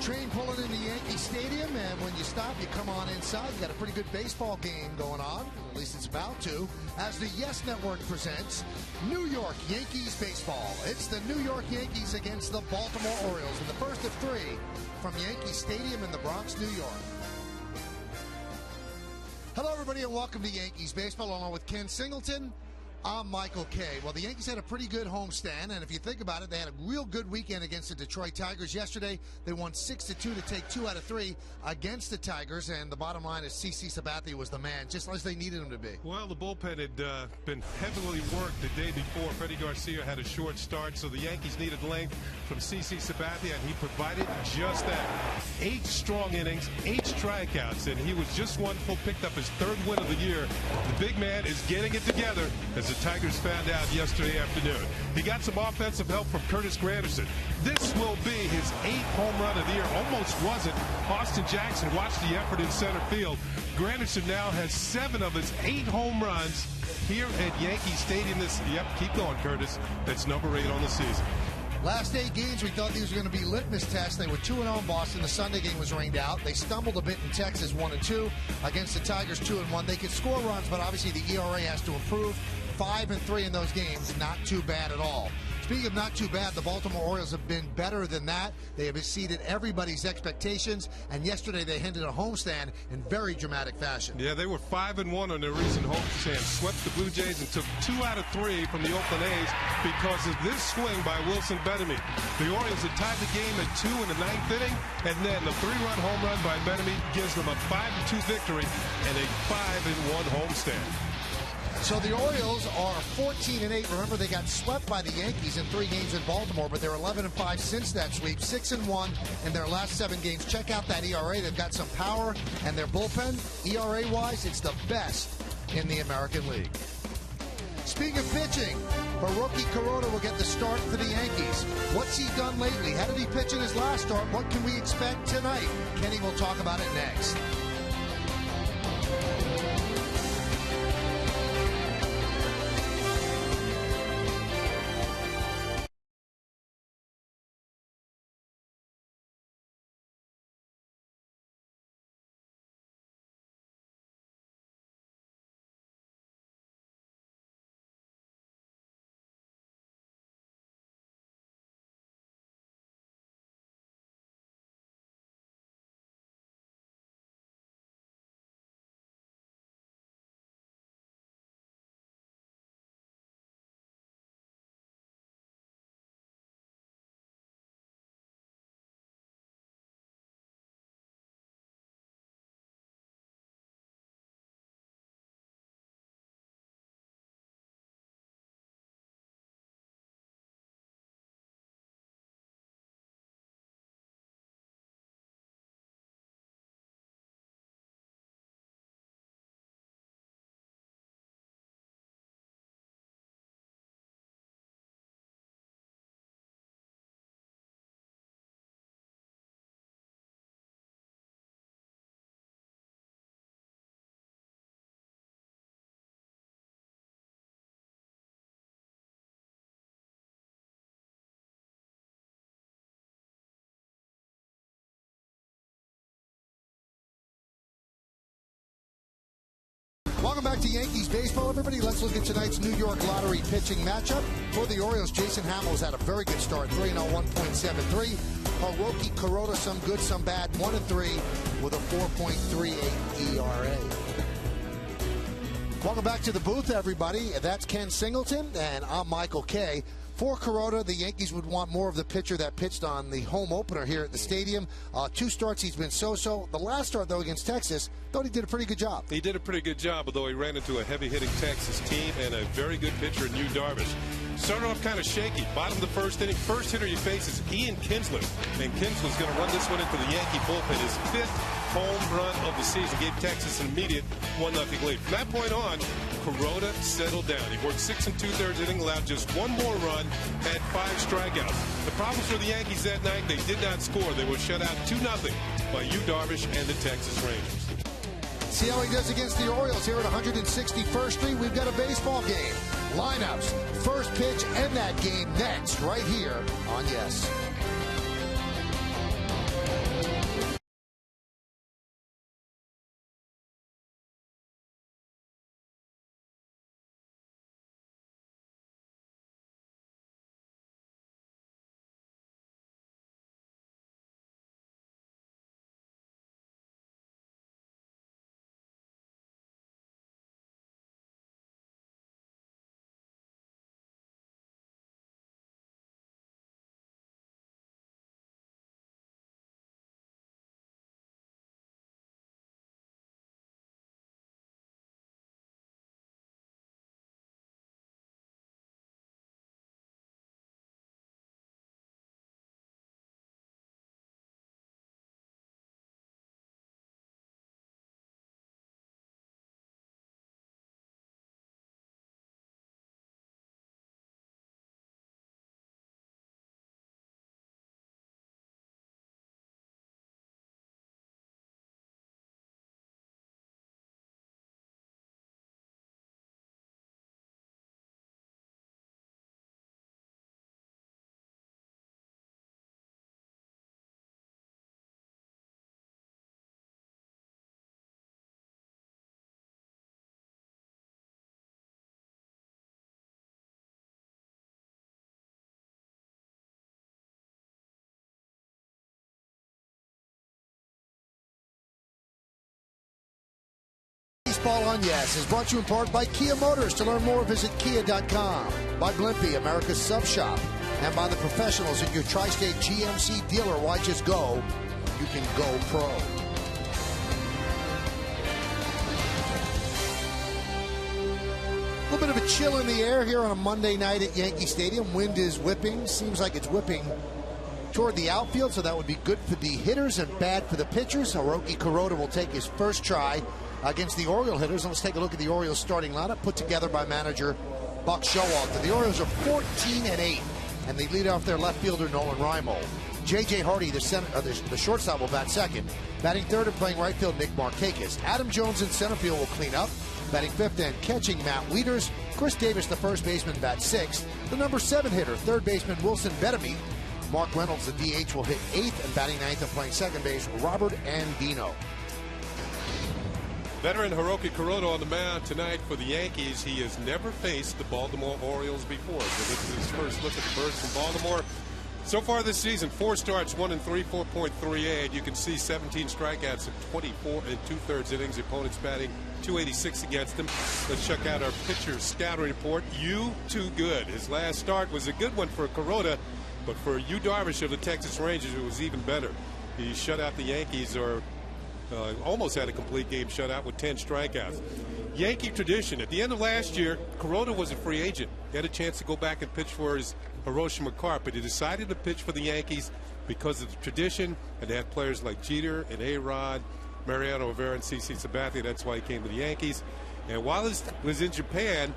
Train pulling into Yankee Stadium, and when you stop, you come on inside. You got a pretty good baseball game going on, at least it's about to, as the Yes Network presents New York Yankees baseball. It's the New York Yankees against the Baltimore Orioles in the first of three from Yankee Stadium in the Bronx, New York. Hello, everybody, and welcome to Yankees baseball, along with Ken Singleton. I'm Michael Kay. Well, the Yankees had a pretty good homestand, and if you think about it, they had a real good weekend against the Detroit Tigers. Yesterday, they won 6-2 to take 2 out of 3 against the Tigers, and the bottom line is CC Sabathia was the man, just as they needed him to be. Well, the bullpen had been heavily worked the day before. Freddie Garcia had a short start, so the Yankees needed length from CC Sabathia, and he provided just that. 8 strong innings, 8 strikeouts, and he was just wonderful, picked up his 3rd win of the year. The big man is getting it together, as the Tigers found out yesterday afternoon. He got some offensive help from Curtis Granderson. This will be his 8th home run of the year. Almost wasn't. Austin Jackson watched the effort in center field. Granderson now has 7 of his 8 home runs here at Yankee Stadium. Yep, keep going, Curtis. That's number 8 on the season. Last 8 games, we thought these were going to be litmus tests. They were 2-0 in Boston. The Sunday game was rained out. They stumbled a bit in Texas, 1-2. Against the Tigers, 2-1. They could score runs, but obviously the ERA has to improve. 5-3 in those games, not too bad at all. Speaking of not too bad, the Baltimore Orioles have been better than that. They have exceeded everybody's expectations, and yesterday they ended a homestand in very dramatic fashion. Yeah, they were 5-1 on their recent homestand, swept the Blue Jays and took 2 out of 3 from the Oakland A's because of this swing by Wilson Pettitte. The Orioles had tied the game at 2 in the 9th inning, and then the 3-run home run by Pettitte gives them a 5-2 victory and a 5-1 homestand. So the Orioles are 14-8. Remember, they got swept by the Yankees in 3 games in Baltimore, but they're 11-5 since that sweep, 6-1 in their last 7 games. Check out that ERA. They've got some power, and their bullpen, ERA-wise, it's the best in the American League. Speaking of pitching, Hiroki Kuroda will get the start for the Yankees. What's he done lately? How did he pitch in his last start? What can we expect tonight? Kenny will talk about it next. Welcome back to Yankees baseball, everybody. Let's look at tonight's New York Lottery pitching matchup. For the Orioles, Jason Hamels had a very good start, 3-0, 1.73. Hiroki Kuroda, some good, some bad, 1-3 with a 4.38 ERA. Welcome back to the booth, everybody. That's Ken Singleton, and I'm Michael Kay. For Kuroda, the Yankees would want more of the pitcher that pitched on the home opener here at the stadium. 2 starts, he's been so-so. The last start, though, against Texas, thought he did a pretty good job. He did a pretty good job, although he ran into a heavy-hitting Texas team and a very good pitcher in Yu Darvish. Started off kind of shaky. Bottom of the 1st inning. First hitter he faces Ian Kinsler. And Kinsler's going to run this one into the Yankee bullpen. His 5th home run of the season. Gave Texas an immediate 1-0 lead. From that point on, Kuroda settled down. He worked 6 2/3 innings, allowed just 1 more run, had 5 strikeouts. The problems for the Yankees that night, they did not score. They were shut out 2-0 by Yu Darvish and the Texas Rangers. See how he does against the Orioles here at 161st Street. We've got a baseball game. Lineups, first pitch, and that game next, right here on Yes. Baseball on Yes is brought to you in part by Kia Motors. To learn more, visit kia.com. By Blimpie, America's Sub Shop. And by the professionals at your Tri-State GMC dealer. Why just go? You can go pro. A little bit of a chill in the air here on a Monday night at Yankee Stadium. Wind is whipping. Seems like it's whipping toward the outfield, so that would be good for the hitters and bad for the pitchers. Hiroki Kuroda will take his first try against the Orioles hitters. Let's take a look at the Orioles starting lineup put together by manager Buck Showalter. The Orioles are 14-8, and they lead off their left fielder Nolan Reimold. J.J. Hardy, the shortstop, will bat second. Batting third and playing right field, Nick Markakis. Adam Jones in center field will clean up. Batting fifth and catching, Matt Wieters. Chris Davis, the first baseman, bats sixth. The number 7 hitter, third baseman Wilson Betemit. Mark Reynolds, the DH, will hit eighth, and batting ninth and playing second base, Robert Andino. Veteran Hiroki Kuroda on the mound tonight for the Yankees. He has never faced the Baltimore Orioles before. So this is his first look at the birds from Baltimore. So far this season, 4 starts, 1 and 3, 4.38. You can see 17 strikeouts in 24 2/3 innings. Opponents batting .286 against him. Let's check out our pitcher scouting report. You too good. His last start was a good one for Kuroda, but for Yu Darvish of the Texas Rangers, it was even better. He shut out the Yankees, or almost had a complete game shutout with 10 strikeouts. Yankee tradition. At the end of last year, Kuroda was a free agent. He had a chance to go back and pitch for his Hiroshima Carp, but he decided to pitch for the Yankees because of the tradition, and they had players like Jeter and A-Rod, Mariano Rivera, and CC Sabathia. That's why he came to the Yankees. And while he was in Japan,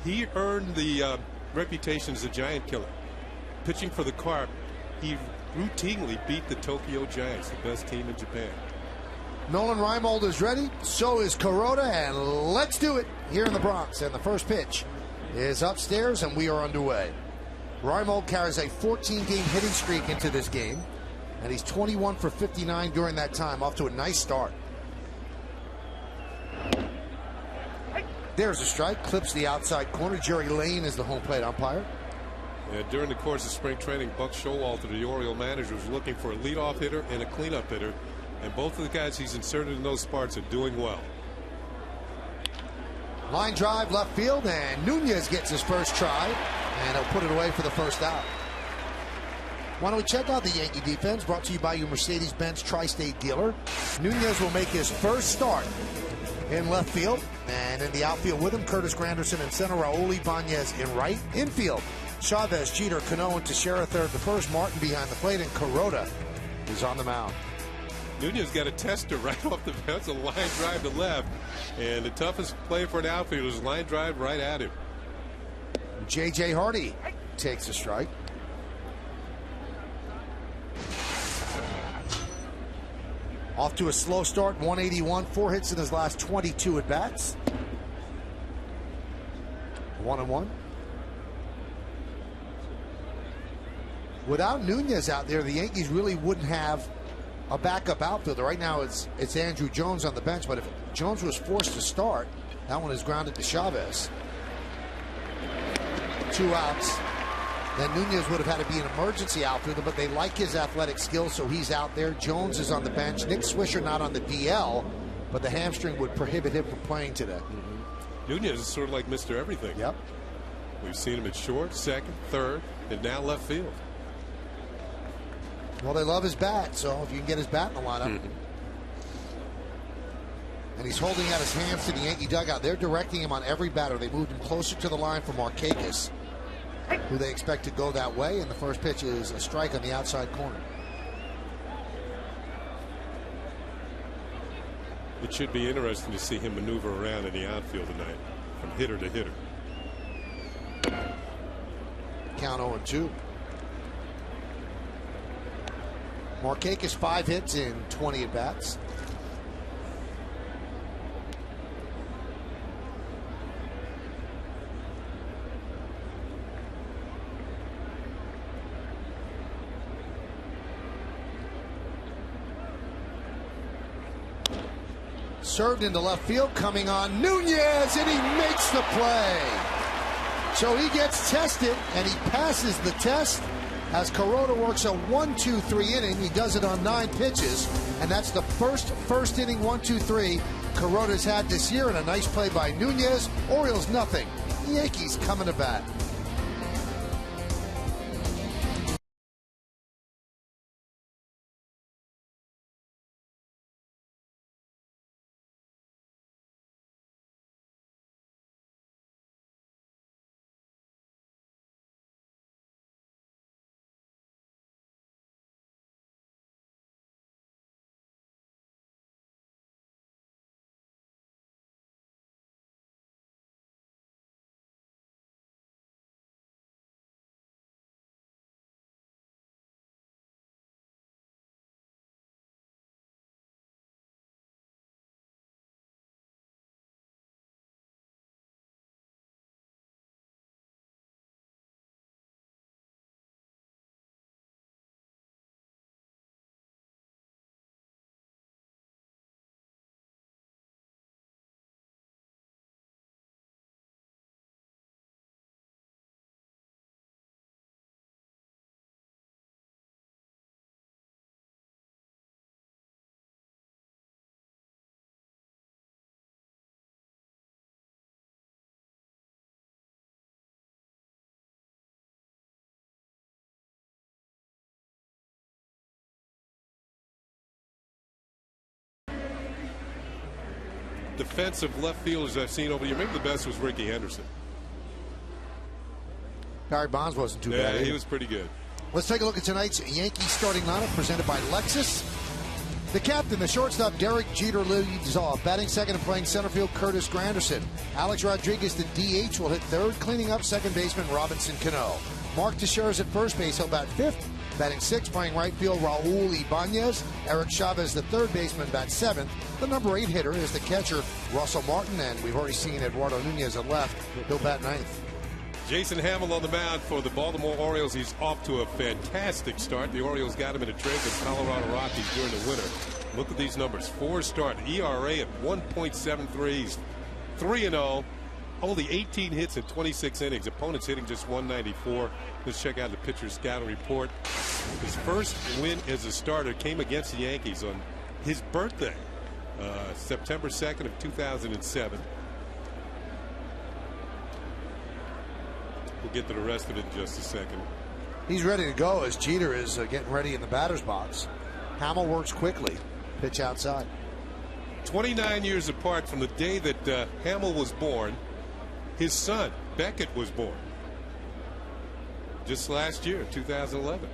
he earned the reputation as a giant killer. Pitching for the Carp, he routinely beat the Tokyo Giants, the best team in Japan. Nolan Reimold is ready. So is Kuroda, and let's do it here in the Bronx. And the first pitch is upstairs, and we are underway. Reimold carries a 14-game hitting streak into this game, and he's 21 for 59 during that time. Off to a nice start. There's a strike. Clips the outside corner. Jerry Lane is the home plate umpire. During the course of spring training, Buck Showalter, the Oriole manager, was looking for a leadoff hitter and a cleanup hitter, and both of the guys he's inserted in those spots are doing well. Line drive left field, and Nunez gets his first try, and he'll put it away for the first out. Why don't we check out the Yankee defense, brought to you by your Mercedes-Benz Tri-State dealer. Nunez will make his first start in left field, and in the outfield with him, Curtis Granderson in center, Raul Ibanez in right. Infield, Chavez, Jeter, Cano, and Teixeira third. The first, Martin behind the plate, and Kuroda is on the mound. Nunez got a tester right off the bounce, a line drive to left, and the toughest play for an outfielder is line drive right at him. J.J. Hardy takes a strike. Off to a slow start, 181, 4 hits in his last 22 at bats. 1-1. Without Nunez out there, the Yankees really wouldn't have a backup outfielder. Right now it's Andrew Jones on the bench, but if Jones was forced to start, that one is grounded to Chavez. 2 outs. Then Nunez would have had to be an emergency outfielder, but they like his athletic skills, so he's out there. Jones is on the bench. Nick Swisher not on the DL, but the hamstring would prohibit him from playing today. Nunez is sort of like Mr. Everything. Yep. We've seen him at short, second, third, and now left field. Well, they love his bat, so if you can get his bat in the lineup. And he's holding out his hands to the Yankee dugout. They're directing him on every batter. They moved him closer to the line for Markakis, who they expect to go that way. And the first pitch is a strike on the outside corner. It should be interesting to see him maneuver around in the outfield tonight, from hitter to hitter. Count 0-2. Markakis 5 hits in 20 at bats. Served into left field, coming on Nunez, and he makes the play. So he gets tested, and he passes the test as Kuroda works a 1-2-3 inning. He does it on 9 pitches, and that's the first inning 1-2-3 Kuroda's had this year, and a nice play by Nunez. Orioles nothing. Yankees coming to bat. Defensive left fielders I've seen over the year. Maybe the best was Ricky Henderson. Barry Bonds wasn't too bad. Yeah, he was pretty good. Let's take a look at tonight's Yankees starting lineup presented by Lexus. The captain, the shortstop, Derek Jeter, leads off. Batting second and playing center field, Curtis Granderson. Alex Rodriguez, the DH, will hit third, cleaning up second baseman Robinson Cano. Mark Teixeira's at first base. He'll bat fifth. Batting sixth, playing right field, Raul Ibanez. Eric Chavez, the third baseman, bats seventh. The number 8 hitter is the catcher, Russell Martin, and we've already seen Eduardo Nunez at left. He'll bat ninth. Jason Hamill on the mound for the Baltimore Orioles. He's off to a fantastic start. The Orioles got him in a trade with Colorado Rockies during the winter. Look at these numbers. 4-start ERA at 1.73. He's 3-0. Only 18 hits in 26 innings. Opponents hitting just 194. Let's check out the pitcher's scouting report. His first win as a starter came against the Yankees on his birthday, September 2nd of 2007. We'll get to the rest of it in just a second. He's ready to go as Jeter is getting ready in the batter's box. Hamill works quickly. Pitch outside. 29 years apart from the day that Hamill was born, his son Beckett was born. Just last year, 2011.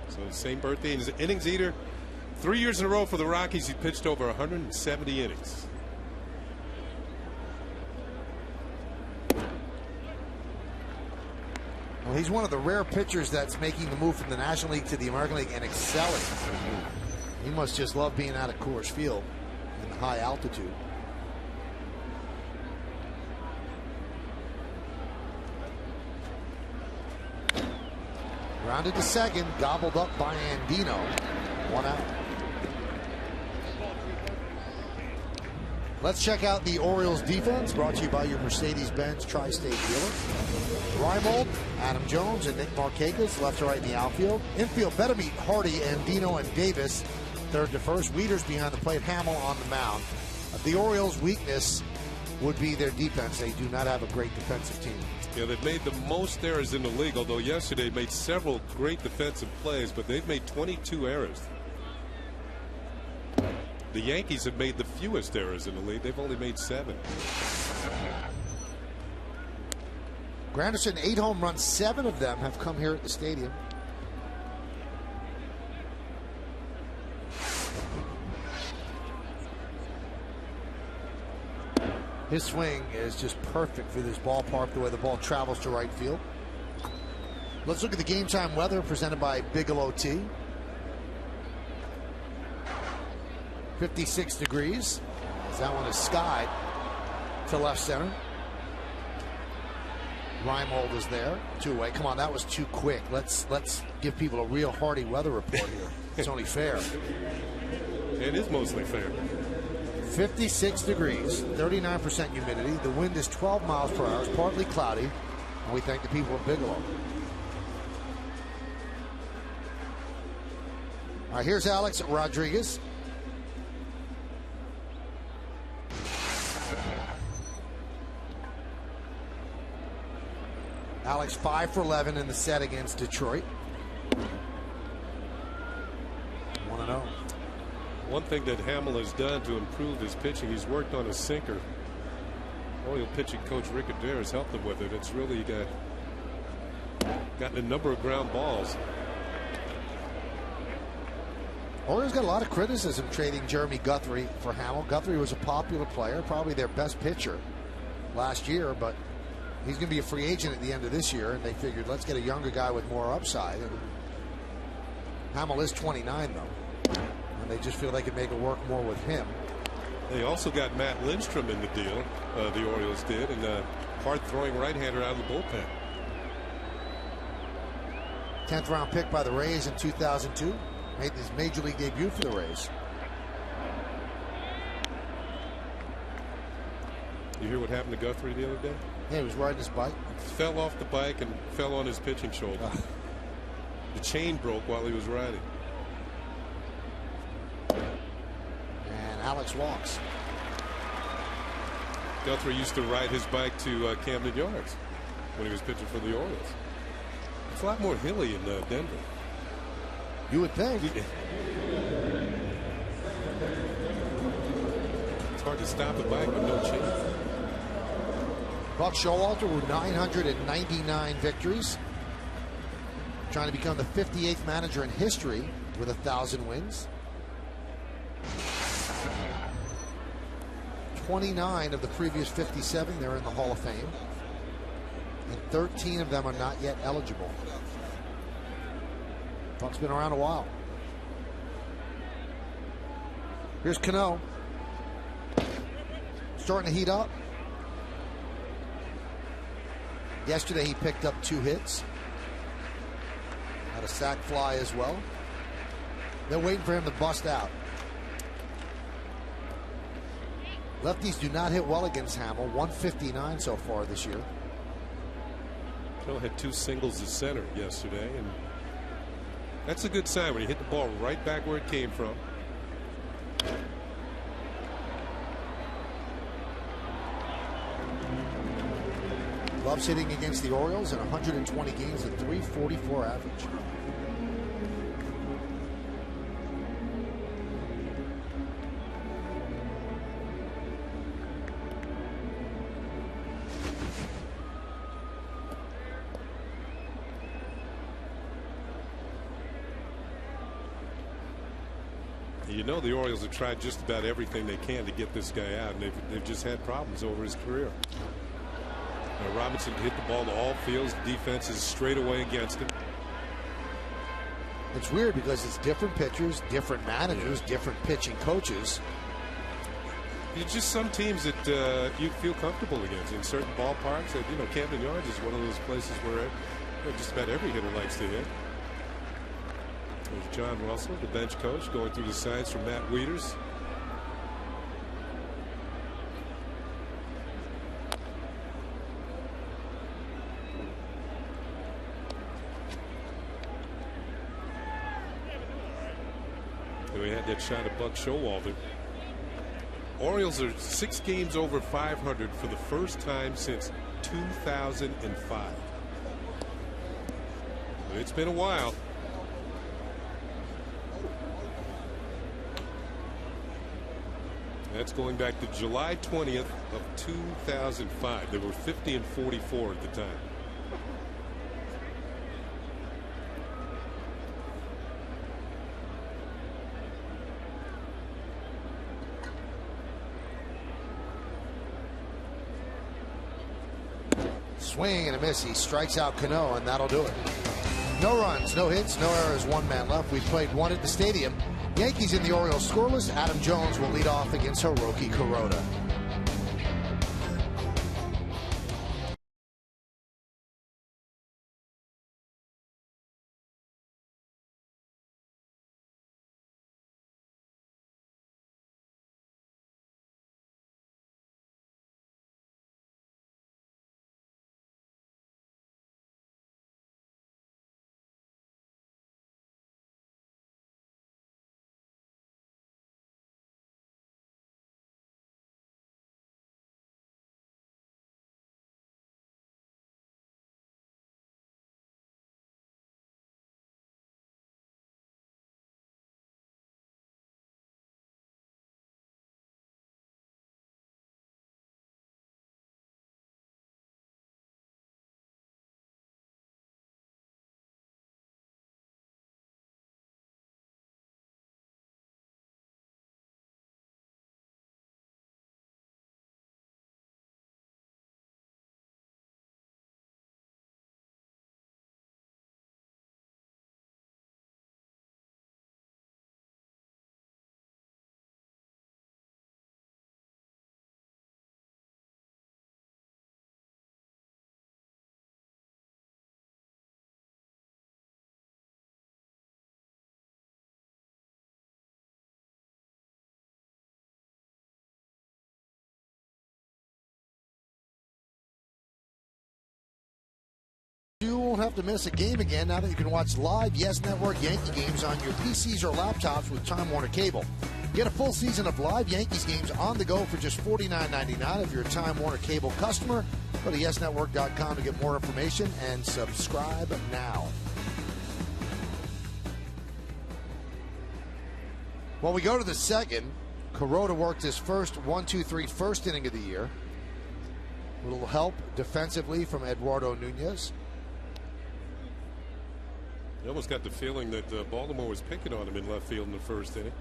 So the same birthday. And he's an innings eater. 3 years in a row for the Rockies. He pitched over 170 innings. Well, he's one of the rare pitchers that's making the move from the National League to the American League and excelling. He must just love being out at Coors Field in high altitude. Grounded to second, gobbled up by Andino. 1 out. Let's check out the Orioles defense, brought to you by your Mercedes-Benz Tri-State dealer. Reimold, Adam Jones, and Nick Markakis, left to right in the outfield. Infield, Pettitte, Hardy, Andino, and Davis. Third to first. Weeders behind the plate, Hamill on the mound. The Orioles' weakness would be their defense. They do not have a great defensive team. Yeah, they've made the most errors in the league, although yesterday made several great defensive plays, but they've made 22 errors. The Yankees have made the fewest errors in the league. They've only made 7. Granderson, 8 home runs, 7 of them have come here at the stadium. His swing is just perfect for this ballpark, the way the ball travels to right field. Let's look at the game time weather presented by Bigelow Tea. 56 degrees. As that one is skied to left center. Reimold is there. 2 away. Come on, that was too quick. Let's give people a real Hardy weather report here. It's only fair. It is mostly fair. 56 degrees, 39% humidity. The wind is 12 miles per hour. It's partly cloudy. And we thank the people of Bigelow. All right, here's Alex Rodriguez. Alex 5 for 11 in the set against Detroit. 1-0. One thing that Hamill has done to improve his pitching, he's worked on a sinker. Oriole pitching coach Rick Adair has helped him with it. It's really gotten a number of ground balls. Orioles got a lot of criticism trading Jeremy Guthrie for Hamill. Guthrie was a popular player, probably their best pitcher last year, but he's going to be a free agent at the end of this year, and they figured let's get a younger guy with more upside. And Hamill is 29 though, and they just feel they can make it work more with him. They also got Matt Lindstrom in the deal, the Orioles did, and a hard-throwing right-hander out of the bullpen. 10th round pick by the Rays in 2002. Made his major league debut for the Rays. You hear what happened to Guthrie the other day? Yeah, he was riding his bike. Fell off the bike and fell on his pitching shoulder. The chain broke while he was riding. And Alex walks. Guthrie used to ride his bike to Camden Yards when he was pitching for the Orioles. It's a lot more hilly in Denver. You would think. It's hard to stop a bike with no chain. Buck Showalter with 999 victories. Trying to become the 58th manager in history with 1,000 wins. 29 of the previous 57, they're in the Hall of Fame. And 13 of them are not yet eligible. Buck's been around a while. Here's Cano. Starting to heat up. Yesterday he picked up 2 hits. Had a sac fly as well. They're waiting for him to bust out. Lefties do not hit well against Hamill. 159 so far this year. Cano had 2 singles at center yesterday, and that's a good sign when you hit the ball right back where it came from. Loves hitting against the Orioles in 120 games at .344 average. You know the Orioles have tried just about everything they can to get this guy out, and they've just had problems over his career. Robinson hit the ball to all fields. The defense is straight away against him. It's weird because it's different pitchers, different managers, different pitching coaches. It's just some teams that you feel comfortable against in certain ballparks. You know, Camden Yards is one of those places where just about every hitter likes to hit. There's John Russell, the bench coach, going through the signs from Matt Wieters. And we had that shot at Buck Showalter. Orioles are 6 games over 500 for the first time since 2005. It's been a while. That's going back to July 20th of 2005. They were 50 and 44 at the time. Swing and a miss. He strikes out Cano, and that'll do it. No runs, no hits, no errors, 1 man left. We played 1 at the stadium. Yankees in the Orioles scoreless. Adam Jones will lead off against Hiroki Kuroda. won't have to miss a game again now that you can watch live Yes Network Yankee games on your PCs or laptops with Time Warner Cable. Get a full season of live Yankees games on the go for just $49.99 if you're a Time Warner Cable customer. Go to yesnetwork.com to get more information and subscribe now. Well, we go to the second. Kuroda worked his first 1-2-3 first inning of the year. A little help defensively from Eduardo Nunez. You almost got the feeling that Baltimore was picking on him in left field in the first inning.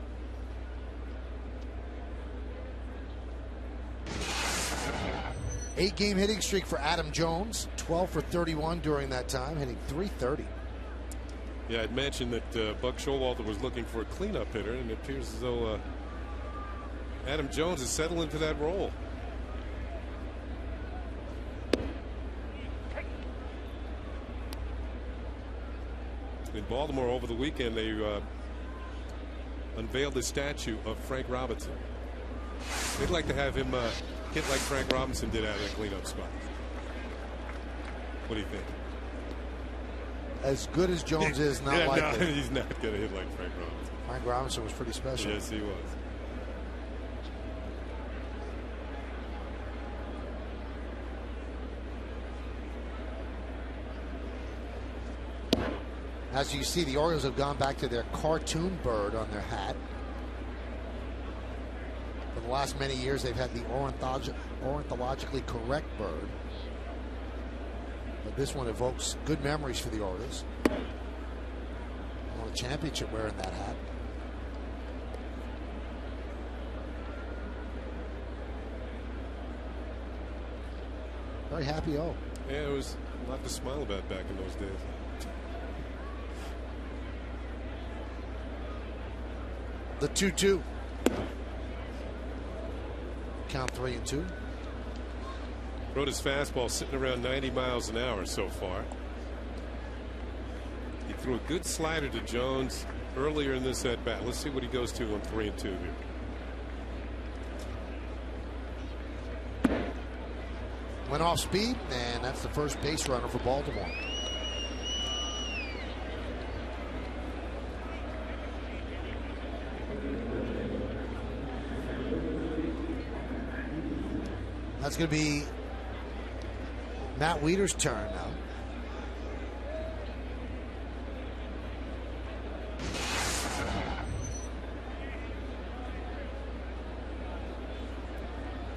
Eight-game hitting streak for Adam Jones, 12 for 31 during that time, hitting .330. Yeah, I'd mentioned that Buck Showalter was looking for a cleanup hitter, and it appears as though Adam Jones has settled into that role. In Baltimore over the weekend, they unveiled the statue of Frank Robinson. They'd like to have him hit like Frank Robinson did out of that cleanup spot. What do you think? As good as Jones is, not like no, it. He's not going to hit like Frank Robinson. Frank Robinson was pretty special. Yes, he was. As you see, the Orioles have gone back to their cartoon bird on their hat. For the last many years, they've had the ornithologically correct bird. But this one evokes good memories for the Orioles. Won a championship wearing that hat. Very happy O. Yeah, it was a lot to smile about back in those days. The 2-2. Count 3-2. Rode his fastball sitting around 90 miles an hour so far. He threw a good slider to Jones earlier in this at bat. Let's see what he goes to on 3-2 here. Went off speed, and that's the first base runner for Baltimore. That's going to be Matt Wieters' turn now.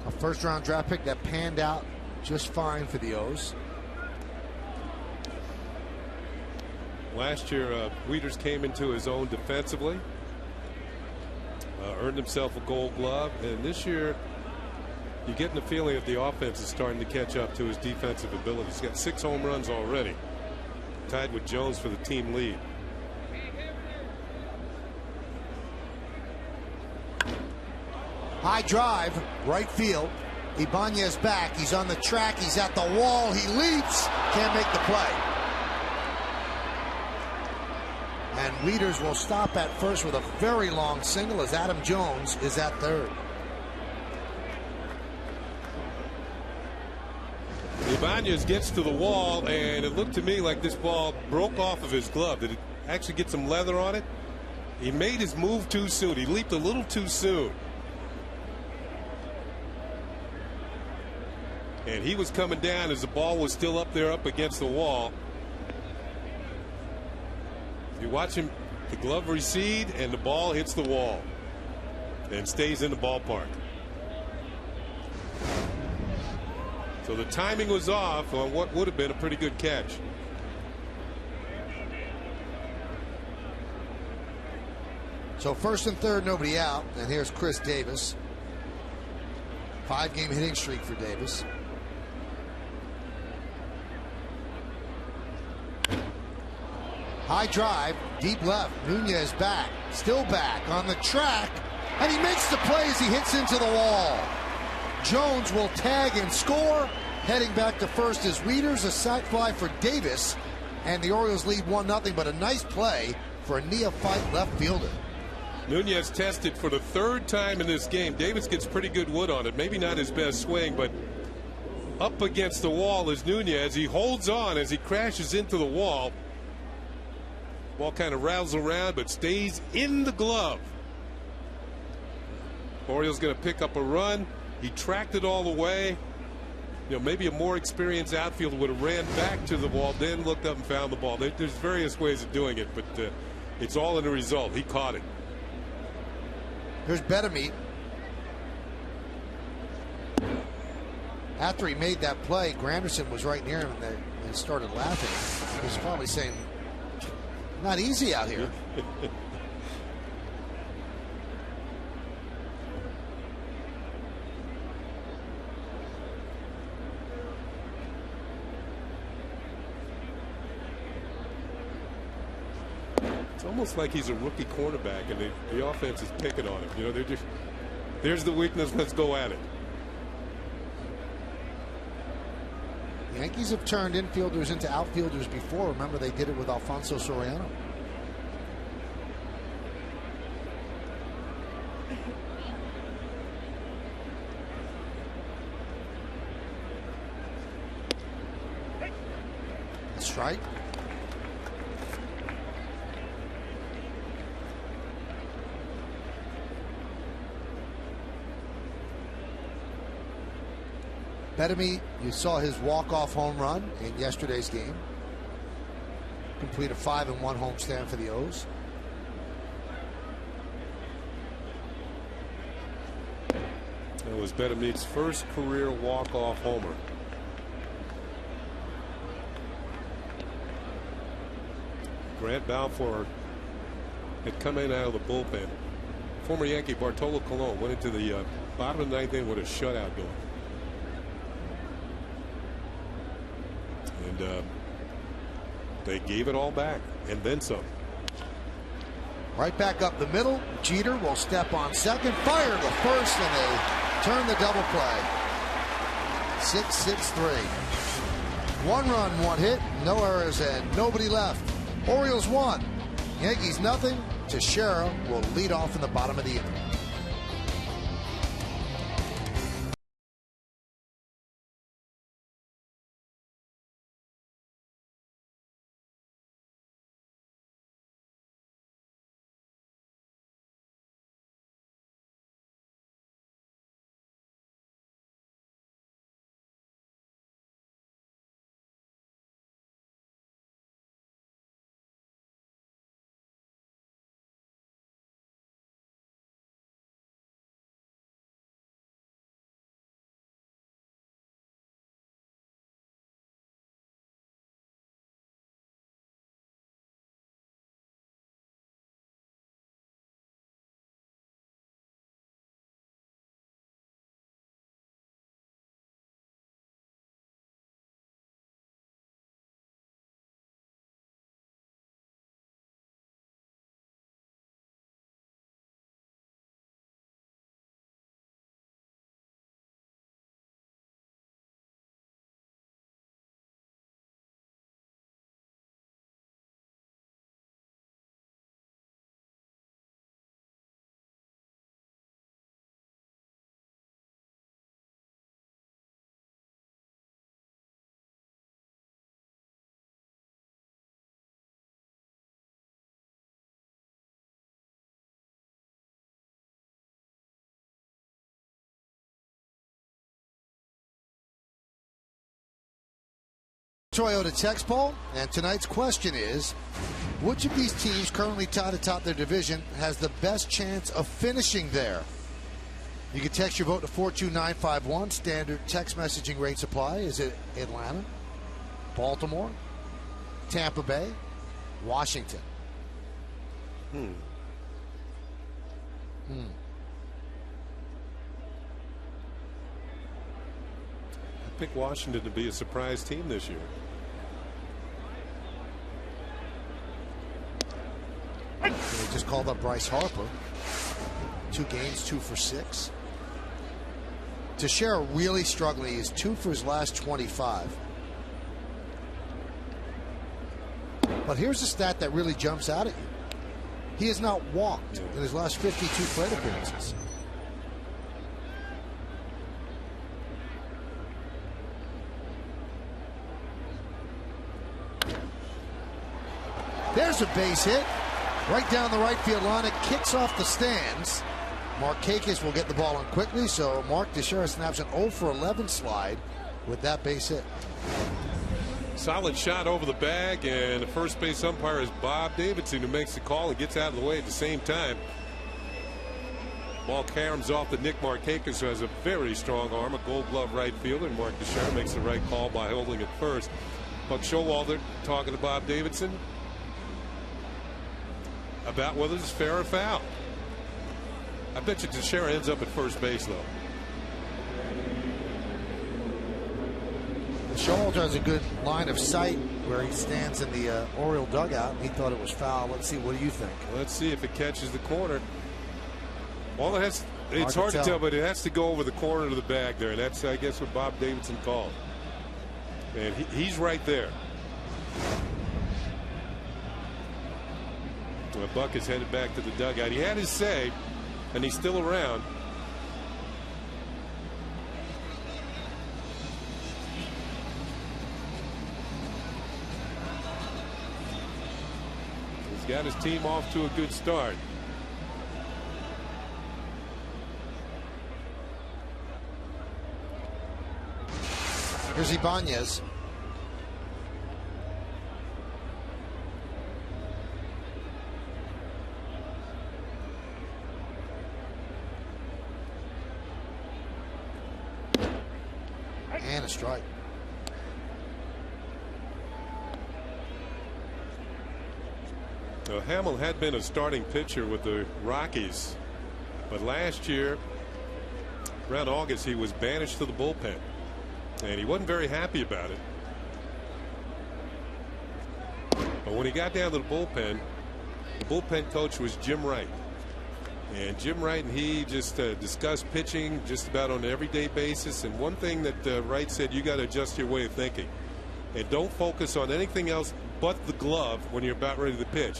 A first-round draft pick that panned out just fine for the O's. Last year, Wieters came into his own defensively, earned himself a Gold Glove, and this year you're getting the feeling that the offense is starting to catch up to his defensive ability. He's got 6 home runs already, tied with Jones for the team lead. High drive, right field. Ibanez back. He's on the track. He's at the wall. He leaps. Can't make the play. And Wieters will stop at first with a very long single as Adam Jones is at third. Ibanez gets to the wall, and it looked to me like this ball broke off of his glove. Did it actually get some leather on it? He made his move too soon. He leaped a little too soon. And he was coming down as the ball was still up there up against the wall. You watch him, the glove recede, and the ball hits the wall and stays in the ballpark. So the timing was off on what would have been a pretty good catch. So first and third, nobody out. And here's Chris Davis. 5-game hitting streak for Davis. High drive, deep left. Nunez back, still back on the track, and he makes the play as he hits into the wall. Jones will tag and score. Heading back to first is Wieters, a sac fly for Davis, and the Orioles lead 1-0. But a nice play for a neophyte left fielder. Nunez tested for the 3rd time in this game. Davis gets pretty good wood on it. Maybe not his best swing, but up against the wall is Nunez. He holds on as he crashes into the wall. Ball kind of rattles around but stays in the glove. Orioles going to pick up a run. He tracked it all the way. You know, maybe a more experienced outfielder would have ran back to the wall, then looked up and found the ball. There's various ways of doing it, but it's all in the result. He caught it. Here's Pettitte. After he made that play, Granderson was right near him, and they started laughing. He was probably saying, "Not easy out here." It's almost like he's a rookie cornerback, and the offense is picking on him. You know, they're just, there's the weakness. Let's go at it. The Yankees have turned infielders into outfielders before. Remember, they did it with Alfonso Soriano. Strike. Pettitte, you saw his walk-off home run in yesterday's game. Complete a 5-1 homestand for the O's. That was Pettitte's first career walk-off homer. Grant Balfour had come in out of the bullpen. Former Yankee Bartolo Colon went into the bottom of the ninth inning with a shutout going. And they gave it all back and then some. Right back up the middle. Jeter will step on second, fire to first, and they turn the double play. 6-6-3. 1 run, 1 hit, no errors, and nobody left. Orioles 1, Yankees nothing. Teixeira will lead off in the bottom of the inning. Toyota text poll, and tonight's question is, which of these teams currently tied atop their division has the best chance of finishing there? You can text your vote to 42951. Standard text messaging rates apply. Is it Atlanta, Baltimore, Tampa Bay, Washington? I pick Washington to be a surprise team this year. They just called up Bryce Harper. 2 games, 2 for 6. Teixeira really struggling. He's 2 for his last 25. But here's a stat that really jumps out at you. He has not walked in his last 52 plate appearances. There's a base hit right down the right field line. It kicks off the stands. Markakis will get the ball in quickly, so Mark Teixeira snaps an 0 for 11 slide with that base hit. Solid shot over the bag, and the first base umpire is Bob Davidson, who makes the call and gets out of the way at the same time. Ball caroms off the Nick Markakis, who has a very strong arm, a Gold Glove right fielder, and Mark Teixeira makes the right call by holding it first. Buck Showalter talking to Bob Davidson about whether it's fair or foul. I bet you Teixeira ends up at first base, though. Showalter has a good line of sight where he stands in the Oriole dugout. He thought it was foul. Let's see. What do you think? Let's see if it catches the corner. Well, it's hard to tell, but it has to go over the corner of the bag there. And that's, I guess, what Bob Davidson called. And he's right there. Well, Buck is headed back to the dugout. He had his say, and he's still around. He's got his team off to a good start. Here's Ibanez. And a strike. Now, Hamill had been a starting pitcher with the Rockies, but last year, around August, he was banished to the bullpen, and he wasn't very happy about it. But when he got down to the bullpen coach was Jim Wright. And Jim Wright and he just discussed pitching just about on an everyday basis. And one thing that Wright said, you got to adjust your way of thinking. And don't focus on anything else but the glove when you're about ready to pitch.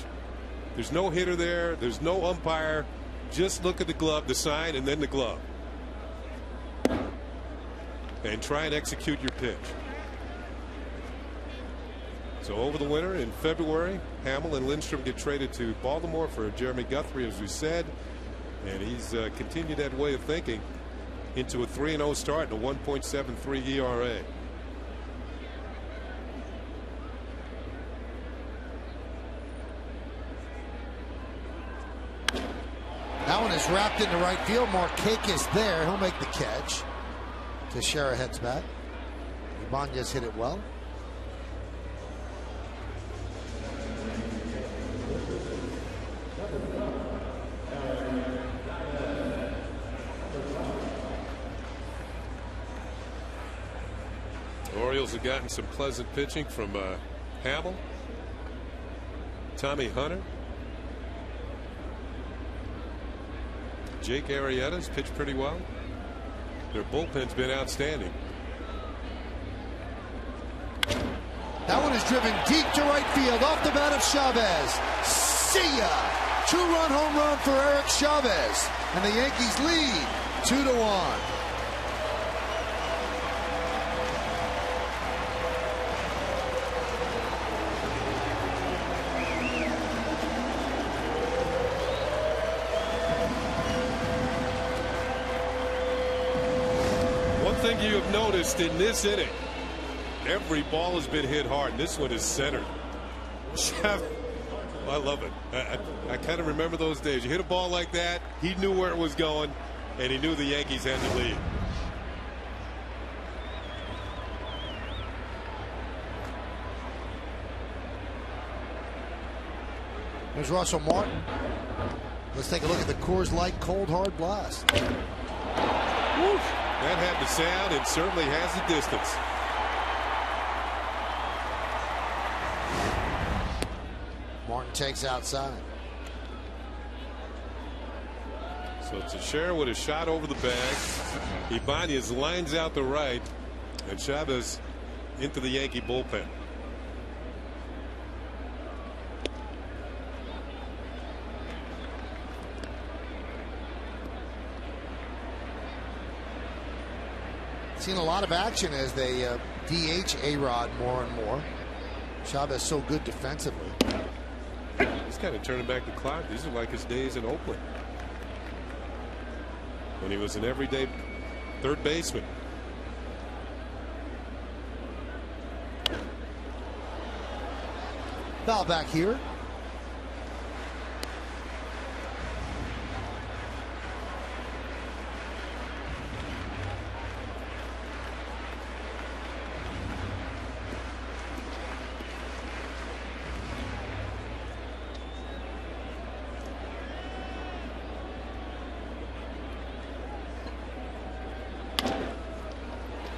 There's no hitter there. There's no umpire. Just look at the glove, the sign, and then the glove. And try and execute your pitch. So over the winter in February, Hamill and Lindstrom get traded to Baltimore for Jeremy Guthrie, as we said. And he's continued that way of thinking into a 3-0 start and a 1.73 ERA. That one is wrapped into right field. Markakis there. He'll make the catch. Teixeira heads back. Ibanez hit it well. Orioles have gotten some pleasant pitching from Hamill, Tommy Hunter, Jake Arrieta's pitched pretty well. Their bullpen's been outstanding. That one is driven deep to right field off the bat of Chavez. See ya! 2-run home run for Eric Chavez, and the Yankees lead 2-1. Thing you have noticed in this inning, every ball has been hit hard. This one is centered. I love it. I kind of remember those days. You hit a ball like that, he knew where it was going, and he knew the Yankees had the lead. There's Russell Martin. Let's take a look at the Coors Light Cold Hard Blast. Woo. That had the sound and certainly has the distance. Martin takes outside. So Teixeira with a shot over the bag. Ibanez lines out the right, and Chavez into the Yankee bullpen. Seen a lot of action as they DH A-Rod more and more. Chavez so good defensively. kind of turning back the clock. These are like his days in Oakland when he was an everyday third baseman. Foul back here.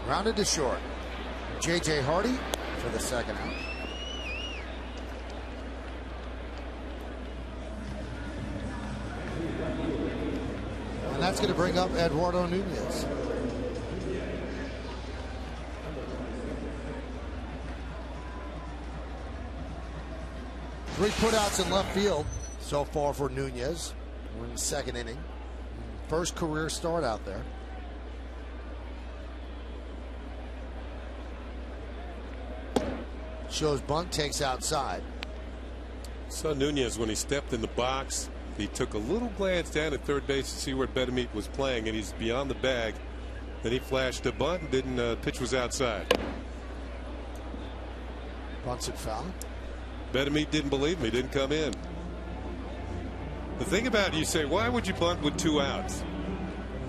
Rounded to short. J.J. Hardy for the second out. And that's going to bring up Eduardo Nunez. Three putouts in left field so far for Nunez. We're in the second inning. First career start out there. Shows bunt, takes outside. Saw Nunez when he stepped in the box. He took a little glance down at third base to see where Pettitte was playing, and he's beyond the bag. Then he flashed a bunt and didn't. Pitch was outside. Bunts and foul. Pettitte didn't believe me. Didn't come in. The thing about it, you say, why would you bunt with 2 outs?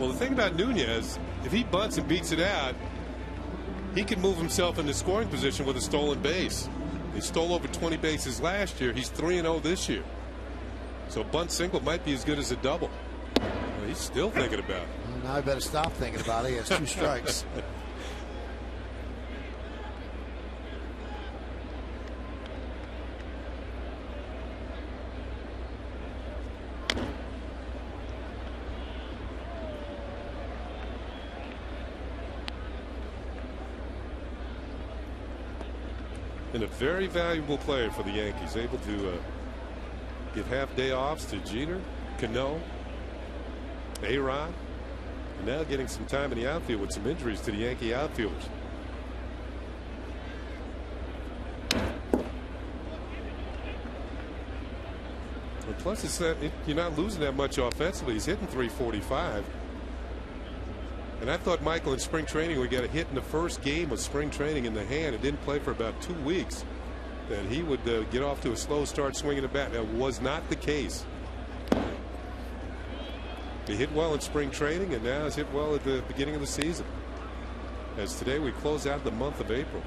Well, the thing about Nunez, if he bunts and beats it out, he can move himself into scoring position with a stolen base. He stole over 20 bases last year. He's 3-0 this year. So bunt single might be as good as a double. Well, he's still thinking about it. Now I better stop thinking about it. He has 2 strikes. And a very valuable player for the Yankees, able to give half-day offs to Jeter, Cano, A-Rod, and now getting some time in the outfield with some injuries to the Yankee outfielders. And plus, it's that you're not losing that much offensively. He's hitting .345. And I thought Michael in spring training would get a hit in the first game of spring training in the hand and didn't play for about 2 weeks. That he would get off to a slow start swinging a bat. That was not the case. He hit well in spring training and now has hit well at the beginning of the season. As today we close out the month of April.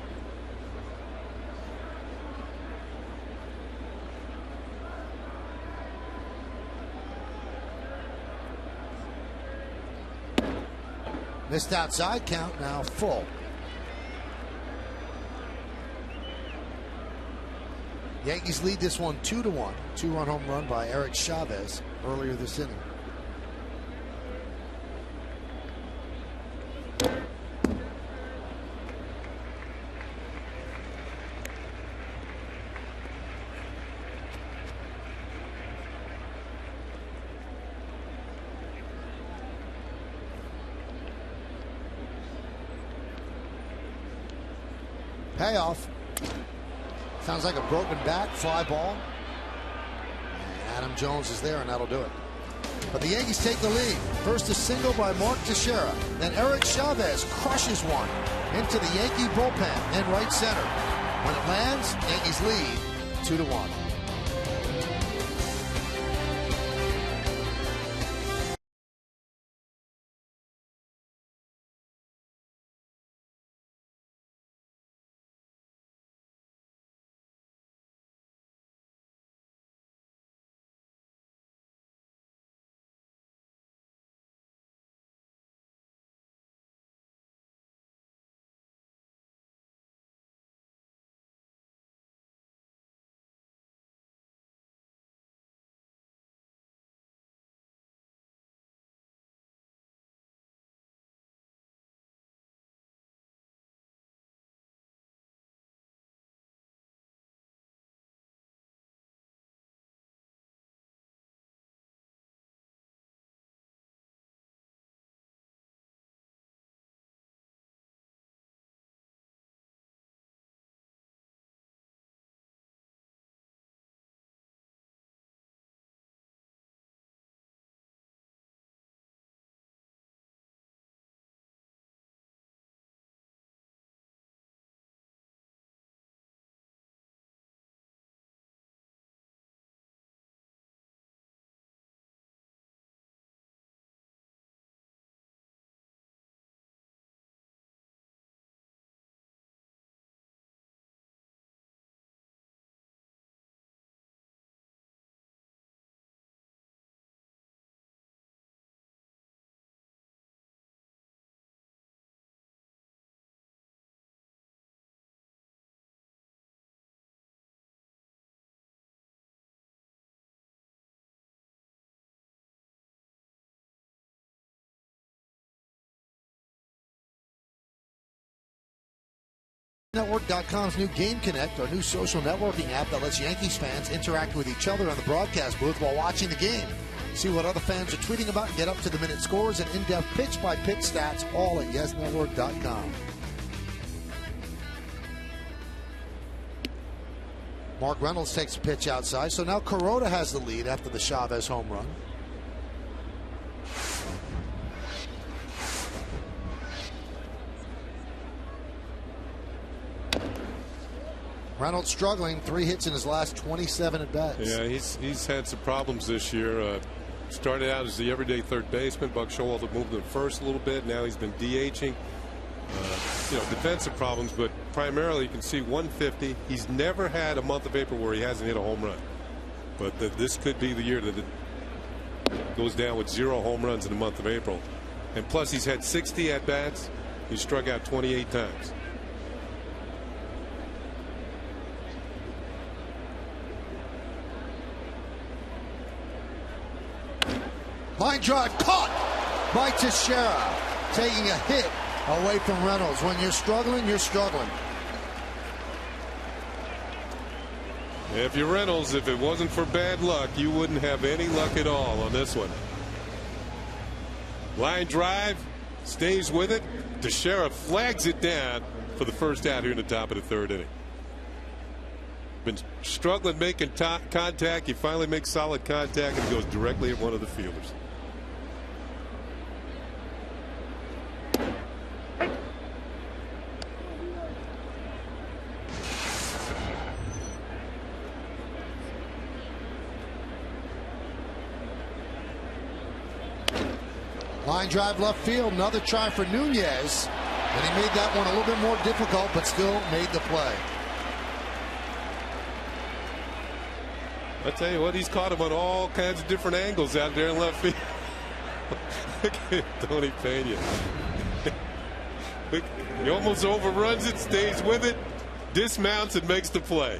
Missed outside count, now full. Yankees lead this one 2-1. 2-run home run by Eric Chavez earlier this inning. Payoff. Sounds like a broken bat, fly ball. And Adam Jones is there, and that'll do it. But the Yankees take the lead. First a single by Mark Teixeira. Then Eric Chavez crushes one into the Yankee bullpen in right center. When it lands, Yankees lead 2-1. Network.com's new Game Connect, our new social networking app that lets Yankees fans interact with each other on the broadcast booth while watching the game. See what other fans are tweeting about and get up to the minute scores and in-depth pitch-by-pitch stats, all at YesNetwork.com. Mark Reynolds takes a pitch outside, so now Kuroda has the lead after the Chavez home run. Reynolds struggling, 3 hits in his last 27 at bats. Yeah, he's had some problems this year. Started out as the everyday third baseman. Buck Showalter moved him first a little bit. Now he's been DHing. Defensive problems, but primarily you can see 150. He's never had a month of April where he hasn't hit a home run. But this could be the year that it goes down with 0 home runs in the month of April. And plus he's had 60 at bats. He struck out 28 times. Line drive caught by Teixeira, taking a hit away from Reynolds. When you're struggling, you're struggling. If you're Reynolds, if it wasn't for bad luck, you wouldn't have any luck at all on this one. Line drive, stays with it. Teixeira flags it down for the first out here in the top of the 3rd inning. Been struggling making contact. He finally makes solid contact and goes directly at one of the fielders. Line drive left field, another try for Nunez, and he made that one a little bit more difficult, but still made the play. I tell you what, he's caught him on all kinds of different angles out there in left field. Look at Tony Pena. He almost overruns it, stays with it, dismounts, and makes the play.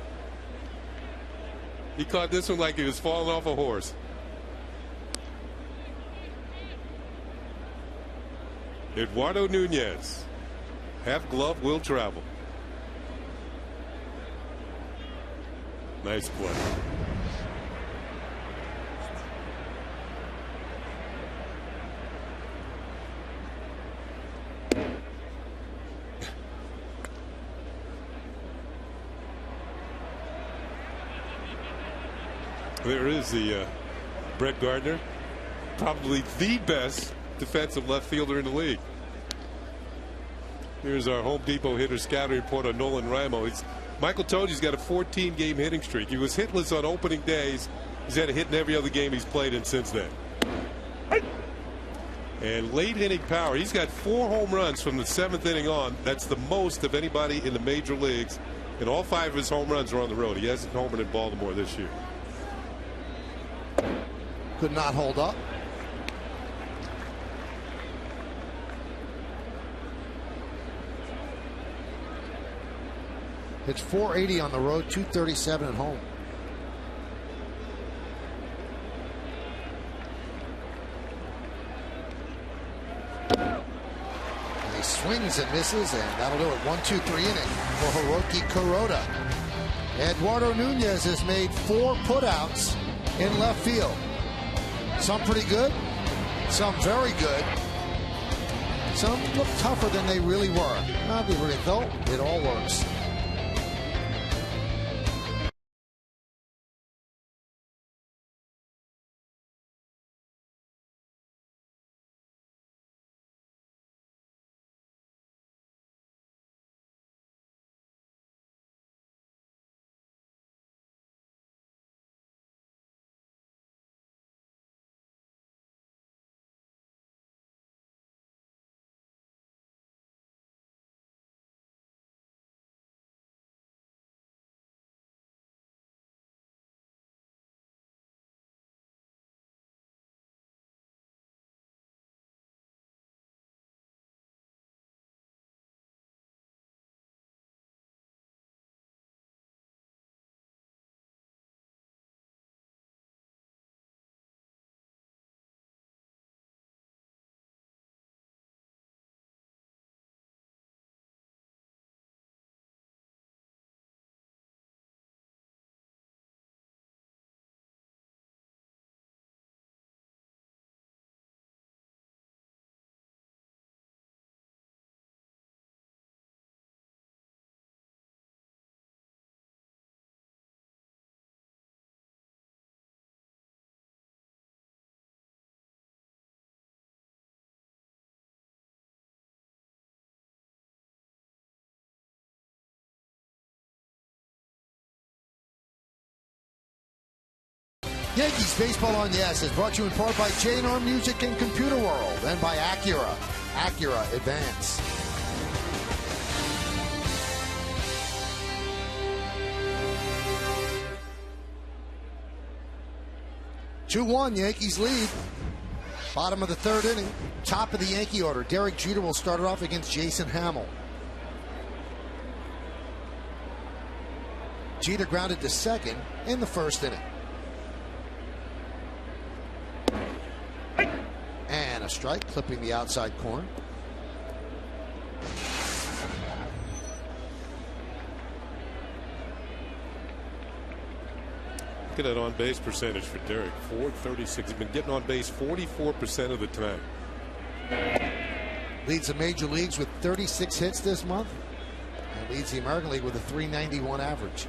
He caught this one like he was falling off a horse. Eduardo Nunez, half glove will travel. Nice play. There is the Brett Gardner, probably the best defensive left fielder in the league. Here's our Home Depot hitter scouting report on Nolan Ramo. Michael told you he's got a 14-game hitting streak. He was hitless on opening days. He's had a hit in every other game he's played in since then. And late inning power. He's got 4 home runs from the 7th inning on. That's the most of anybody in the major leagues. And all 5 of his home runs are on the road. He hasn't homered in Baltimore this year. Could not hold up. It's 480 on the road, 237 at home. And he swings and misses, and that'll do it. 1-2-3 inning for Hiroki Kuroda. Eduardo Nunez has made 4 putouts in left field. Some pretty good, some very good. Some look tougher than they really were. Not they really felt. It all works. Yankees Baseball on Yes is brought to you in part by J&R Music and Computer World and by Acura. Acura Advance. Two-1, Yankees lead. Bottom of the third inning. Top of the Yankee order. Derek Jeter will start it off against Jason Hamill. Jeter grounded to second in the first inning. And a strike, clipping the outside corner. Look at that on-base percentage for Derek. .436. He's been getting on base 44% of the time. Leads the major leagues with 36 hits this month. And leads the American League with a .391 average.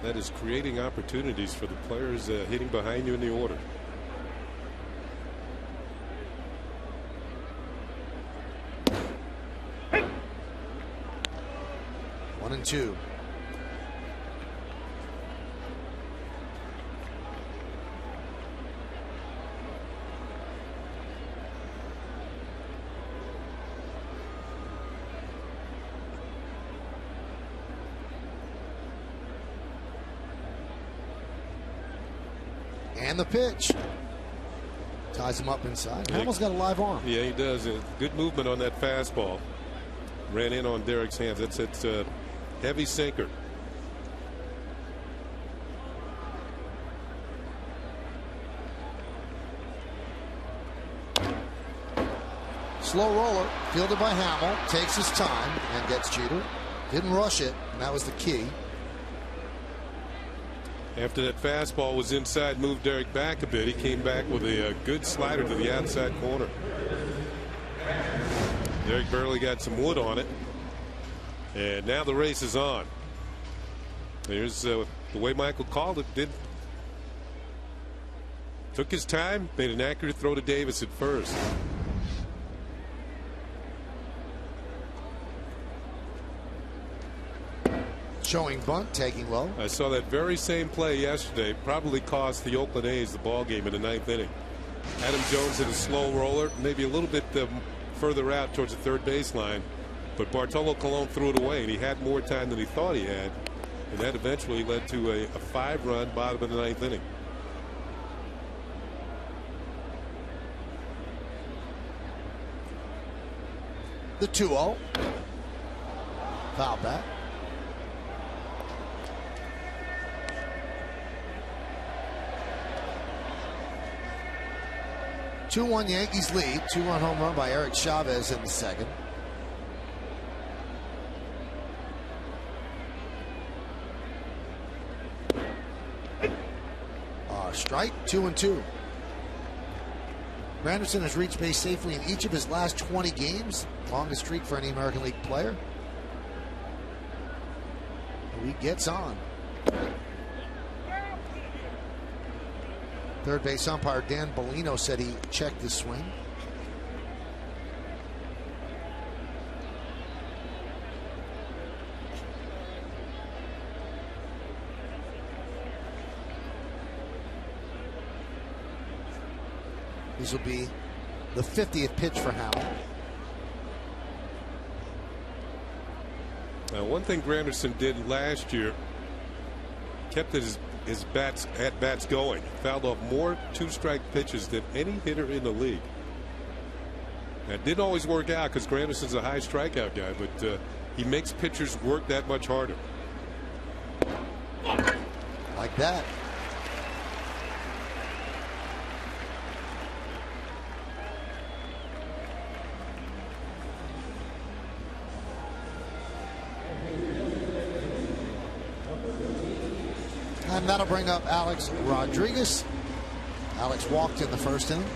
That is creating opportunities for the players hitting behind you in the order. One and two. And the pitch. Ties him up inside. Hamill's got a live arm. Yeah, he does. Good movement on that fastball. Ran in on Derek's hands. That's a heavy sinker. Slow roller, fielded by Hamill. Takes his time and gets Jeter. Didn't rush it, and that was the key. After that fastball was inside, moved Derek back a bit. He came back with a good slider to the outside corner. Derek barely got some wood on it. And now the race is on. Here's the way Michael called it. Took his time, made an accurate throw to Davis at first. Showing bunt, taking low. I saw that very same play yesterday. Probably cost the Oakland A's the ball game in the ninth inning. Adam Jones hit a slow roller, maybe a little bit further out towards the third baseline, but Bartolo Colon threw it away, and he had more time than he thought he had, and that eventually led to a 5-run bottom of the ninth inning. The 2-0. Foul back. Two-1 Yankees lead. 2-run home run by Eric Chavez in the second. Strike, 2-2. Granderson has reached base safely in each of his last 20 games. Longest streak for any American League player. He gets on. Third base umpire Dan Bellino said he checked his swing. This will be the 50th pitch for Hamill. One thing Granderson did last year, kept his at-bats going. Fouled off more two-strike pitches than any hitter in the league. That didn't always work out because Granderson's a high strikeout guy, but he makes pitchers work that much harder. Like that. And that'll bring up Alex Rodriguez. Alex walked in the first inning.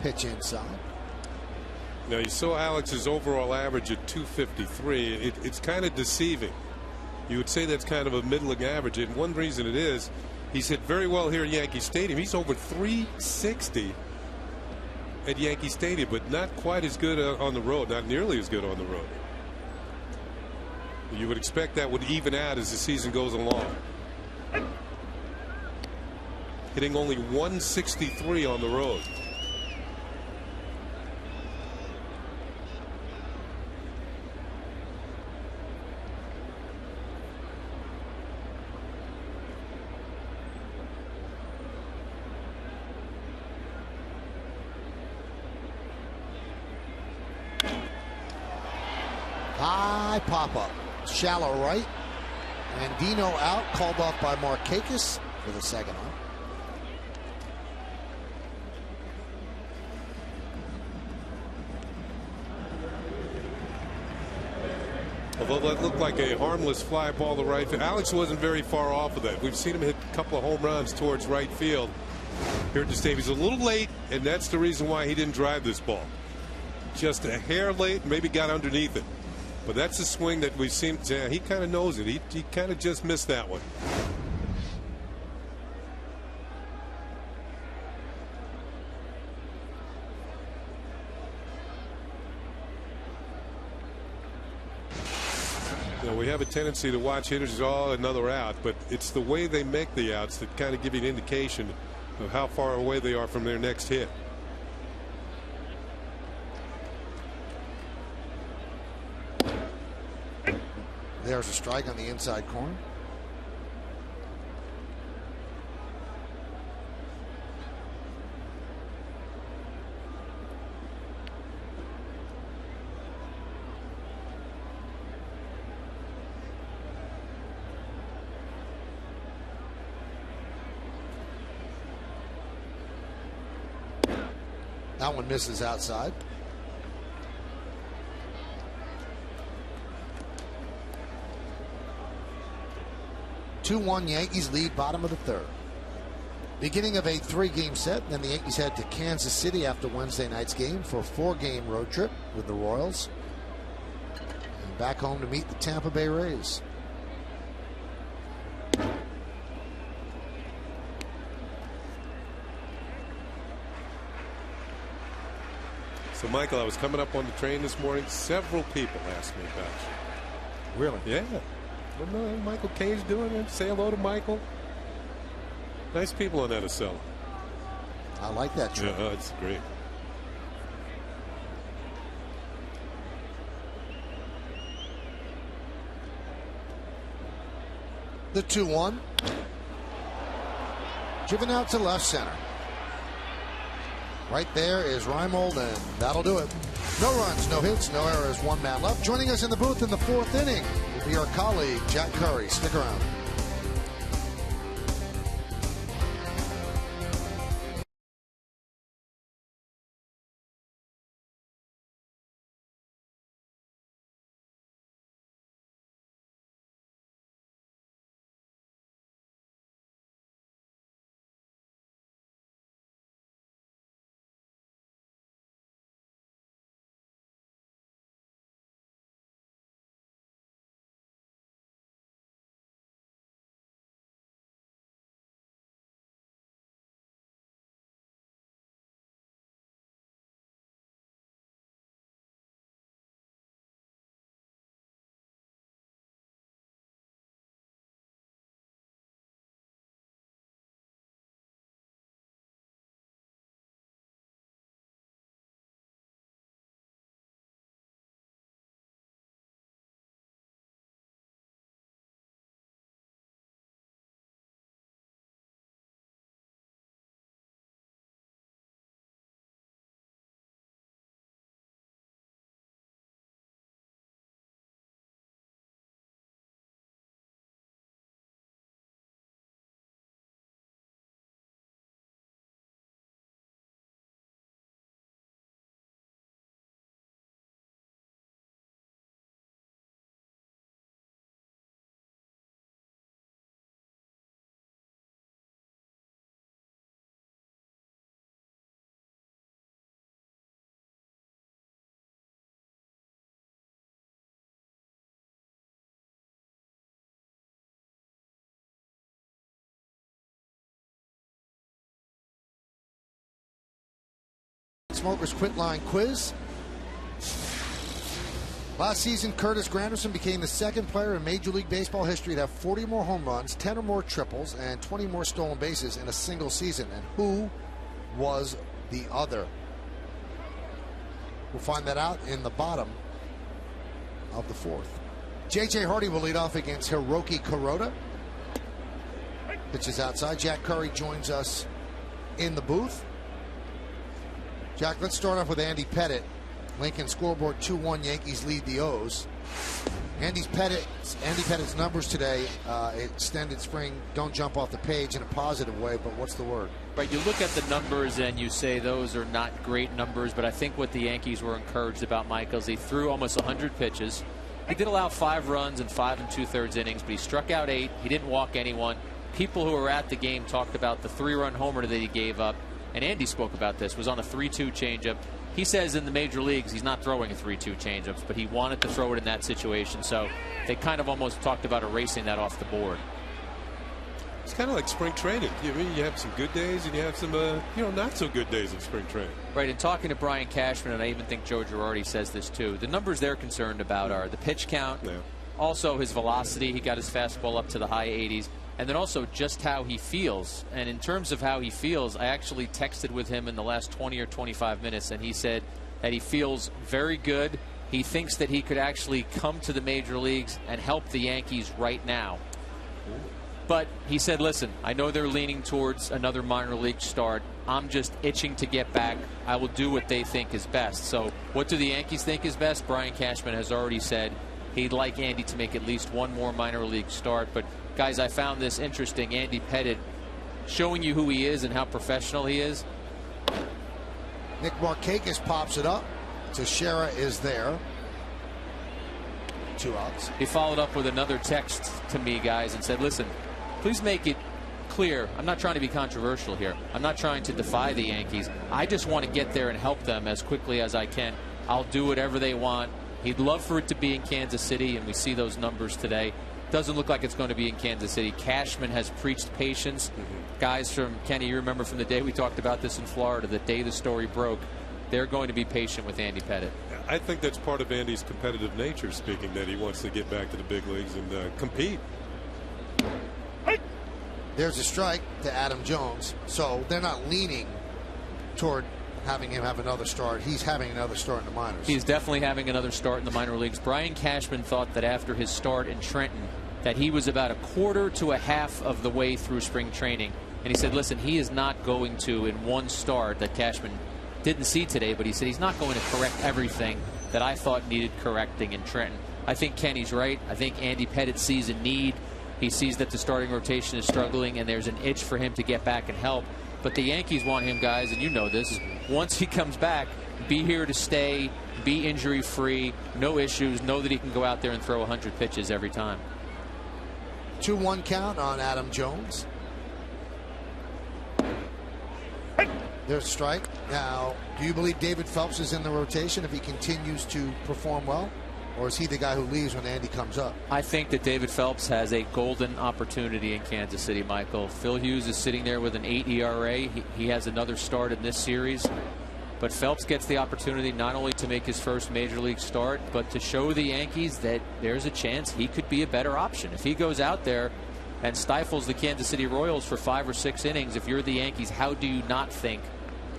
Pitch inside. Now you saw Alex's overall average at 253. It's kind of deceiving You would say that's kind of a middling average, and one reason it is, he's hit very well here at Yankee Stadium. He's over 360 at Yankee Stadium, but not quite as good on the road, not nearly as good on the road. You would expect that would even out as the season goes along. Hitting only 163 on the road. High pop-up. Shallow right. And Dino out. Called off by Markakis for the second out. Although that looked like a harmless fly ball to right field. Alex wasn't very far off of that. We've seen him hit a couple of home runs towards right field here at the stadium. He's a little late, and that's the reason why he didn't drive this ball. Just a hair late, maybe got underneath it. But that's a swing that we've seen. Yeah, he kind of knows it. He kind of just missed that one. You know, we have a tendency to watch hitters, another out, but it's the way they make the outs that kind of give you an indication of how far away they are from their next hit. There's a strike on the inside corner. That one misses outside. Two-1 Yankees lead, bottom of the third. Beginning of a 3-game set. Then the Yankees head to Kansas City after Wednesday night's game for a 4-game road trip with the Royals. And back home to meet the Tampa Bay Rays. So, Michael, I was coming up on the train this morning. Several people asked me about you. Really? Yeah. What Michael Cage doing it? Say hello to Michael. Nice people on that Acela. I like that trip. Yeah, it's great. The 2-1. Driven out to left center. Right there is Reimold, and that'll do it. No runs, no hits, no errors, one man left. Joining us in the booth in the 4th inning will be our colleague, Jack Curry. Stick around. Smokers Quit Line Quiz. Last season, Curtis Granderson became the second player in Major League Baseball history to have 40 more home runs, 10 or more triples, and 20 more stolen bases in a single season. And who was the other? We'll find that out in the bottom of the fourth. J.J. Hardy will lead off against Hiroki Kuroda. Pitches outside. Jack Curry joins us in the booth. Jack, let's start off with Andy Pettitte. Lincoln scoreboard 2-1. Yankees lead the O's. Andy Pettitte's numbers today, extended spring, don't jump off the page in a positive way, but what's the word? Right, you look at the numbers and you say those are not great numbers, but I think what the Yankees were encouraged about, Michael, is he threw almost 100 pitches. He did allow 5 runs in 5 2/3 innings, but he struck out 8. He didn't walk anyone. People who were at the game talked about the 3-run homer that he gave up, and Andy spoke about this, was on a 3-2 changeup. He says in the major leagues he's not throwing a 3-2 changeup, but he wanted to throw it in that situation. So they kind of almost talked about erasing that off the board. It's kind of like spring training. You have some good days and you have some not so good days in spring training. Right, and talking to Brian Cashman, and I even think Joe Girardi says this too, the numbers they're concerned about are the pitch count, also his velocity. He got his fastball up to the high 80s. And then also just how he feels. And in terms of how he feels, I actually texted with him in the last 20 or 25 minutes, and he said that he feels very good. He thinks that he could actually come to the major leagues and help the Yankees right now. But he said, listen, I know they're leaning towards another minor league start. I'm just itching to get back. I will do what they think is best. So what do the Yankees think is best? Brian Cashman has already said he'd like Andy to make at least one more minor league start. But guys, I found this interesting. Andy Pettitte showing you who he is and how professional he is. Nick Markakis pops it up. Teixeira is there. 2 outs. He followed up with another text to me, guys, and said, listen, please make it clear. I'm not trying to be controversial here. I'm not trying to defy the Yankees. I just want to get there and help them as quickly as I can. I'll do whatever they want. He'd love for it to be in Kansas City, and we see those numbers today. Doesn't look like it's going to be in Kansas City. Cashman has preached patience. Guys from Kenny, you remember from the day we talked about this in Florida, the day the story broke, they're going to be patient with Andy Pettitte. I think that's part of Andy's competitive nature, speaking, that he wants to get back to the big leagues and compete. There's a strike to Adam Jones, so they're not leaning toward having him have another start. He's having another start in the minors. He's definitely having another start in the minor leagues. Brian Cashman thought that after his start in Trenton that he was about a quarter to a half of the way through spring training. And he said, listen, he is not going to, in one start that Cashman didn't see today, but he said he's not going to correct everything that I thought needed correcting in Trenton. I think Kenny's right. I think Andy Pettitte sees a need. He sees that the starting rotation is struggling, and there's an itch for him to get back and help. But the Yankees want him, guys, and you know this, once he comes back, be here to stay, be injury-free, no issues, know that he can go out there and throw 100 pitches every time. 2-1 count on Adam Jones. There's a strike. Now, do you believe David Phelps is in the rotation if he continues to perform well? Or is he the guy who leaves when Andy comes up? I think that David Phelps has a golden opportunity in Kansas City, Michael. Phil Hughes is sitting there with an 8 ERA. He has another start in this series. But Phelps gets the opportunity not only to make his first major league start, but to show the Yankees that there's a chance he could be a better option. If he goes out there and stifles the Kansas City Royals for 5 or 6 innings, if you're the Yankees, how do you not think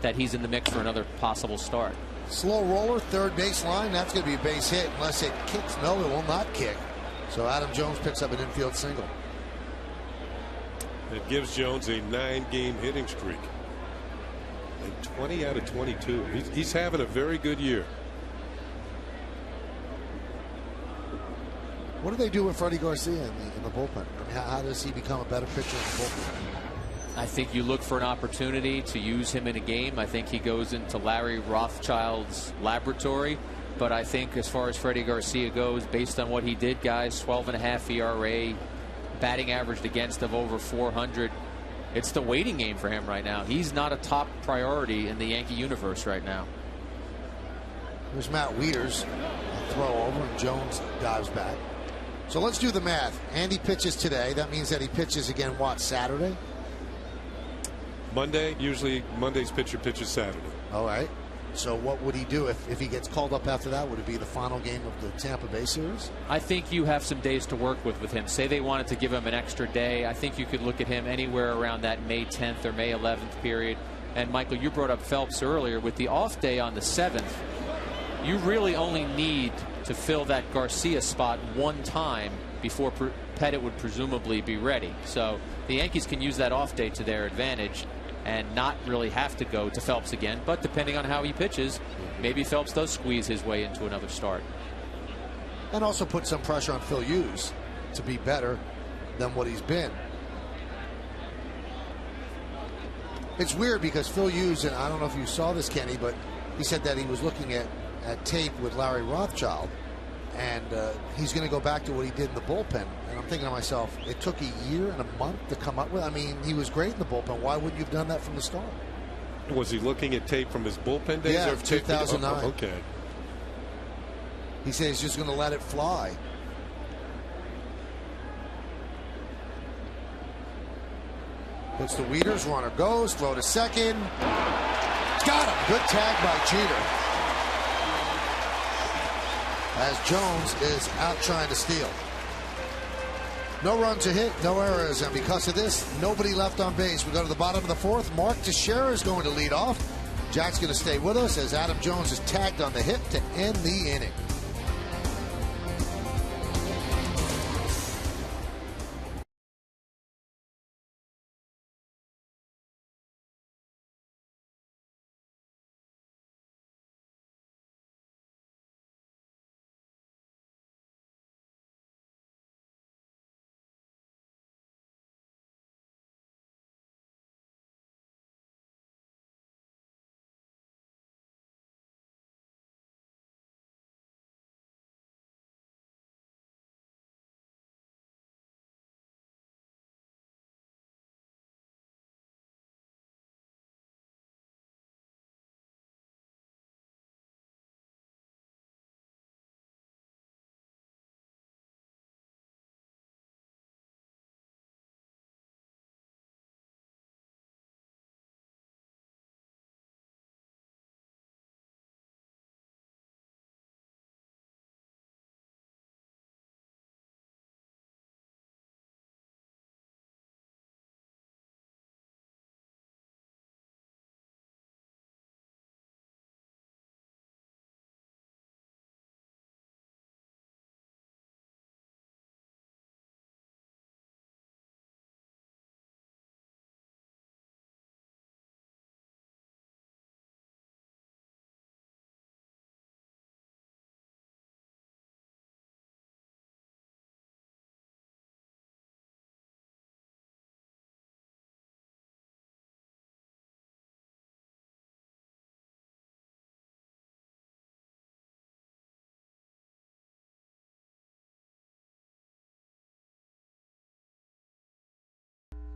that he's in the mix for another possible start? Slow roller, third base line. That's going to be a base hit unless it kicks. No, it will not kick. So Adam Jones picks up an infield single. It gives Jones a 9-game hitting streak. And 20 out of 22. He's having a very good year. What do they do with Freddie Garcia in the bullpen? I mean, how does he become a better pitcher in the bullpen? I think you look for an opportunity to use him in a game. I think he goes into Larry Rothschild's laboratory. But I think as far as Freddie Garcia goes, based on what he did, guys, 12.5 ERA, batting average against of over 400. It's the waiting game for him right now. He's not a top priority in the Yankee universe right now. There's Matt Wieters. A throw over, and Jones dives back. So let's do the math. Andy pitches today. That means that he pitches again, what, Saturday? Monday. Usually Monday's pitcher pitches Saturday. All right. So what would he do if he gets called up after that? Would it be the final game of the Tampa Bay series? I think you have some days to work with him. Say they wanted to give him an extra day. I think you could look at him anywhere around that May 10th or May 11th period. And Michael, you brought up Phelps earlier. With the off day on the 7th, you really only need to fill that Garcia spot one time before Pettitte would presumably be ready. So the Yankees can use that off day to their advantage and not really have to go to Phelps again. But depending on how he pitches, maybe Phelps does squeeze his way into another start. And also put some pressure on Phil Hughes to be better than what he's been. It's weird because Phil Hughes, and I don't know if you saw this, Kenny, but he said that he was looking at tape with Larry Rothschild, and he's going to go back to what he did in the bullpen. And I'm thinking to myself, it took a year and a month to come up with. I mean, he was great in the bullpen. Why wouldn't you have done that from the start? Was he looking at tape from his bullpen days? Yeah, or 2009. Oh, okay. He said he's just going to let it fly. Puts the Weeders, runner goes, throw to second. Got him. Good tag by Jeter. As Jones is out trying to steal. No runs a hit, no errors, and because of this, nobody left on base. We go to the bottom of the 4th. Mark Teixeira is going to lead off. Jack's going to stay with us as Adam Jones is tagged on the hit to end the inning.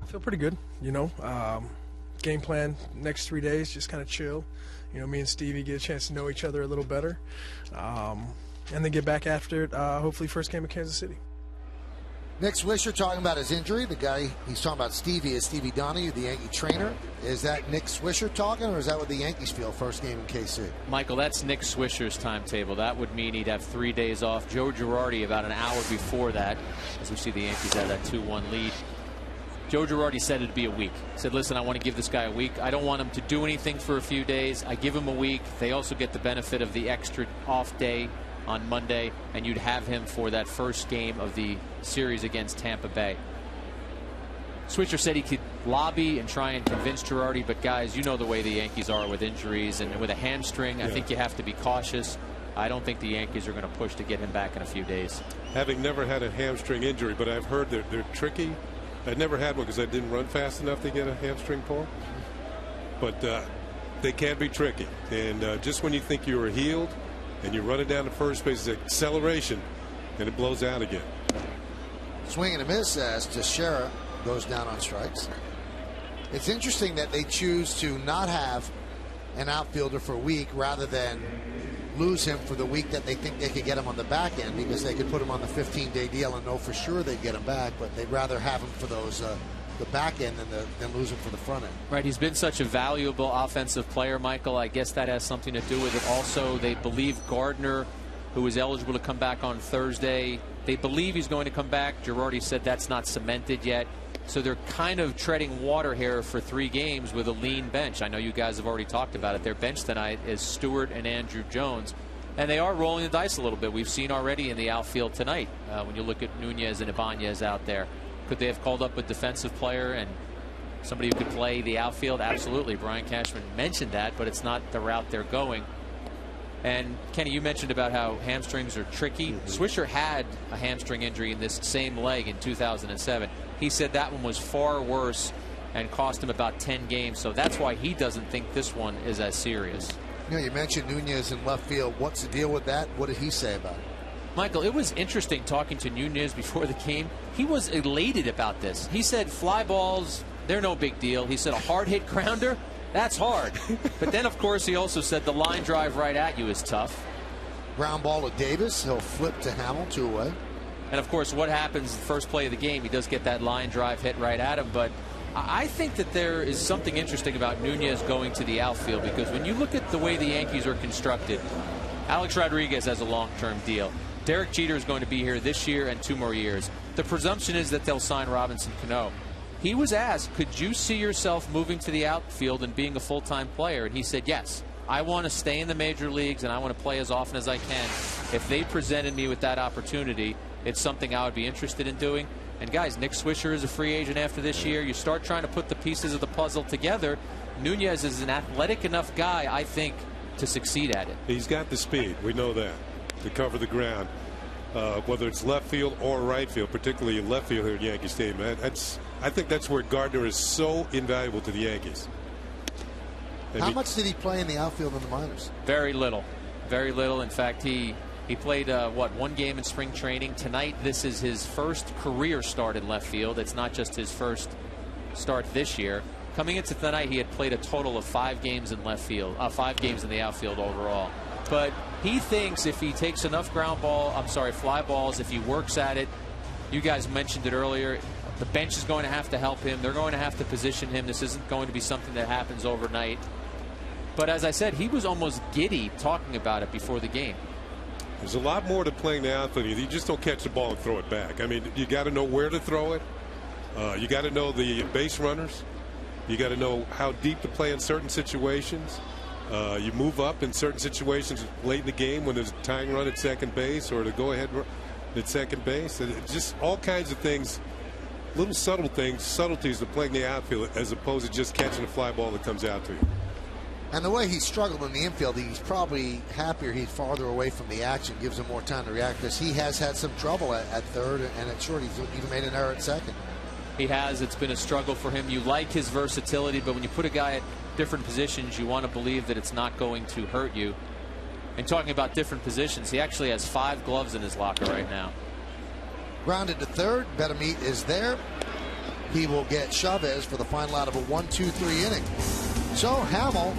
I feel pretty good, game plan next 3 days, just kind of chill. Me and Stevie get a chance to know each other a little better, and then get back after it, hopefully first game of Kansas City. Nick Swisher talking about his injury. The guy he's talking about, Stevie, is Stevie Donahue, the Yankee trainer. Is that Nick Swisher talking, or is that what the Yankees feel first game in KC? Michael, that's Nick Swisher's timetable. That would mean he'd have 3 days off. Joe Girardi about an hour before that, as we see the Yankees have that 2-1 lead. Joe Girardi said it'd be a week. Said, listen, I want to give this guy a week. I don't want him to do anything for a few days. I give him a week. They also get the benefit of the extra off day on Monday, and you'd have him for that first game of the series against Tampa Bay. Swisher said he could lobby and try and convince Girardi, but guys, you know the way the Yankees are with injuries, and with a hamstring, I think you have to be cautious. I don't think the Yankees are going to push to get him back in a few days. Having never had a hamstring injury, but I've heard they're tricky. I never had one because I didn't run fast enough to get a hamstring pull. But they can be tricky. And just when you think you are healed and you're running down to first base, it's acceleration, and it blows out again. Swing and a miss as Teixeira goes down on strikes. It's interesting that they choose to not have an outfielder for a week rather than lose him for the week that they think they could get him on the back end, because they could put him on the 15-day deal and know for sure they'd get him back, but they'd rather have him for those the back end than lose him for the front end. Right, he's been such a valuable offensive player, Michael. I guess that has something to do with it. Also, they believe Gardner, who is eligible to come back on Thursday, they believe he's going to come back. Girardi said that's not cemented yet. So they're kind of treading water here for 3 games with a lean bench. I know you guys have already talked about it. Their bench tonight is Stewart and Andrew Jones. And they are rolling the dice a little bit. We've seen already in the outfield tonight when you look at Nunez and Ibanez out there. Could they have called up a defensive player and somebody who could play the outfield? Absolutely. Brian Cashman mentioned that, but it's not the route they're going. And Kenny, you mentioned about how hamstrings are tricky. Swisher had a hamstring injury in this same leg in 2007. He said that one was far worse and cost him about 10 games. So that's why he doesn't think this one is as serious. You know, you mentioned Nunez in left field. What's the deal with that? What did he say about it? Michael, it was interesting talking to Nunez before the game. He was elated about this. He said fly balls, they're no big deal. He said a hard hit grounder, that's hard. But then, of course, he also said the line drive right at you is tough. Ground ball to Davis. He'll flip to Hamill, 2 away. And, of course, what happens the first play of the game? He does get that line drive hit right at him. But I think that there is something interesting about Nunez going to the outfield, because when you look at the way the Yankees are constructed, Alex Rodriguez has a long-term deal. Derek Jeter is going to be here this year and 2 more years. The presumption is that they'll sign Robinson Cano. He was asked, could you see yourself moving to the outfield and being a full-time player? And he said, yes. I want to stay in the major leagues and I want to play as often as I can. If they presented me with that opportunity, it's something I would be interested in doing. And guys, Nick Swisher is a free agent after this year. You start trying to put the pieces of the puzzle together. Nunez is an athletic enough guy, I think, to succeed at it. He's got the speed. We know that, to cover the ground. Whether it's left field or right field, particularly left field here at Yankee Stadium. I think that's where Gardner is so invaluable to the Yankees. How much did he play in the outfield in the minors? Very little. Very little. In fact, he played, 1 game in spring training. Tonight, this is his first career start in left field. It's not just his first start this year. Coming into tonight, he had played a total of 5 games in left field, 5 games in the outfield overall. But he thinks if he takes enough fly balls, if he works at it, you guys mentioned it earlier, the bench is going to have to help him. They're going to have to position him. This isn't going to be something that happens overnight. But as I said, he was almost giddy talking about it before the game. There's a lot more to playing the outfield. You just don't catch the ball and throw it back. I mean, you got to know where to throw it. You got to know the base runners. You got to know how deep to play in certain situations. You move up in certain situations late in the game when there's a tying run at second base or to go ahead at second base. And it's just all kinds of things, little subtle things, subtleties of playing the outfield as opposed to just catching a fly ball that comes out to you. And the way he struggled in the infield, he's probably happier he's farther away from the action, gives him more time to react, because he has had some trouble at third and at short. He's even made an error at second. He has. It's been a struggle for him. You like his versatility, but when you put a guy at different positions, you want to believe that it's not going to hurt you. And talking about different positions, he actually has 5 gloves in his locker right now. Grounded to third. Pettitte is there. He will get Chavez for the final out of a 1-2-3 inning. So Hamill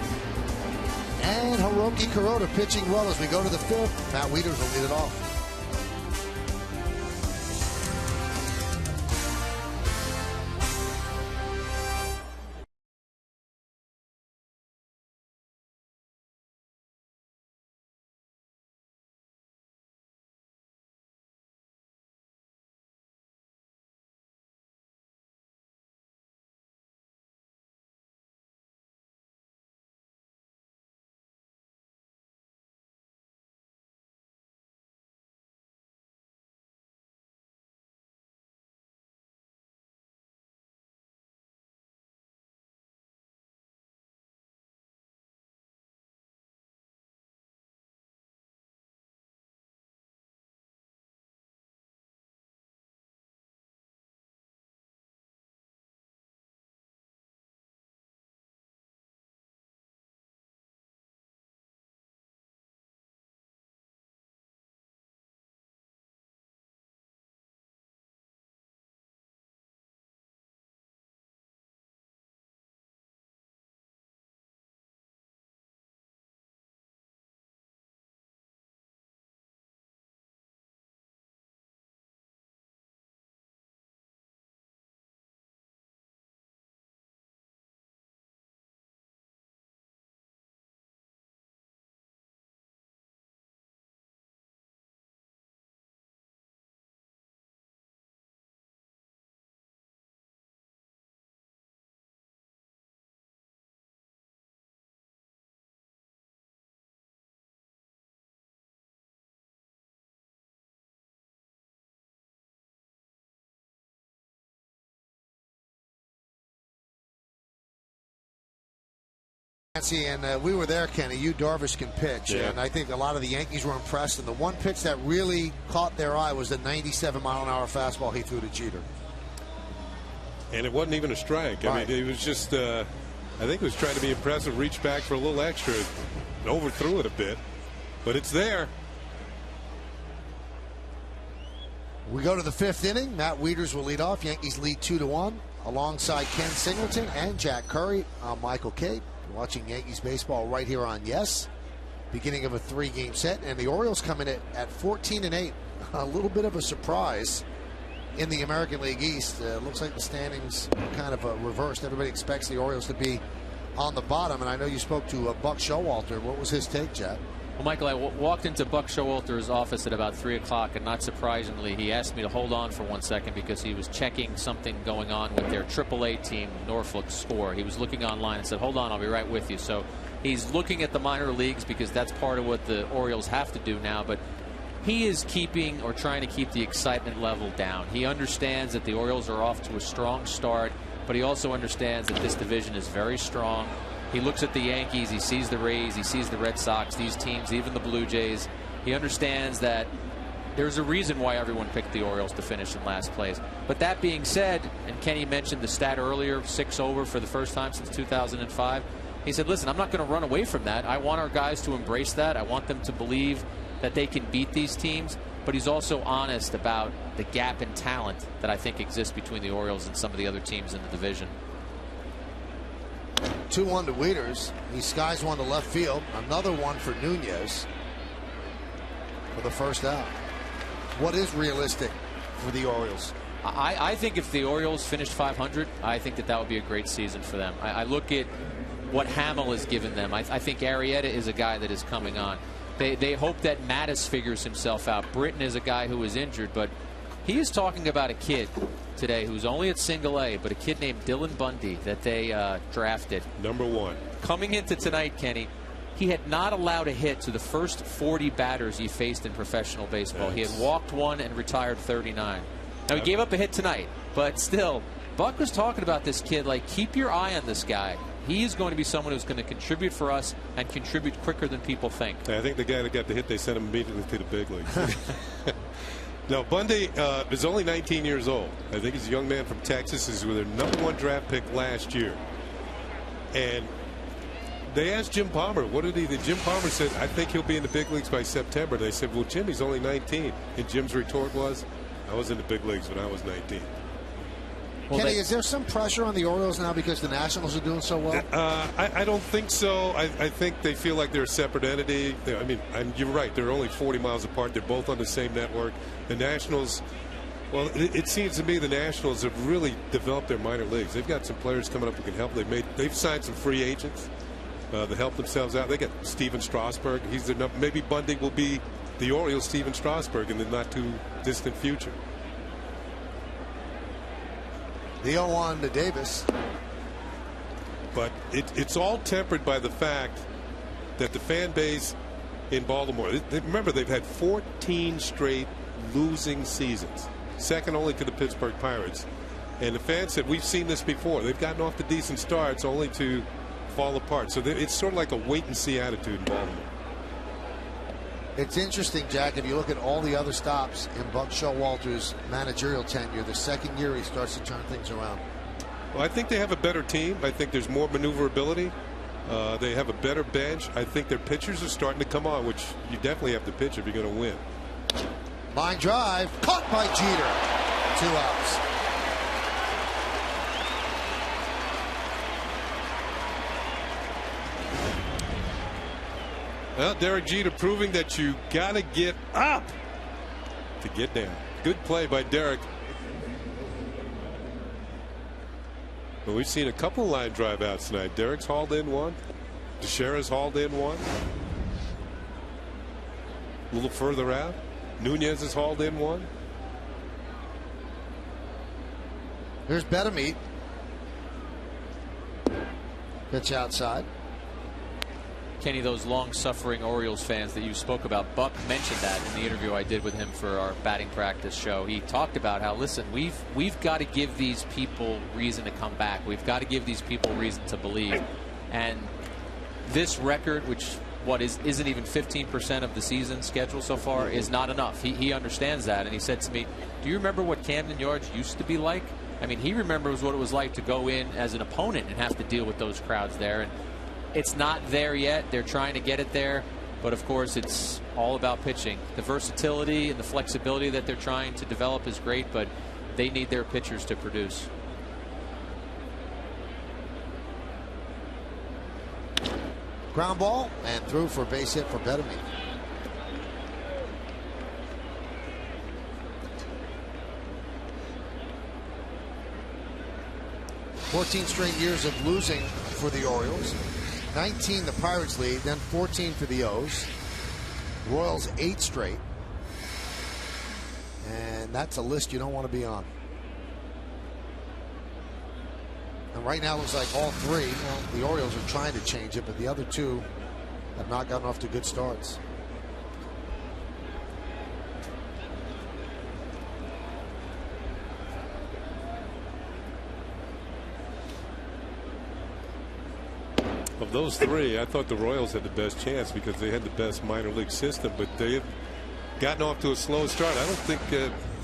and Hiroki Kuroda pitching well as we go to the 5th. Matt Wieters will lead it off. And we were there, Kenny. Yu Darvish can pitch, and I think a lot of the Yankees were impressed. And the one pitch that really caught their eye was the 97-mile-an-hour fastball he threw to Jeter. And it wasn't even a strike. I mean, it was just, I think it was trying to be impressive, reach back for a little extra, and overthrew it a bit. But it's there. We go to the 5th inning. Matt Wieters will lead off. Yankees lead 2-1 alongside Ken Singleton and Jack Curry. I'm Michael Cape. Watching Yankees baseball right here on Yes. Beginning of a 3-game set, and the Orioles come in at 14-8. A little bit of a surprise in the American League East. Looks like the standings kind of reversed. Everybody expects the Orioles to be on the bottom, and I know you spoke to Buck Showalter. What was his take, Jack? Well, Michael, I walked into Buck Showalter's office at about 3 o'clock, and not surprisingly, he asked me to hold on for 1 second because he was checking something going on with their AAA team, Norfolk's score. He was looking online and said, hold on, I'll be right with you. So he's looking at the minor leagues because that's part of what the Orioles have to do now. But he is keeping or trying to keep the excitement level down. He understands that the Orioles are off to a strong start, but he also understands that this division is very strong. He looks at the Yankees, he sees the Rays, he sees the Red Sox, these teams, even the Blue Jays. He understands that there's a reason why everyone picked the Orioles to finish in last place. But that being said, and Kenny mentioned the stat earlier, 6 over for the first time since 2005. He said, listen, I'm not going to run away from that. I want our guys to embrace that. I want them to believe that they can beat these teams. But he's also honest about the gap in talent that I think exists between the Orioles and some of the other teams in the division. 2-1 to Wieters. He skies one to left field. Another one for Nunez for the first out. What is realistic for the Orioles? I think if the Orioles finished 500, I think that would be a great season for them. I look at what Hamill has given them. I think Arrieta is a guy that is coming on. They hope that Mattis figures himself out. Britton is a guy who is injured, but he is talking about a kid today who's only at single A, but a kid named Dylan Bundy that they drafted. #1. Coming into tonight, Kenny, he had not allowed a hit to the first 40 batters he faced in professional baseball. He had walked 1 and retired 39. Now, he gave up a hit tonight, but still, Buck was talking about this kid like, keep your eye on this guy. He is going to be someone who's going to contribute for us and contribute quicker than people think. I think the guy that got the hit, they sent him immediately to the big leagues. No, Bundy is only 19 years old. I think he's a young man from Texas. He's with their #1 draft pick last year. And they asked Jim Palmer, what did he do? Jim Palmer said, I think he'll be in the big leagues by September. They said, well, Jim, he's only 19. And Jim's retort was, I was in the big leagues when I was 19. Well, Kenny, is there some pressure on the Orioles now because the Nationals are doing so well? I don't think so. I think they feel like they're a separate entity. I mean, you're right. They're only 40 miles apart. They're both on the same network. The Nationals, well, it seems to me the Nationals have really developed their minor leagues. They've got some players coming up who can help. They've signed some free agents to help themselves out. They got Steven Strasburg. He's their number. Maybe Bundy will be the Orioles' Steven Strasburg in the not too distant future. The 0-1 to Davis. But it's all tempered by the fact that the fan base in Baltimore, remember, they've had 14 straight losing seasons, second only to the Pittsburgh Pirates. And the fans said, we've seen this before. They've gotten off to decent starts only to fall apart. So it's sort of like a wait-and-see attitude in Baltimore. It's interesting, Jack, if you look at all the other stops in Buck Showalter's managerial tenure, the second year he starts to turn things around. Well, I think they have a better team. I think there's more maneuverability. They have a better bench. I think their pitchers are starting to come on, which you definitely have to pitch if you're going to win. Line drive, caught by Jeter. 2 outs. Well, Derek Jeter proving that you got to get up to get down. Good play by Derek. Well, we've seen a couple line drive outs tonight. Derek's hauled in one. Teixeira's hauled in one. A little further out, Nunez has hauled in one. Here's Pettitte. Pitch outside. Kenny, those long-suffering Orioles fans that you spoke about, Buck mentioned that in the interview I did with him for our batting practice show. He talked about how, listen, we've got to give these people reason to come back. We've got to give these people reason to believe. And this record, which isn't even 15% of the season schedule so far, is not enough. He understands that, and he said to me, do you remember what Camden Yards used to be like? I mean, he remembers what it was like to go in as an opponent and have to deal with those crowds there, and it's not there yet. They're trying to get it there, but of course it's all about pitching. The versatility and the flexibility that they're trying to develop is great, but they need their pitchers to produce. Ground ball and through for a base hit for Pettitte. 14 straight years of losing for the Orioles. 19 the Pirates lead, then 14 for the O's. Royals 8 straight. And that's a list you don't want to be on. And right now it looks like all three, the Orioles are trying to change it, but the other two have not gotten off to good starts. Of those three, I thought the Royals had the best chance because they had the best minor league system, but they have gotten off to a slow start. I don't think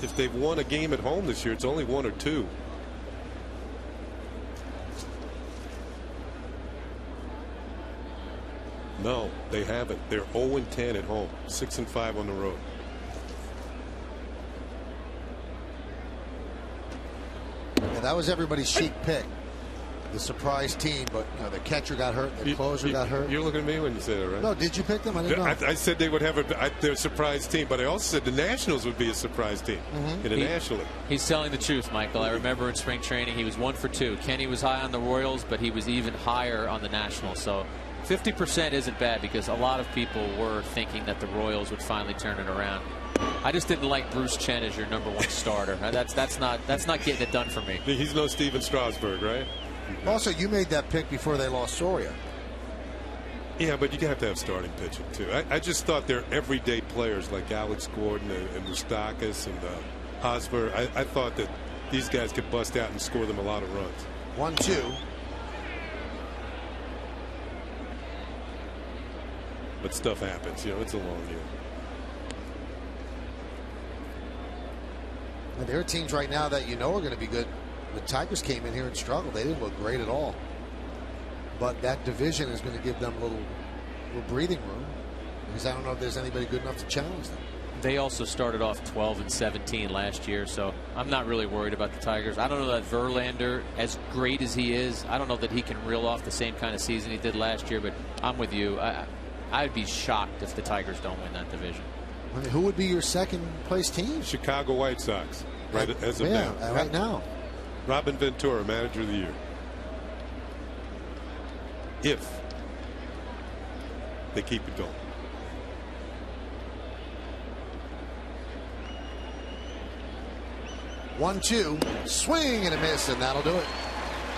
if they've won a game at home this year, it's only 1 or 2. No, they haven't. They're 0-10 at home, 6-5 on the road. Yeah, that was everybody's chic pick. The surprise team, but you know, the catcher got hurt, the closer got hurt. You're looking at me when you say that, right? No, did you pick them? I didn't know. I said they would have their surprise team, but I also said the Nationals would be a surprise team in the National League. He's telling the truth, Michael. I remember in spring training he was 1 for 2. Kenny was high on the Royals, but he was even higher on the Nationals. So 50% isn't bad because a lot of people were thinking that the Royals would finally turn it around. I just didn't like Bruce Chen as your #1 starter. That's not getting it done for me. He's no Steven Strasburg, right? Also, you made that pick before they lost Soria. Yeah, but you have to have starting pitching too. I just thought they're everyday players like Alex Gordon and Moustakas and Hosmer. I thought that these guys could bust out and score them a lot of runs. 1-2. But stuff happens. You know, it's a long year. And there are teams right now that you know are going to be good. The Tigers came in here and struggled. They didn't look great at all. But that division is going to give them a little breathing room because I don't know if there's anybody good enough to challenge them. They also started off 12-17 last year, so I'm not really worried about the Tigers. I don't know that Verlander, as great as he is, I don't know that he can reel off the same kind of season he did last year, but I'm with you. I'd be shocked if the Tigers don't win that division. I mean, who would be your second place team? Chicago White Sox, right as of now. Right now. Robin Ventura, manager of the year. If they keep it going. One-two, swing and a miss, and that'll do it.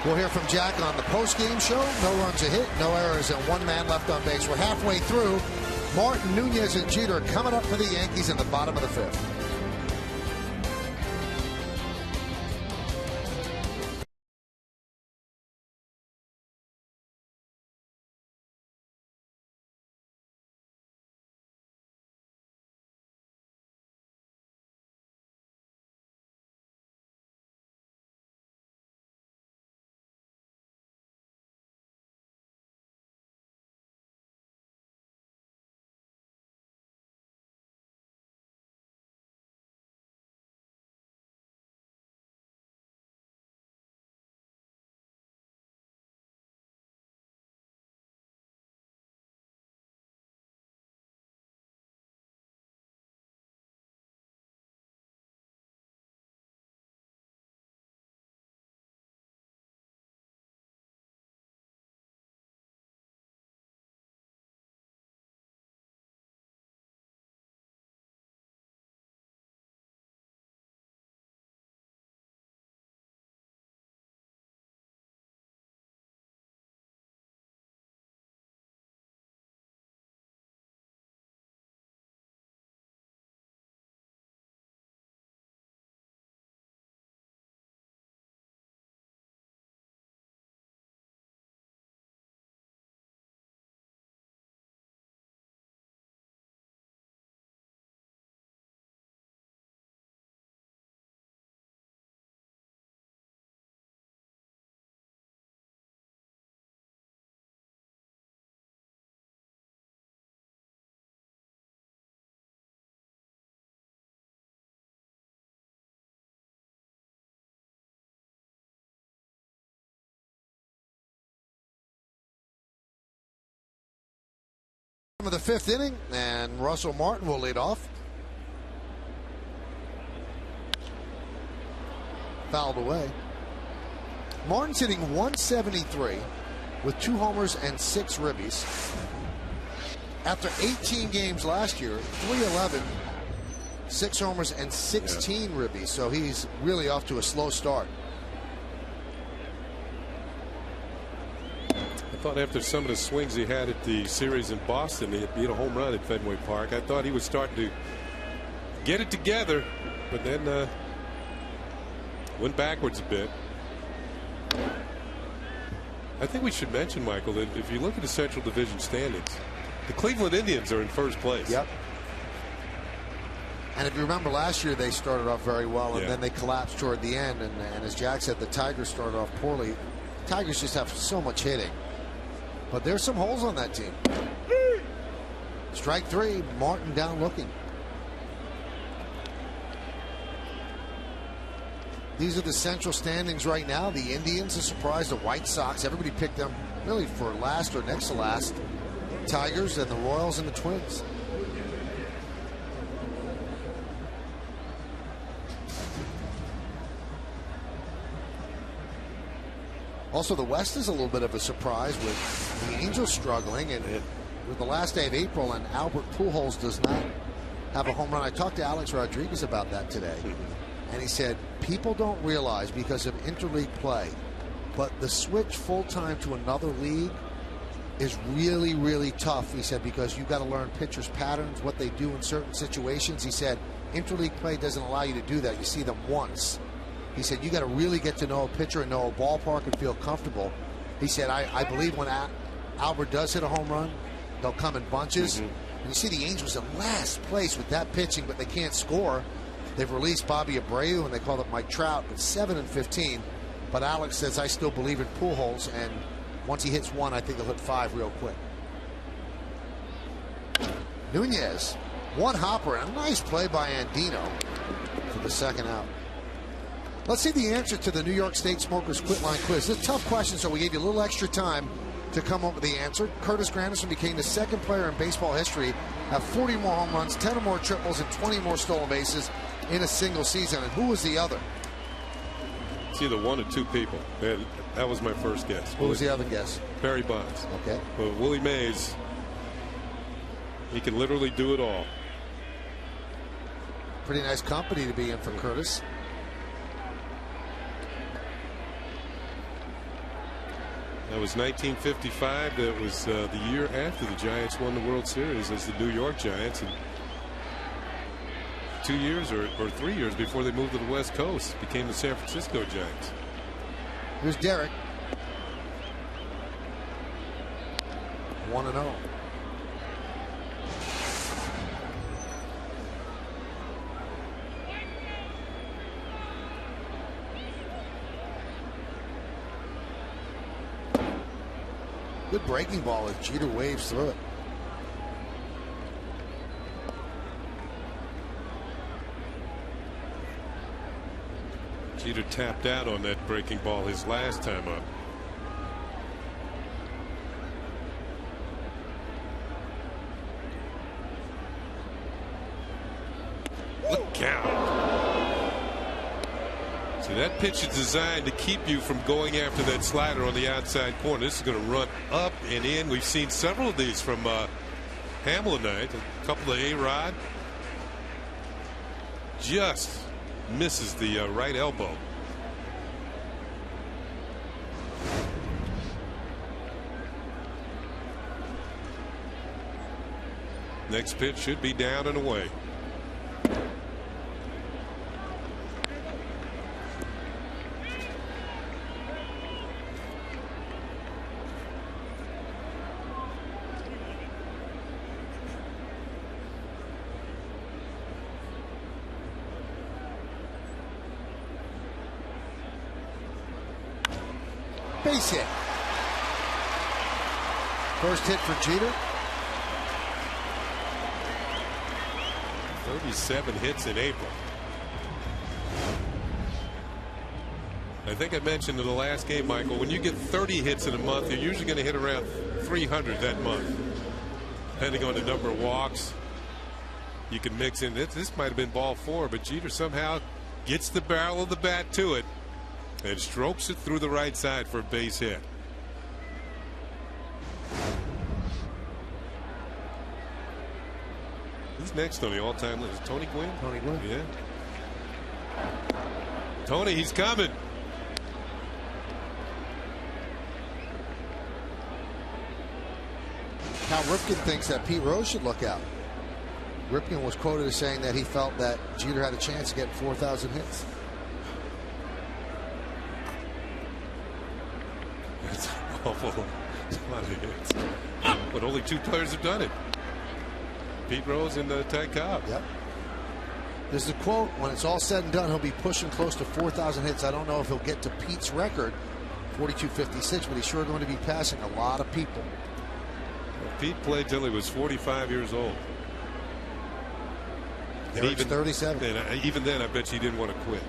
We'll hear from Jack on the post-game show. No runs a hit, no errors, and 1 man left on base. We're halfway through. Martin, Nunez, and Jeter coming up for the Yankees in the bottom of the 5th. Of the 5th inning, and Russell Martin will lead off. Fouled away. Martin's hitting 173 with 2 homers and 6 ribbies. After 18 games last year, 311, 6 homers and 16 ribbies. So he's really off to a slow start. I thought after some of the swings he had at the series in Boston, he hit a home run at Fenway Park. I thought he was starting to get it together, but then went backwards a bit. I think we should mention, Michael, that if you look at the Central Division standings, the Cleveland Indians are in first place. Yep. And if you remember last year, they started off very well, and then they collapsed toward the end. And as Jack said, the Tigers started off poorly. Tigers just have so much hitting. But there's some holes on that team. Strike 3, Martin down looking. These are the Central standings right now. The Indians are surprised. The White Sox, everybody picked them really for last or next to last. Tigers and the Royals and the Twins. Also, the West is a little bit of a surprise with the Angels struggling, and with the last day of April, and Albert Pujols does not have a home run. I talked to Alex Rodriguez about that today, and he said people don't realize because of interleague play, but the switch full-time to another league is really, really tough. He said because you got to learn pitchers' patterns, what they do in certain situations. He said interleague play doesn't allow you to do that. You see them once. He said you got to really get to know a pitcher and know a ballpark and feel comfortable. He said I believe when Albert does hit a home run, they'll come in bunches. And you see the Angels in last place with that pitching, but they can't score. They've released Bobby Abreu, and they called up Mike Trout at 7-15. But Alex says I still believe in Pujols, and once he hits 1, I think he'll hit 5 real quick. Nunez, 1 hopper, and a nice play by Andino for the second out. Let's see the answer to the New York State Smokers Quit Line quiz. It's a tough question, so we gave you a little extra time to come up with the answer. Curtis Granderson became the 2nd player in baseball history to have 40 more home runs, 10 or more triples, and 20 more stolen bases in a single season. And who was the other? It's either 1 or 2 people. That was my first guess. What was the other guess? Barry Bonds. Okay. But Willie Mays, he can literally do it all. Pretty nice company to be in for Curtis. That was 1955. That was the year after the Giants won the World Series as the New York Giants. And 2 years or 3 years before they moved to the West Coast, became the San Francisco Giants. Here's Derek. 1-0. Good breaking ball as Jeter waves through it. Jeter tapped out on that breaking ball his last time up. Look out. See, that pitch is designed to keep you from going after that slider on the outside corner. This is going to run up and in. We've seen several of these from Hamlin tonight. A couple of A-Rod. Just misses the right elbow. Next pitch should be down and away. Base hit. First hit for Jeter. 37 hits in April. I think I mentioned in the last game, Michael, when you get 30 hits in a month, you're usually going to hit around 300 that month. depending on the number of walks, you can mix in. This might have been ball 4, but Jeter somehow gets the barrel of the bat to it and strokes it through the right side for a base hit. Who's next on the all-time list? Tony Gwynn? Tony Gwynn. Yeah. Tony, he's coming. Cal Ripken thinks that Pete Rose should look out. Ripken was quoted as saying that he felt that Jeter had a chance to get 4,000 hits. That's awful. That's a lot of hits. But only 2 players have done it. Pete Rose and Ty Cobb. Yep. There's the quote, when it's all said and done, he'll be pushing close to 4,000 hits. I don't know if he'll get to Pete's record, 4,256, but he's sure going to be passing a lot of people. Well, Pete played till he was 45 years old. And even 37. And even then, I bet you he didn't want to quit.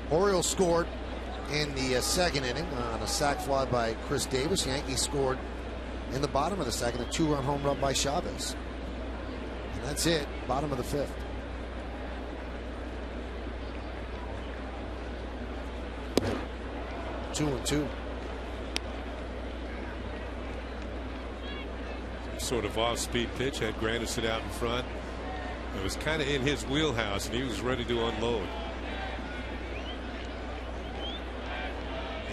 Orioles scored in the second inning on a sac fly by Chris Davis. Yankees scored in the bottom of the second, a 2-run home run by Chavez. And that's it, bottom of the 5th. Two and two. Sort of off-speed pitch, had Granderson out in front. It was kind of in his wheelhouse, and he was ready to unload.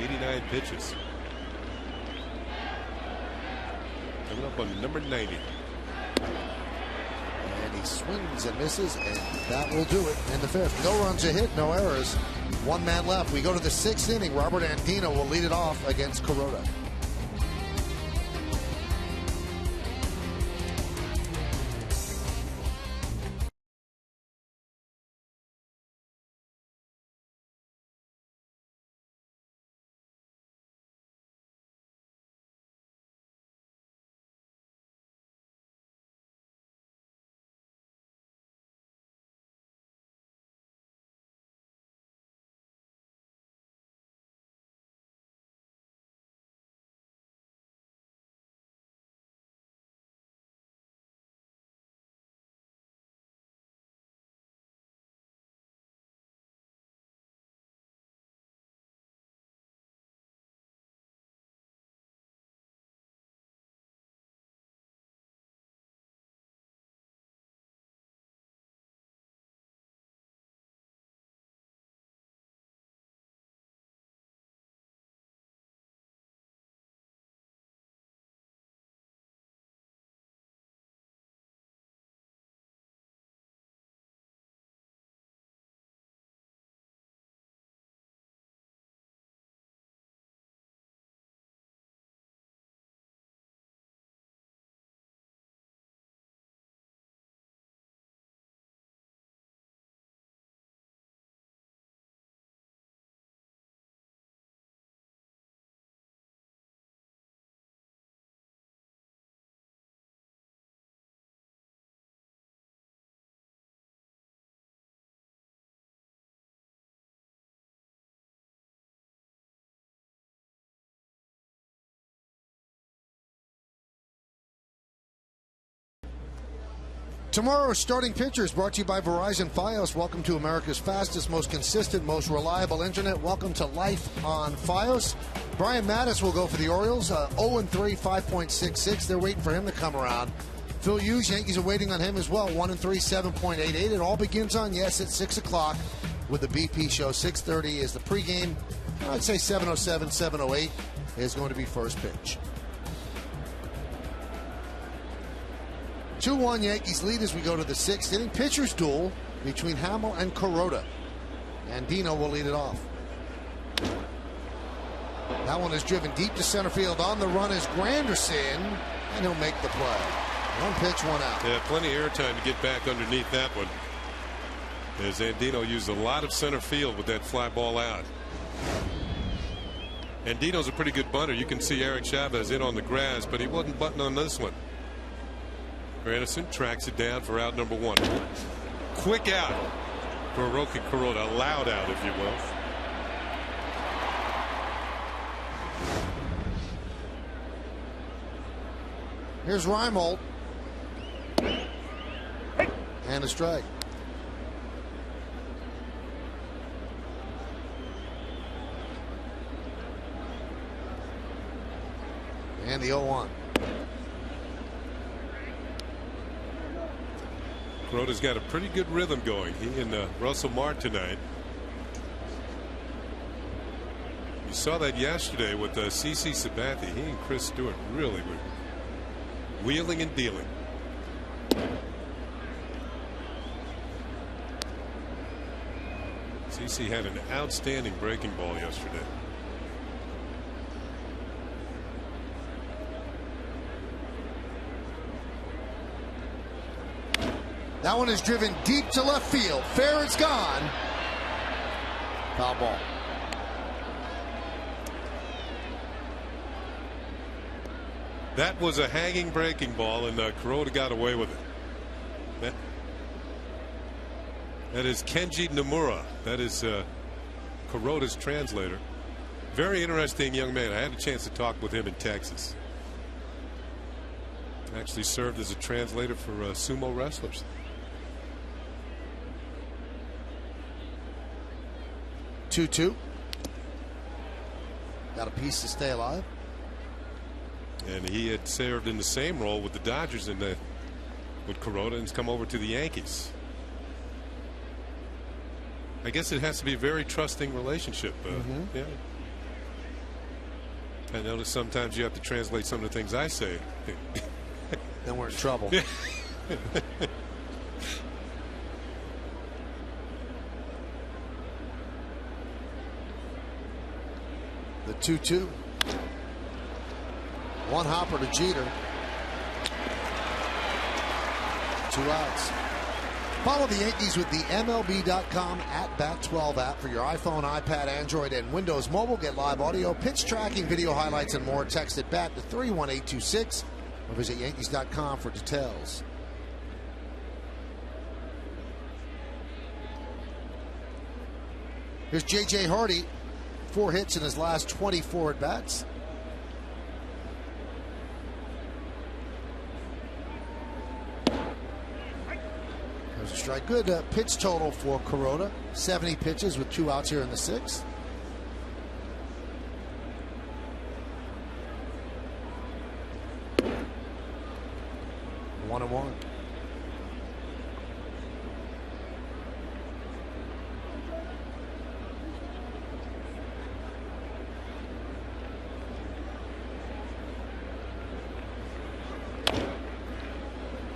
89 pitches. Coming up on number 90. And he swings and misses, and that will do it in the 5th. No runs a hit, no errors. 1 man left. We go to the 6th inning. Robert Andino will lead it off against Kuroda. Tomorrow's starting pitcher is brought to you by Verizon Fios. Welcome to America's fastest, most consistent, most reliable internet. Welcome to life on Fios. Brian Mattis will go for the Orioles. 0-3, 5.66. They're waiting for him to come around. Phil Hughes, Yankees are waiting on him as well. 1-3, 7.88. It all begins on, yes, at 6 o'clock with the BP show. 6:30 is the pregame. I'd say 7:07, 7:08 is going to be first pitch. 2-1 Yankees lead as we go to the 6th inning. Pitcher's duel between Hamill and Kuroda. Andino will lead it off. That one is driven deep to center field. On the run is Granderson, and he'll make the play. 1 pitch, 1 out. Yeah, plenty of airtime to get back underneath that one, as Andino used a lot of center field with that fly ball out. Andino's a pretty good bunter. You can see Eric Chavez in on the grass, but he wasn't butting on this one. Granderson tracks it down for out number 1. Quick out for Roki Kuroda. A loud out, if you will. Here's Reimold. And a strike. And the 0-1. Kuroda's got a pretty good rhythm going. He and Russell Mart tonight. You saw that yesterday with CC Sabathia. He and Chris Stewart really were wheeling and dealing. CC had an outstanding breaking ball yesterday. That one is driven deep to left field. Fair, it's gone. Foul ball. That was a hanging breaking ball, and Kuroda got away with it. That is Kenji Nomura. That is Kuroda's translator. Very interesting young man. I had a chance to talk with him in Texas. Actually served as a translator for sumo wrestlers. Two. Got a piece to stay alive. And he had served in the same role with the Dodgers with Kuroda, and has come over to the Yankees. I guess it has to be a very trusting relationship. Yeah. I notice sometimes you have to translate some of the things I say. Then we're in trouble. The 2-2. One hopper to Jeter. 2 outs. Follow the Yankees with the MLB.com @BAT12 app for your iPhone, iPad, Android, and Windows Mobile. Get live audio, pitch tracking, video highlights, and more. Text at BAT to 31826 or visit Yankees.com for details. Here's J.J. Hardy. 4 hits in his last 24 at bats. There's a strike. Good pitch total for Kuroda. 70 pitches with 2 outs here in the 6th. One and one.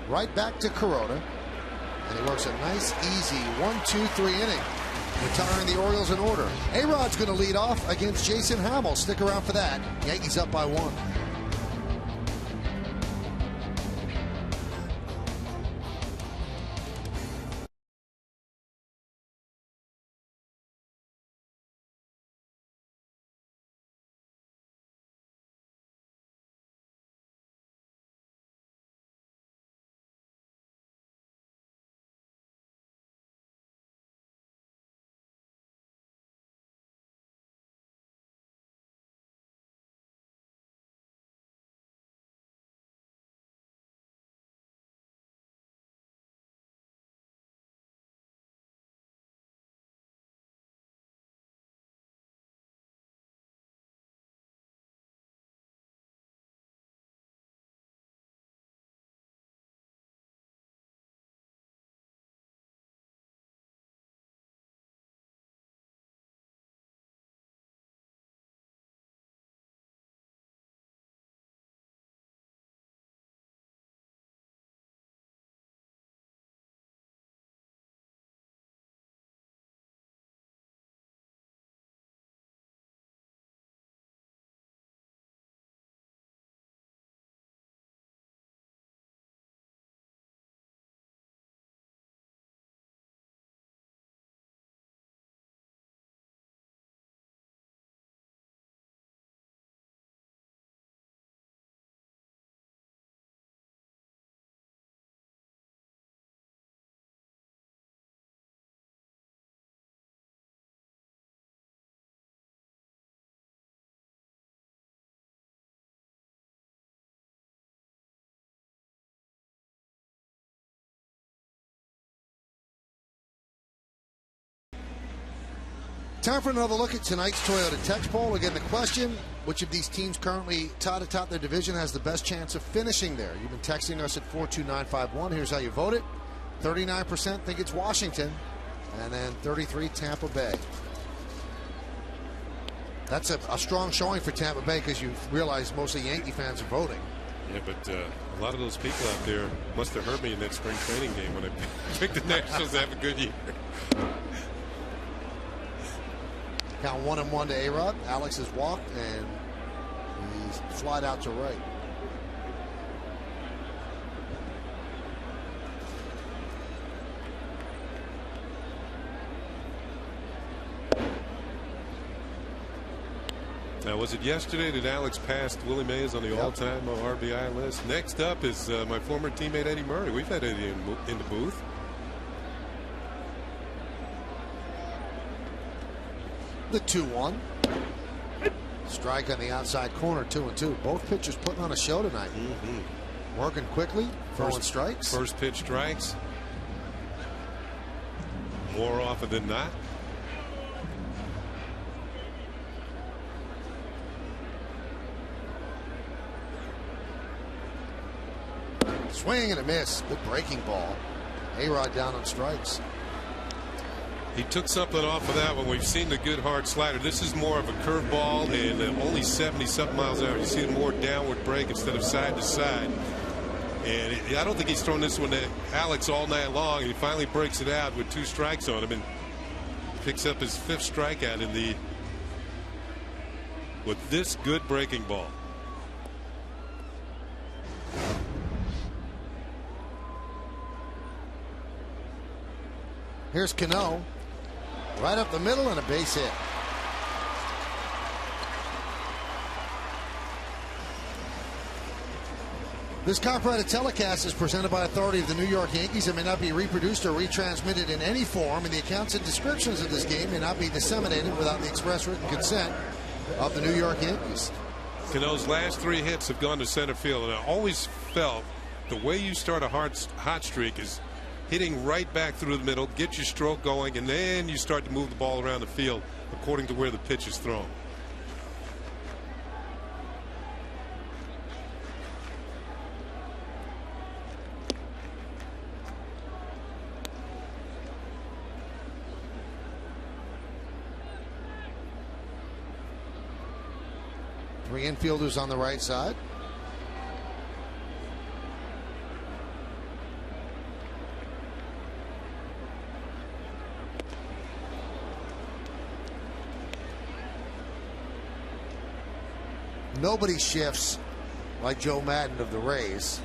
Right back to Kuroda. And he works a nice, easy 1-2-3 inning, retiring the Orioles in order. A-Rod's going to lead off against Jason Hamill. Stick around for that. Yankees up by 1. Time for another look at tonight's Toyota Text Poll. Again, the question, which of these teams currently tied atop their division has the best chance of finishing there? You've been texting us at 42951. Here's how you voted. 39% think it's Washington, and then 33% Tampa Bay. That's a strong showing for Tampa Bay because you realize mostly Yankee fans are voting. Yeah, but a lot of those people out there must have heard me in that spring training game when I picked the Nationals to have a good year. Count 1-1 to A-Rod. Alex has walked, and he's flied out to right. Now, was it yesterday that Alex passed Willie Mays on the all-time RBI list? Next up is my former teammate Eddie Murray. We've had Eddie in the booth. The 2-1. Strike on the outside corner, 2-2. Both pitchers putting on a show tonight. Working quickly, throwing strikes. First pitch strikes. More often than not. Swing and a miss. Good breaking ball. A-Rod down on strikes. He took something off of that one. We've seen the good hard slider. This is more of a curveball and only 70-something miles an hour. You see more downward break instead of side to side. And I don't think he's thrown this one to Alex all night long. And he finally breaks it out with 2 strikes on him and picks up his 5th strikeout with this good breaking ball. Here's Cano. Right up the middle and a base hit. This copyrighted telecast is presented by authority of the New York Yankees and may not be reproduced or retransmitted in any form, and the accounts and descriptions of this game may not be disseminated without the express written consent of the New York Yankees. Cano's last 3 hits have gone to center field, and I always felt the way you start a hot streak is hitting right back through the middle, get your stroke going, and then you start to move the ball around the field according to where the pitch is thrown. Three infielders on the right side. Nobody shifts like Joe Madden of the Rays,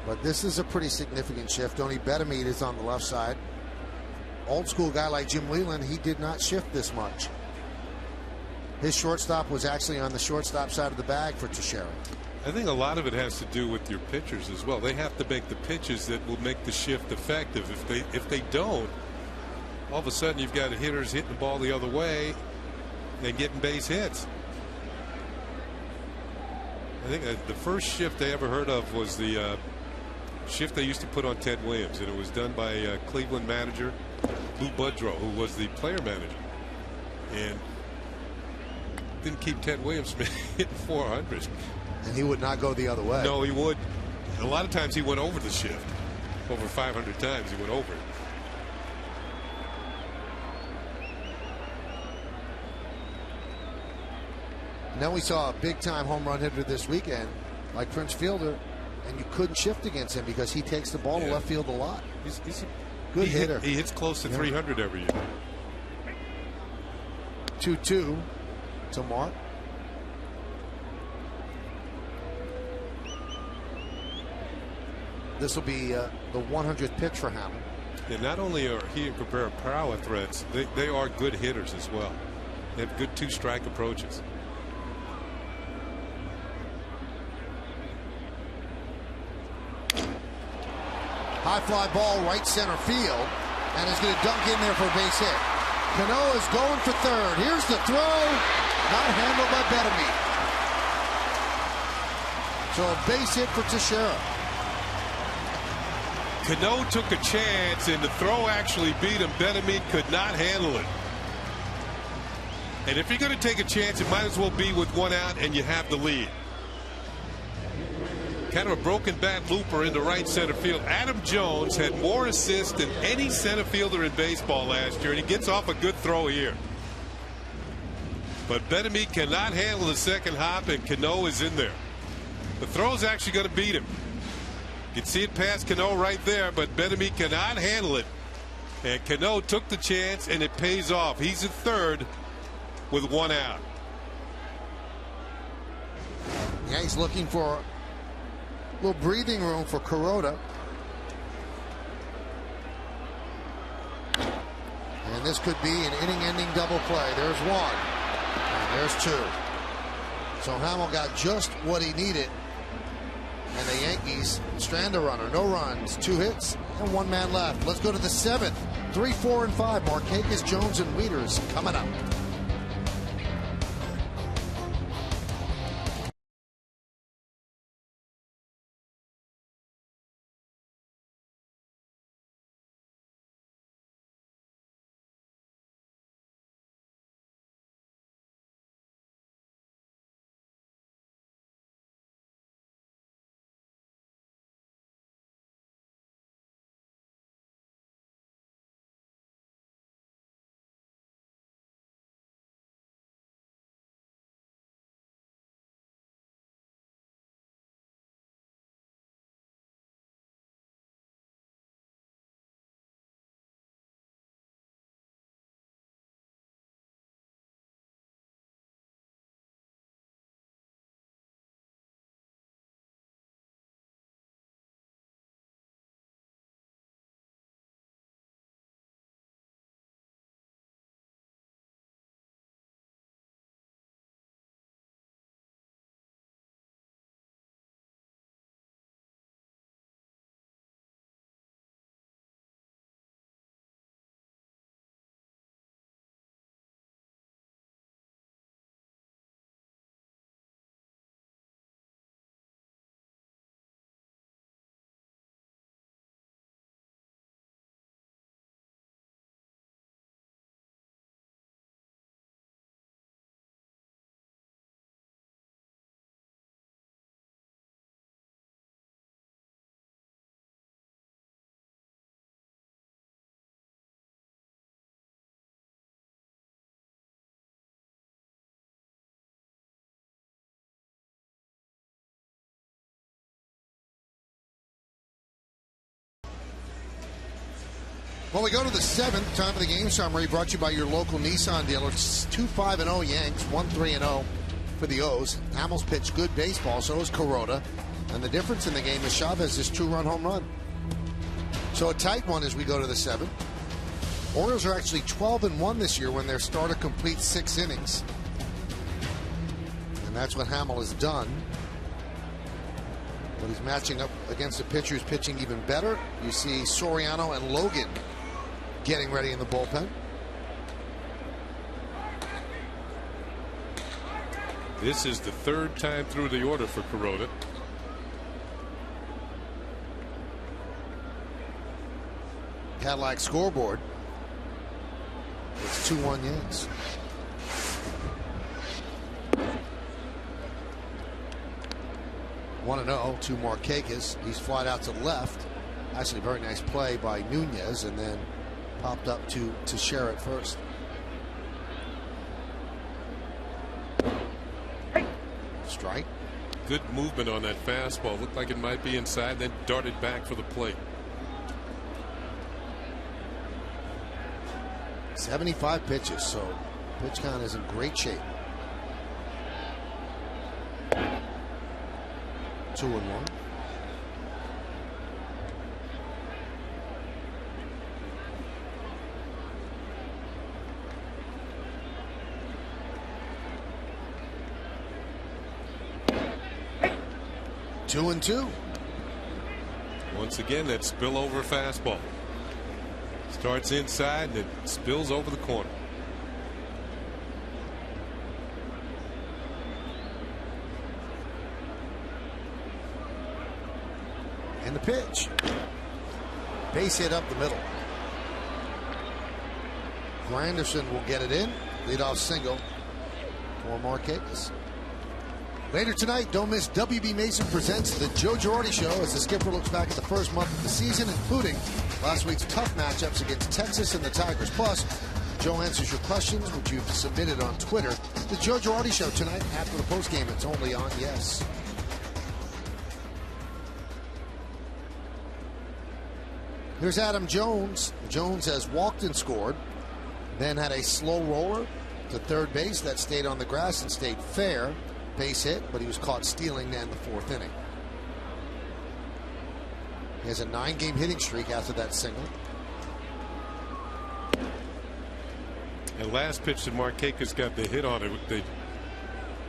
but this is a pretty significant shift. Only Pettitte is on the left side. Old school guy like Jim Leland, he did not shift this much. His shortstop was actually on the shortstop side of the bag for Teixeira. I think a lot of it has to do with your pitchers as well. They have to make the pitches that will make the shift effective. If they don't, all of a sudden you've got hitters hitting the ball the other way and getting base hits. I think the first shift they ever heard of was the shift they used to put on Ted Williams, and it was done by Cleveland manager Lou Budrow, who was the player manager, and didn't keep Ted Williams from hitting 400. And he would not go the other way. No, he would. A lot of times he went over the shift. Over 500 times he went over it. And then we saw a big-time home run hitter this weekend, like Prince Fielder, and you couldn't shift against him because he takes the ball to left field a lot. He's a good hitter. He hits close to 300 every year. 2-2 to Mark. This will be the 100th pitch for Hammond. And not only are he and Cabrera power threats, they are good hitters as well. They have good 2-strike approaches. High fly ball right center field, and is going to dunk in there for a base hit. Cano is going for third. Here's the throw, not handled by Pettitte. So a base hit for Teixeira. Cano took a chance, and the throw actually beat him. Pettitte could not handle it. And if you're going to take a chance, it might as well be with one out and you have the lead. Kind of a broken bat looper into right center field. Adam Jones had more assists than any center fielder in baseball last year, and he gets off a good throw here. But Pettitte cannot handle the second hop, and Cano is in there. The throw's actually going to beat him. You can see it past Cano right there, but Pettitte cannot handle it. And Cano took the chance, and it pays off. He's at third with one out. Yeah, he's looking for a little breathing room for Kuroda. And this could be an inning-ending double play. There's one. And there's two. So Hamill got just what he needed. And the Yankees strand a runner. No runs, 2 hits, and 1 man left. Let's go to the 7th. 3, 4, and 5. Markakis, Jones, and Wieters coming up. Well, we go to the 7th. Time of the game summary brought to you by your local Nissan dealer. It's 2-5-0 Yanks, 1-3-0 for the O's. Hamill's pitched good baseball, so is Kuroda. And the difference in the game is Chavez's 2-run home run. So a tight one as we go to the 7th. Orioles are actually 12-1 this year when their starter completes 6 innings. And that's what Hamill has done. But he's matching up against a pitcher who's pitching even better. You see Soriano and Logan getting ready in the bullpen. This is the 3rd time through the order for Kuroda. Cadillac scoreboard. It's 2-1 Yanks. One 1-0 to Markakis. He's flied out to left. Actually, a very nice play by Nunez, and then popped up to share it first. Strike. Good movement on that fastball. Looked like it might be inside, then darted back for the plate. 75 pitches, so pitch count is in great shape. 2-1. 2-2. Once again, that spillover fastball. Starts inside and it spills over the corner. And the pitch. Base hit up the middle. Granderson will get it in. Leadoff single for Markakis. Later tonight, don't miss WB Mason presents the Joe Girardi Show as the skipper looks back at the first month of the season, including last week's tough matchups against Texas and the Tigers. Plus, Joe answers your questions, which you've submitted on Twitter. The Joe Girardi Show tonight after the postgame. It's only on Yes. Here's Adam Jones. Jones has walked and scored, then had a slow roller to third base that stayed on the grass and stayed fair. Base hit, but he was caught stealing in the fourth inning. He has a 9-game hitting streak after that single. And last pitch that Markakis got the hit on it.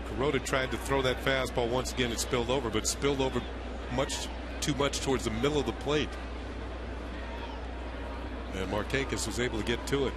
Kuroda tried to throw that fastball once again. It spilled over, but spilled over too much towards the middle of the plate. And Markakis was able to get to it.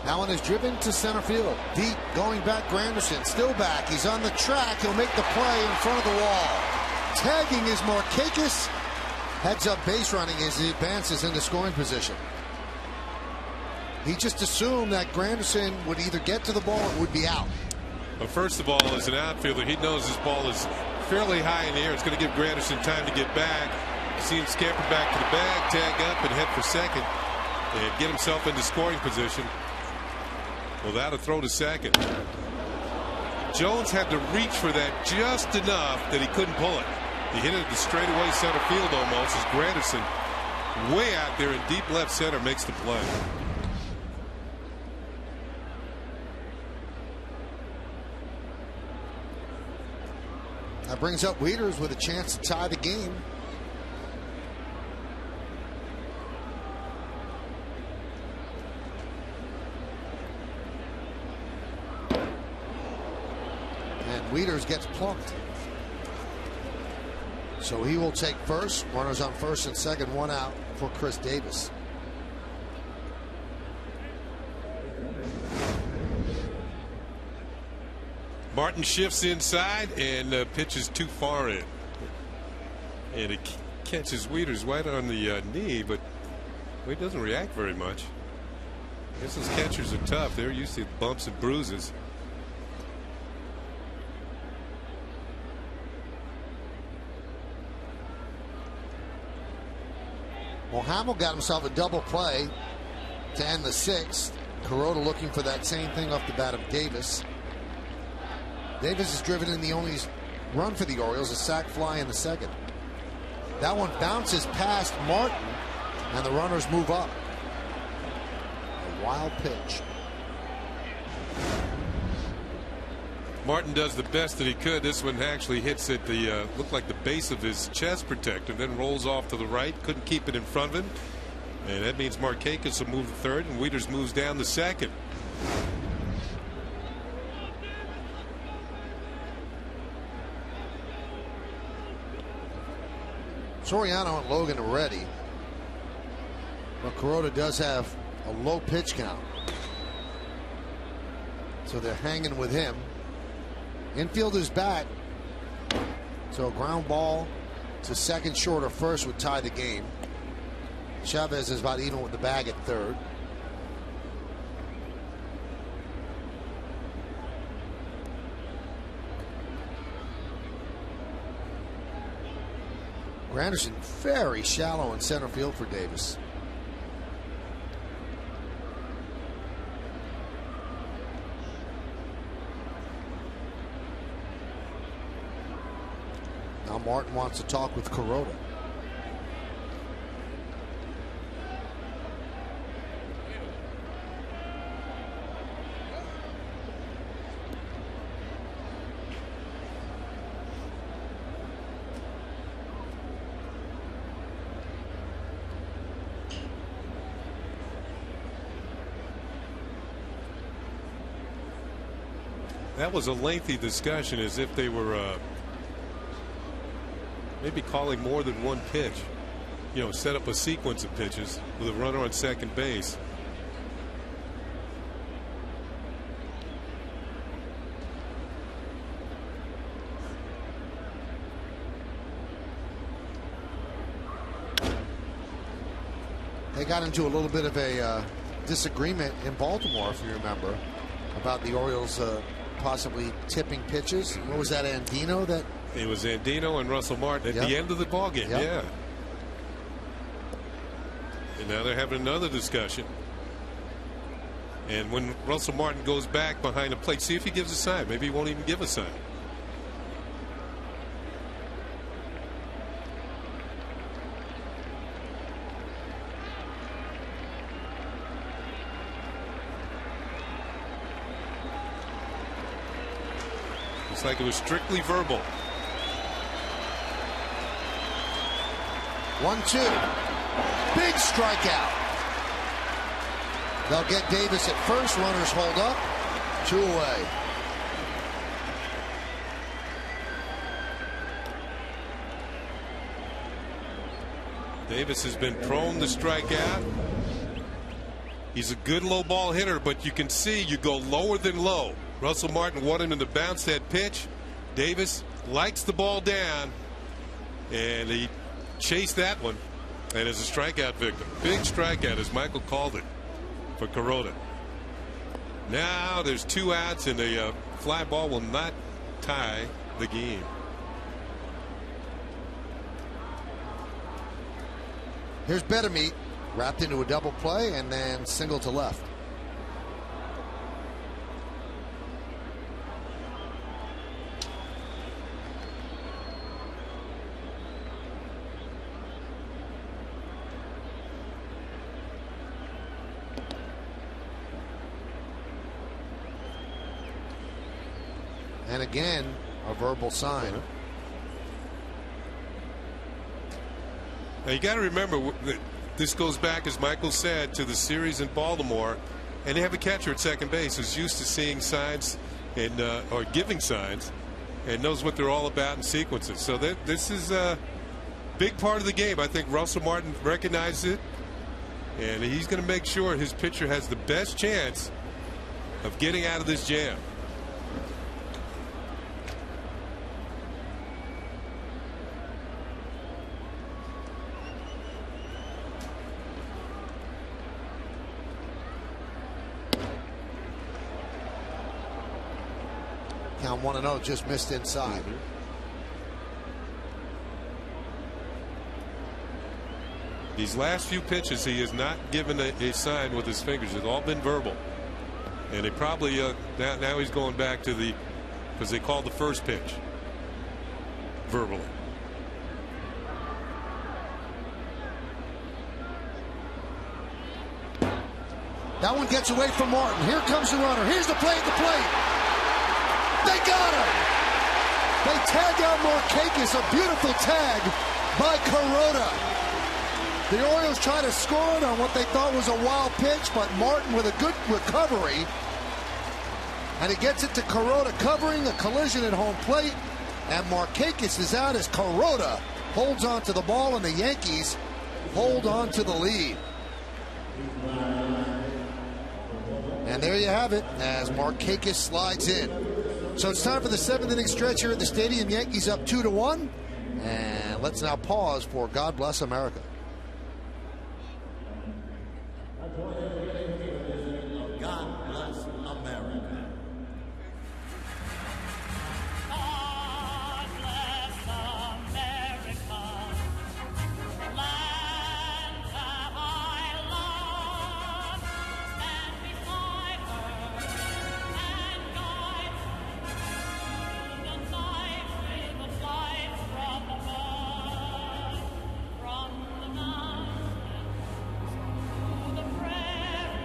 Allen is driven to center field. Deep, going back, Granderson. Still back. He's on the track. He'll make the play in front of the wall. Tagging is Markakis. Heads up base running as he advances into scoring position. He just assumed that Granderson would either get to the ball or would be out. But first of all, as an outfielder, he knows his ball is fairly high in the air. It's going to give Granderson time to get back. See him scamper back to the bag, tag up, and head for second, and get himself into scoring position. Without a throw to second. Jones had to reach for that just enough that he couldn't pull it. He hit it to straightaway center field almost as Granderson, way out there in deep left center, makes the play. That brings up Wieters with a chance to tie the game. Wieters gets plunked. So he will take first. Runners on first and second, one out for Chris Davis. Martin shifts inside and pitches too far in. And it catches Wieters right on the knee, but he doesn't react very much. I guess those catchers are tough. They're used to bumps and bruises. Well, Hamill got himself a double play to end the sixth. Kuroda looking for that same thing off the bat of Davis. Davis is driven in the only run for the Orioles, a sac fly in the second. That one bounces past Martin, and the runners move up. A wild pitch. Martin does the best that he could. This one actually hits at the looked like the base of his chest protector, then rolls off to the right. Couldn't keep it in front of him, and that means Markakis will move to third, and Wieters moves down to second. Soriano and Logan are ready, but Kuroda does have a low pitch count, so they're hanging with him. Infielder's back, so a ground ball to second, short, or first would tie the game. Chavez is about even with the bag at third. Granderson very shallow in center field for Davis. Now Martin wants to talk with Kuroda. That was a lengthy discussion, as if they were maybe calling more than one pitch. You know, set up a sequence of pitches with a runner on second base. They got into a little bit of a disagreement in Baltimore, if you remember, about the Orioles possibly tipping pitches. What was that, Andino? That it was Andino and Russell Martin at the end of the ballgame. Yep. Yeah. And now they're having another discussion. And when Russell Martin goes back behind the plate, see if he gives a sign. Maybe he won't even give a sign. It's like it was strictly verbal. 1-2. Big strikeout. They'll get Davis at first. Runners hold up. 2 away. Davis has been prone to strike out. He's a good low ball hitter, but you can see you go lower than low. Russell Martin wanted him to bounce that pitch. Davis likes the ball down, and he chased that one, and is a strikeout victim. Big strikeout, as Michael called it, for Kuroda. Now there's 2 outs, and the fly ball will not tie the game. Here's Pettitte, wrapped into a double play and then single to left. And again, a verbal sign. Now you got to remember that this goes back, as Michael said, to the series in Baltimore, and they have a catcher at second base who's used to seeing signs and or giving signs, and knows what they're all about in sequences. So this is a big part of the game. I think Russell Martin recognizes it, and he's going to make sure his pitcher has the best chance of getting out of this jam. Count 1-0, just missed inside. These last few pitches, he has not given a sign with his fingers. It's all been verbal. And they probably, now he's going back to because they called the first pitch verbally. That one gets away from Martin. Here comes the runner. Here's the play at the plate. They got him. They tag out Markakis. A beautiful tag by Kuroda. The Orioles try to score it on what they thought was a wild pitch, but Martin with a good recovery. And he gets it to Kuroda, covering a collision at home plate. And Markakis is out as Kuroda holds on to the ball, and the Yankees hold on to the lead. And there you have it, as Markakis slides in. So it's time for the 7th inning stretch here at the stadium. Yankees up 2-1. And let's now pause for God Bless America. God bless America. God bless America. Land that I love. Stand beside her and guide her through the night with the lights from above, from the mountains to the prairie.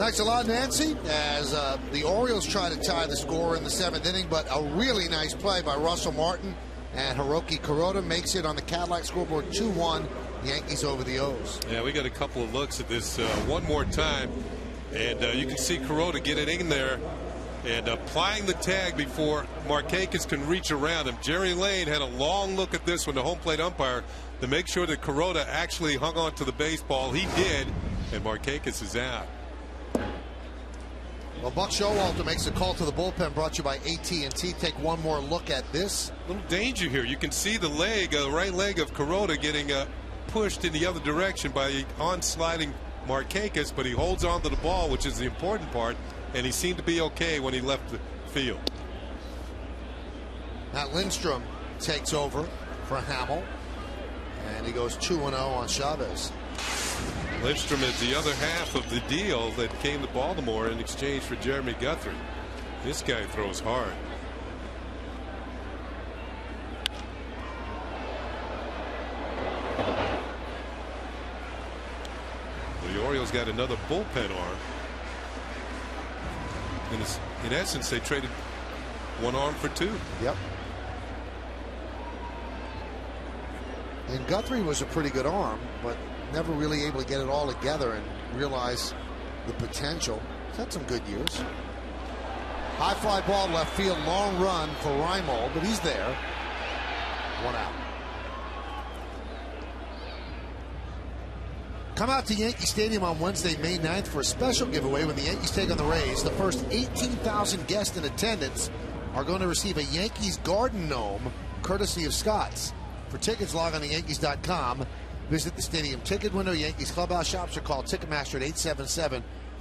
Thanks a lot, Nancy, as the Orioles try to tie the score in the 7th inning, but a really nice play by Russell Martin, and Hiroki Kuroda makes it on the Cadillac scoreboard 2-1, Yankees over the O's. Yeah, we got a couple of looks at this one more time, and you can see Kuroda get it in there and applying the tag before Markakis can reach around him. Jerry Lane had a long look at this one, the home plate umpire, to make sure that Kuroda actually hung on to the baseball. He did, and Markakis is out. Well, Buck Showalter makes a call to the bullpen, brought to you by AT&T. Take one more look at this. Little danger here. You can see the leg, right leg of Kuroda getting pushed in the other direction by on-sliding Markakis, but he holds on to the ball, which is the important part, and he seemed to be okay when he left the field. Matt Lindstrom takes over for Hamill, and he goes 2-0 on Chavez. Lindstrom is the other half of the deal that came to Baltimore in exchange for Jeremy Guthrie. This guy throws hard. Well, the Orioles got another bullpen arm. In essence, they traded one arm for two. Yep. And Guthrie was a pretty good arm, but never really able to get it all together and realize the potential. He's had some good years. High fly ball left field, long run for Reimold, but he's there. One out. Come out to Yankee Stadium on Wednesday, May 9th for a special giveaway when the Yankees take on the Rays. The first 18,000 guests in attendance are going to receive a Yankees Garden Gnome, courtesy of Scott's. For tickets, log on to Yankees.com. Visit the stadium ticket window, Yankees clubhouse shops, or call Ticketmaster at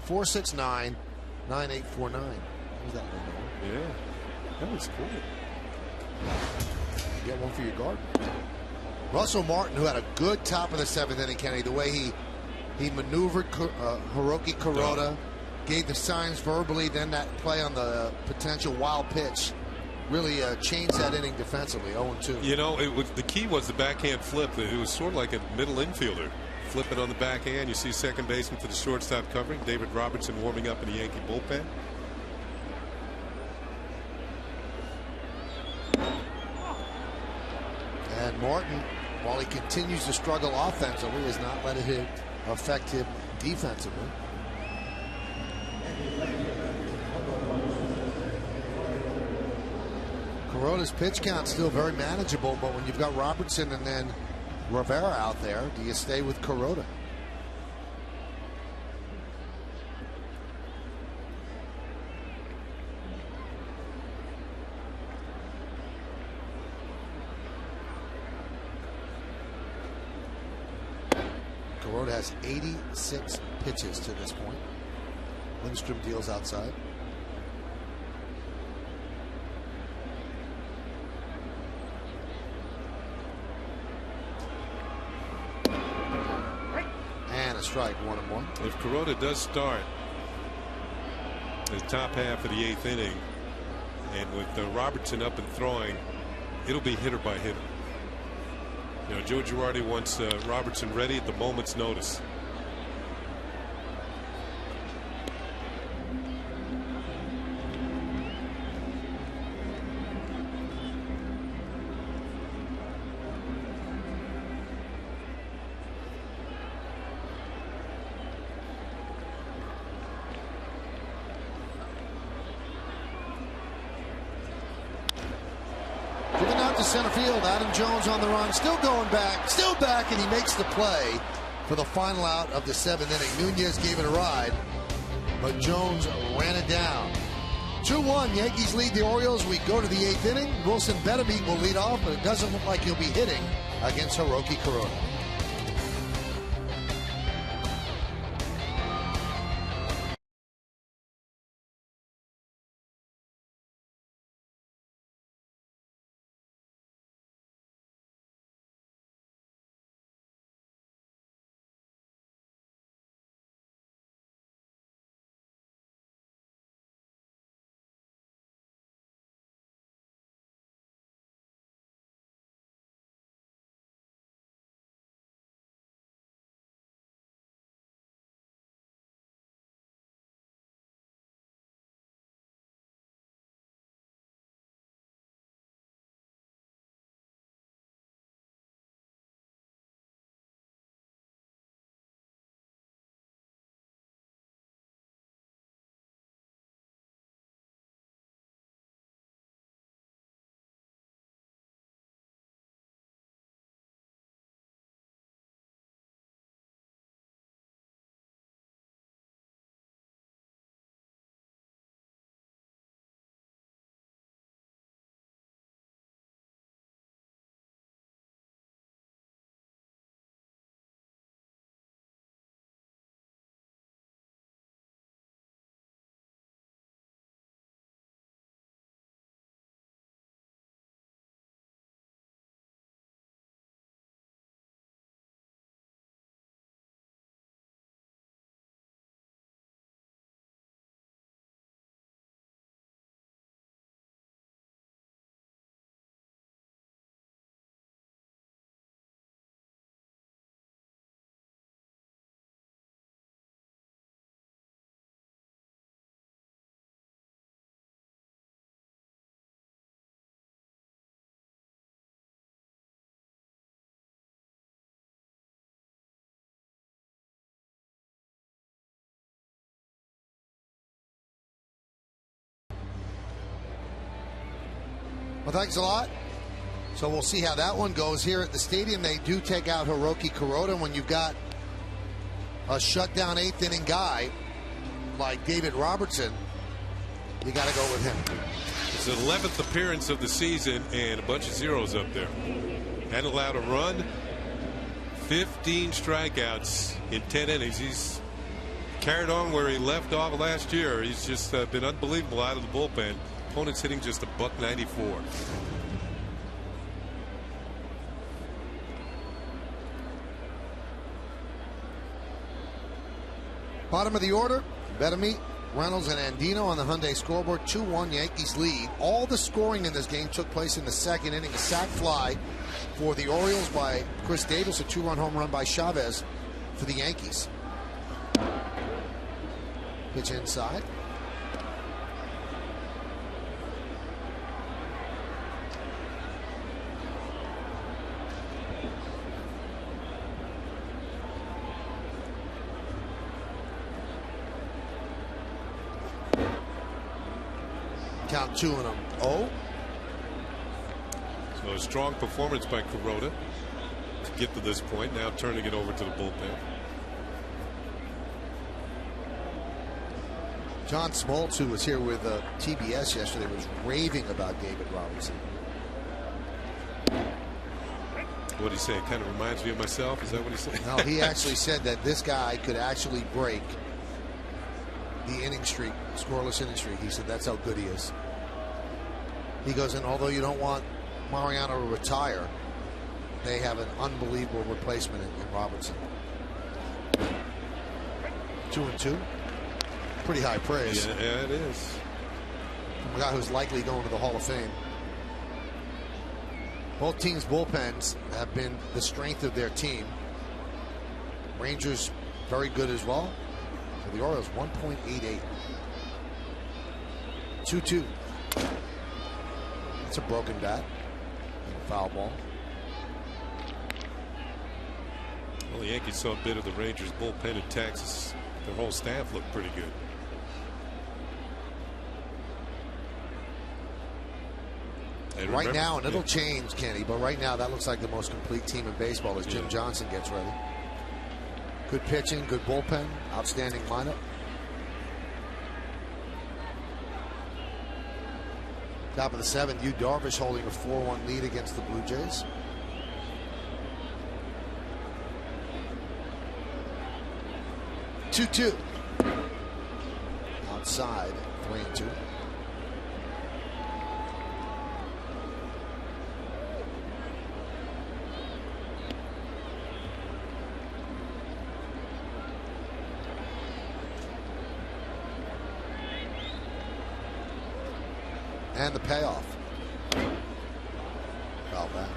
877-469-9849. That yeah, that was cool. Get one for your garden. Russell Martin, who had a good top of the 7th inning, Kenny, the way he maneuvered Hiroki Kuroda, gave the signs verbally, then that play on the potential wild pitch really changed that inning defensively. 0-2. You know, the key was the backhand flip. It was sort of like a middle infielder. Flip it on the backhand. You see second baseman to the shortstop covering. David Robertson warming up in the Yankee bullpen. And Martin, while he continues to struggle offensively, has not let it affect him defensively. Kuroda's pitch count still very manageable, but when you've got Robertson and then Rivera out there, do you stay with Kuroda? Kuroda has 86 pitches to this point. Lindstrom deals outside. And a strike, 1-1. If Kuroda does start the top half of the 8th inning, and with Robertson up and throwing, it'll be hitter by hitter. You know, Joe Girardi wants Robertson ready at the moment's notice. Driven out to center field. Adam Jones on the run. Still going back. Still back, and he makes the play for the final out of the 7th inning. Nunez gave it a ride, but Jones ran it down. 2-1. Yankees lead the Orioles. We go to the 8th inning. Wilson Betemit will lead off, but it doesn't look like he'll be hitting against Hiroki Kuroda. Well, thanks a lot. So we'll see how that one goes. Here at the stadium, they do take out Hiroki Kuroda. When you've got a shutdown 8th inning guy like David Robertson, you got to go with him. It's the 11th appearance of the season and a bunch of zeros up there. Hadn't allowed a run, 15 strikeouts in 10 innings. He's carried on where he left off last year. He's just been unbelievable out of the bullpen. Opponent's hitting just a $194. Bottom of the order, Pettitte, Reynolds, and Andino on the Hyundai scoreboard. 2-1 Yankees lead. All the scoring in this game took place in the second inning. A sac fly for the Orioles by Chris Davis, a 2-run home run by Chavez for the Yankees. Pitch inside. Count 2 and 0. So a strong performance by Kuroda to get to this point. Now turning it over to the bullpen. John Smoltz, who was here with TBS yesterday, was raving about David Robertson. What did he say? It kind of reminds me of myself. Is that what he said? No, he actually said that this guy could actually break the inning streak, scoreless inning streak. He said that's how good he is. He goes, and although you don't want Mariano to retire, they have an unbelievable replacement in Robertson. 2-2. Pretty high praise. Yeah, it is. From a guy who's likely going to the Hall of Fame. Both teams' bullpens have been the strength of their team. Rangers very good as well. For the Orioles, 1.88. 2-2. That's a broken bat. And a foul ball. Well, the Yankees saw a bit of the Rangers bullpen in Texas. Their whole staff looked pretty good. And right now, and it'll change, Kenny, but right now that looks like the most complete team in baseball as Jim Johnson gets ready. Good pitching, good bullpen, outstanding lineup. Top of the 7th, Yu Darvish holding a 4-1 lead against the Blue Jays. Two-two. Outside, 3-2. And the payoff. Foul back.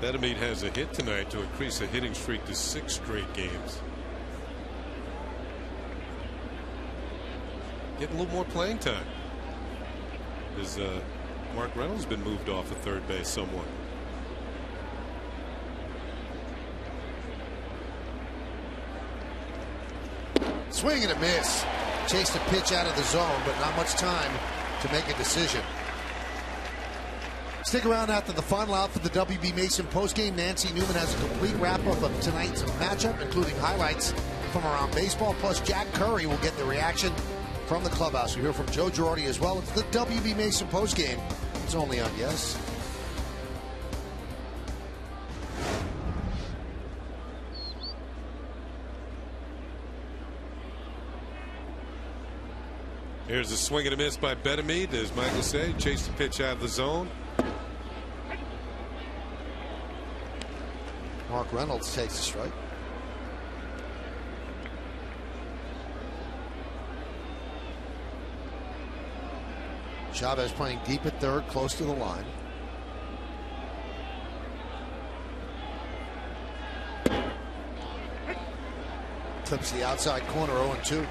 Pettitte has a hit tonight to increase the hitting streak to 6 straight games. Getting a little more playing time. As Mark Reynolds been moved off of third base somewhat. Swing and a miss. Chased a pitch out of the zone, but not much time to make a decision. Stick around after the final out for the WB Mason postgame. Nancy Newman has a complete wrap-up of tonight's matchup, including highlights from around baseball. Plus, Jack Curry will get the reaction from the clubhouse. We hear from Joe Girardi as well. It's the WB Mason postgame. It's only on Yes. Here's a swing and a miss by Pettitte, as Michael said. Chased the pitch out of the zone. Mark Reynolds takes a strike. Chavez playing deep at third, close to the line. Clips the outside corner, 0-2.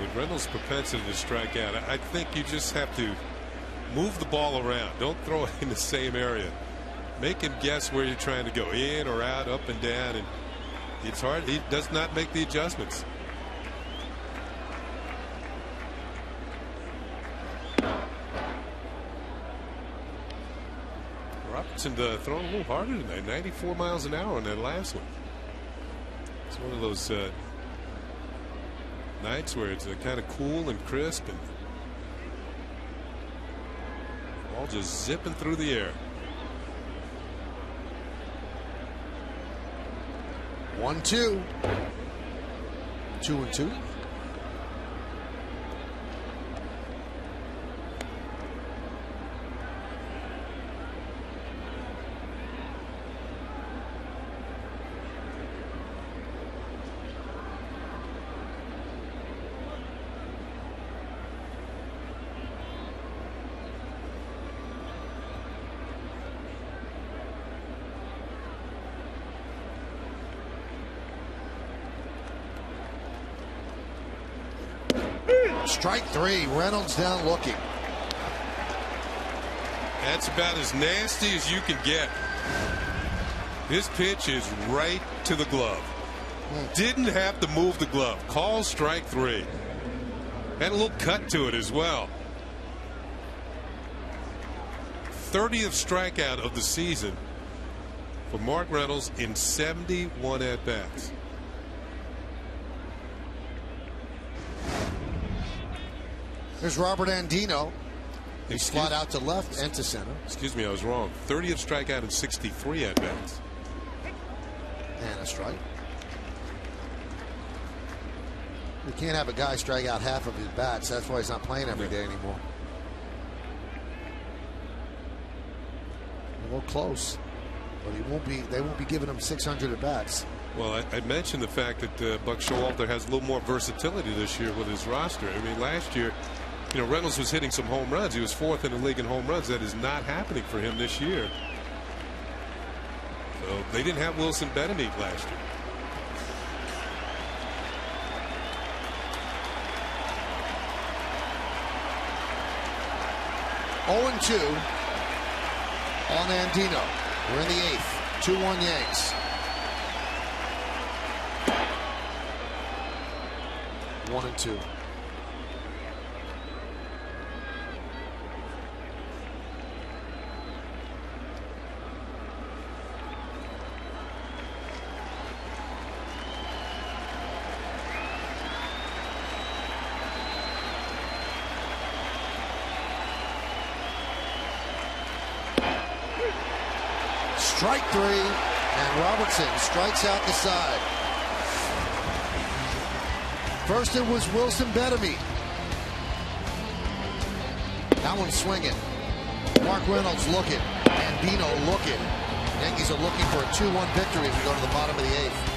With Reynolds' propensity to strike out, I think you just have to move the ball around. Don't throw it in the same area. Make him guess where you're trying to go, in or out, up and down, and It's hard. He does not make the adjustments. Robertson throwing a little harder tonight. 94 miles an hour on that last one. It's one of those nights where it's kind of cool and crisp and all just zipping through the air. 1-2. 2-2. Strike three. Reynolds down looking. That's about as nasty as you can get. This pitch is right to the glove. Didn't have to move the glove. Call strike three. Had a little cut to it as well. 30th strikeout of the season for Mark Reynolds in 71 at-bats. There's Robert Andino. He slot out to left and to center. Excuse me, I was wrong. 30th strikeout in 63 at-bats. And a strike. You can't have a guy strike out half of his bats. That's why he's not playing every day anymore. A little close, but he won't be. They won't be giving him 600 at bats. Well, I mentioned the fact that Buck Showalter has a little more versatility this year with his roster. I mean, last year, you know, Reynolds was hitting some home runs. He was 4th in the league in home runs. That is not happening for him this year. So they didn't have Wilson Benameat last year. Oh, 2 on Andino. We're in the 8th. 2-1 Yanks. 1-2. Strike three, and Robertson strikes out the side. First it was Wilson Benameat. That one's swinging. Mark Reynolds looking. Andino looking. Yankees are looking for a 2-1 victory as we go to the bottom of the 8th.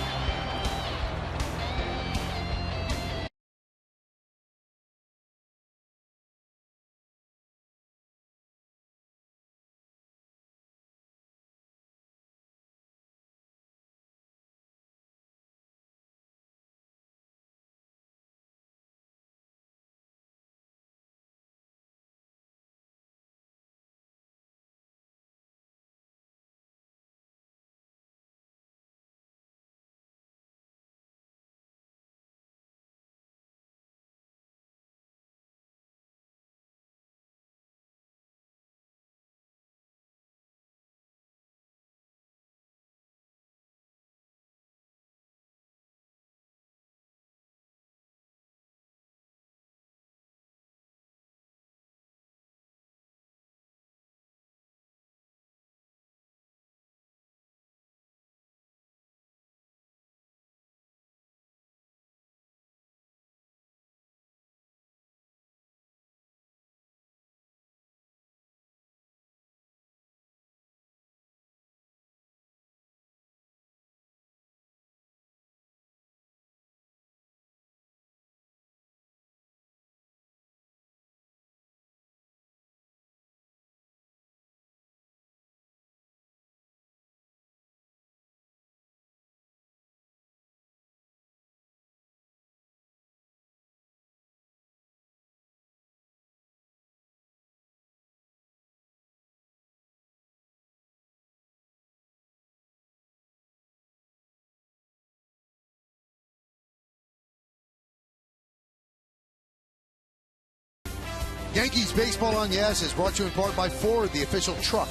Yankees Baseball on Yes is brought to you in part by Ford, the official truck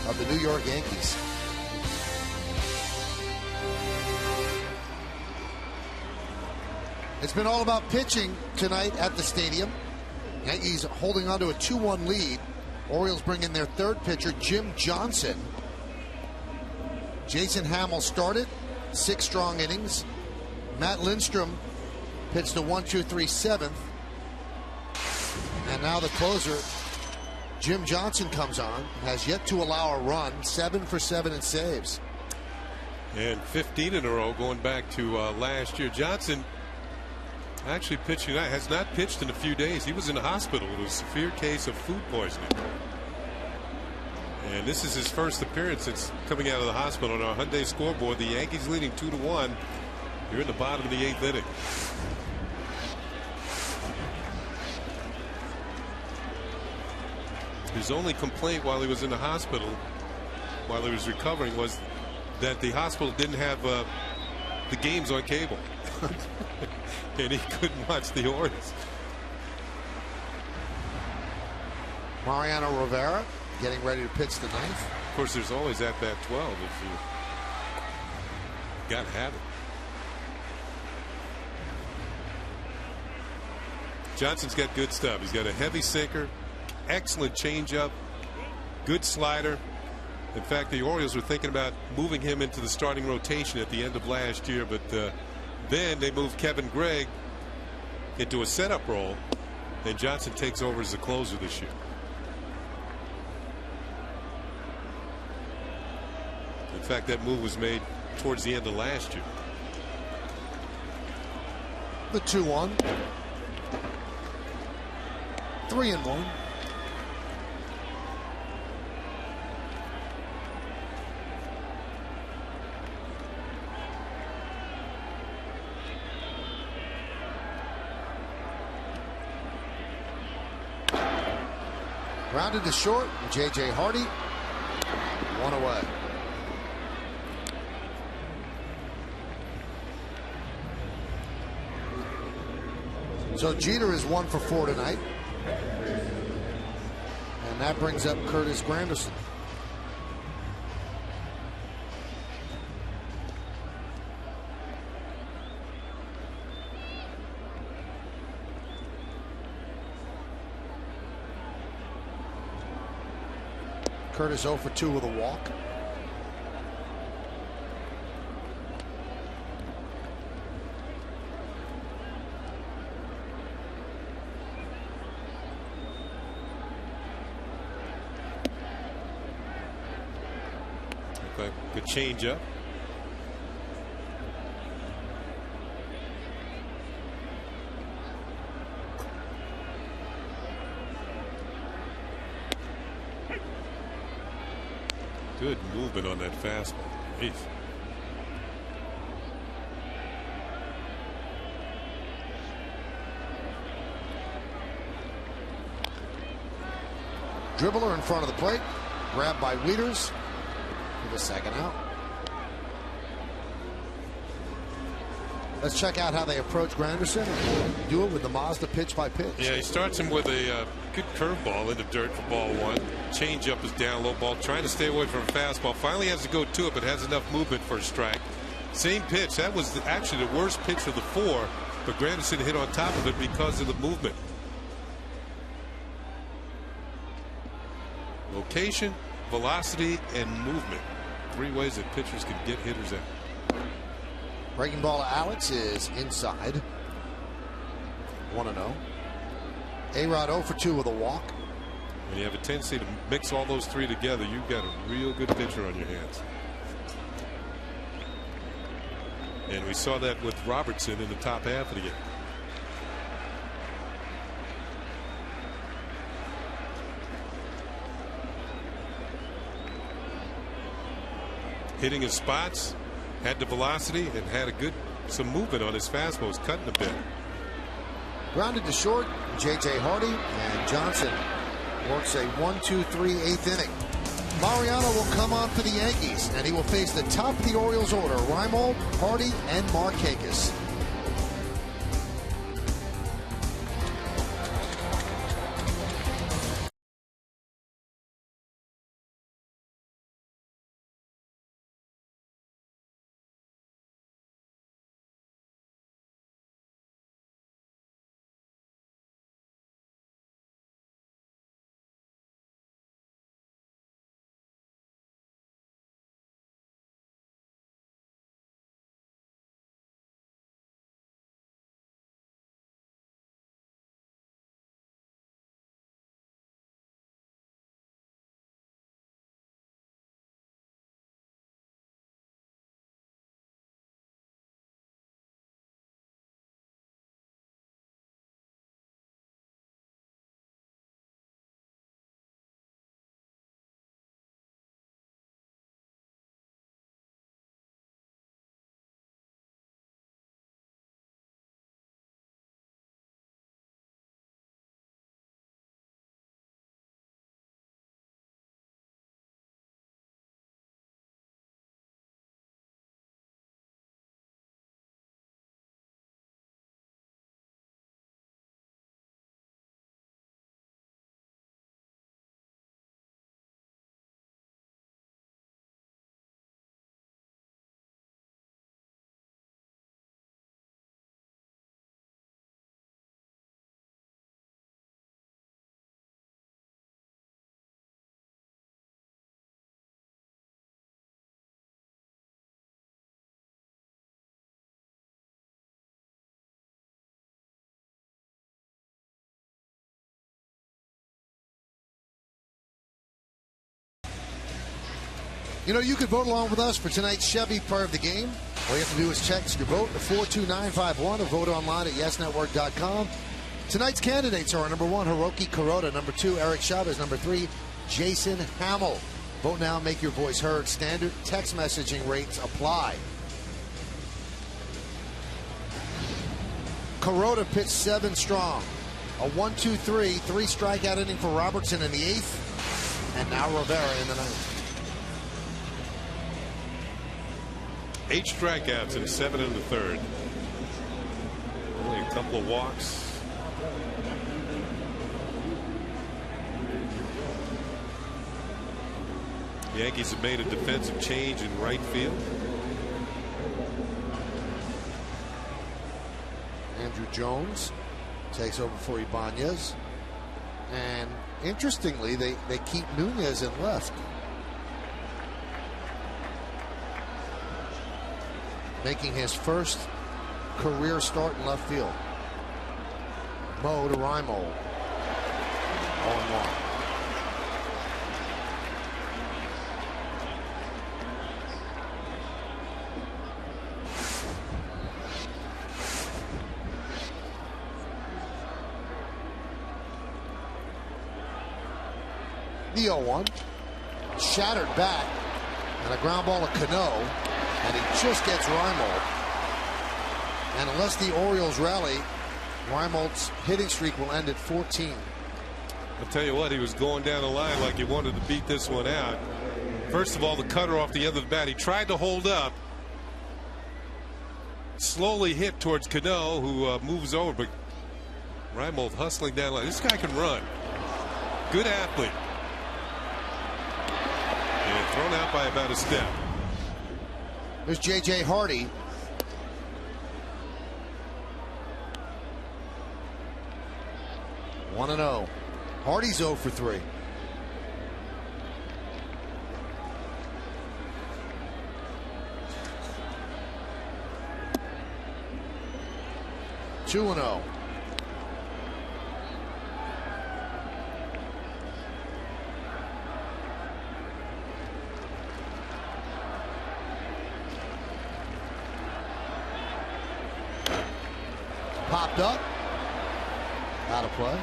of the New York Yankees. It's been all about pitching tonight at the stadium. Yankees holding on to a 2-1 lead. Orioles bring in their third pitcher, Jim Johnson. Jason Hamill started, 6 strong innings. Matt Lindstrom pitched a 1-2-3 7th. And now the closer, Jim Johnson, comes on. Has yet to allow a run, 7 for 7 in saves. And 15 in a row going back to last year. Johnson actually pitching tonight, has not pitched in a few days. He was in the hospital with a severe case of food poisoning. And this is his first appearance since coming out of the hospital. On our Hyundai scoreboard, the Yankees leading 2-1. You're in the bottom of the 8th inning. His only complaint while he was in the hospital, while he was recovering, was that the hospital didn't have the games on cable. And he couldn't watch the Orioles. Mariano Rivera getting ready to pitch the 9th. Of course, there's always at bat 12 if you got to have it. Johnson's got good stuff. He's got a heavy sinker, excellent changeup, good slider. In fact, the Orioles were thinking about moving him into the starting rotation at the end of last year, but then they moved Kevin Gregg into a setup role, and Johnson takes over as the closer this year. In fact, that move was made towards the end of last year. The 2-1. 3-1. Grounded to short, J.J. Hardy. 1 away. So Jeter is 1 for 4 tonight. And that brings up Curtis Granderson. Curtis 0 for 2 with a walk. Good change up. Good movement on that fastball. Jeez. Dribbler in front of the plate. Grabbed by Wieters. The second out. Let's check out how they approach Granderson and do it with the Mazda pitch by pitch. Yeah, he starts him with a good curveball into dirt for ball 1. Changeup is down, low ball, trying to stay away from fastball. Finally has to go to it, but has enough movement for a strike. Same pitch. That was actually the worst pitch of the 4, but Granderson hit on top of it because of the movement. Location, velocity, and movement. 3 ways that pitchers can get hitters out. Breaking ball to Alex is inside. 1-0. A-Rod 0 for 2 with a walk. When you have a tendency to mix all those 3 together, you've got a real good pitcher on your hands. And we saw that with Robertson in the top half of the game. Hitting his spots, had the velocity, and had some movement on his fastball. Was cutting a bit. Grounded to short, J.J. Hardy, and Johnson works a 1-2-3 8th inning. Mariano will come on for the Yankees, and he will face the top of the Orioles order, Reimold, Hardy, and Markakis. You know, you could vote along with us for tonight's Chevy Player of the Game. All you have to do is text your vote to 42951 or vote online at yesnetwork.com. Tonight's candidates are number 1, Hiroki Kuroda, number 2, Eric Chavez, number 3, Jason Hamill. Vote now, make your voice heard. Standard text messaging rates apply. Kuroda pitched 7 strong. A 1-2-3, 3 strikeout inning for Robertson in the 8th, and now Rivera in the 9th. 8 strikeouts and 7 in the 3rd. Only a couple of walks. The Yankees have made a defensive change in right field. Andrew Jones takes over for Ibanez. And interestingly, they keep Nunez in left. Making his first career start in left field. Mo to Reimold. 0-1. The 0-1. Shattered back. And a ground ball to Cano. And he just gets Reimold. And unless the Orioles rally, Reimold's hitting streak will end at 14. I'll tell you what, he was going down the line like he wanted to beat this one out. First of all, the cutter off the end of the bat. He tried to hold up. Slowly hit towards Cano, who moves over, but Reimold hustling down the line. This guy can run. Good athlete. And thrown out by about a step. There's J.J. Hardy. One 1-0. Hardy's 0 for 3. Two 2-0. Popped up. Out of play.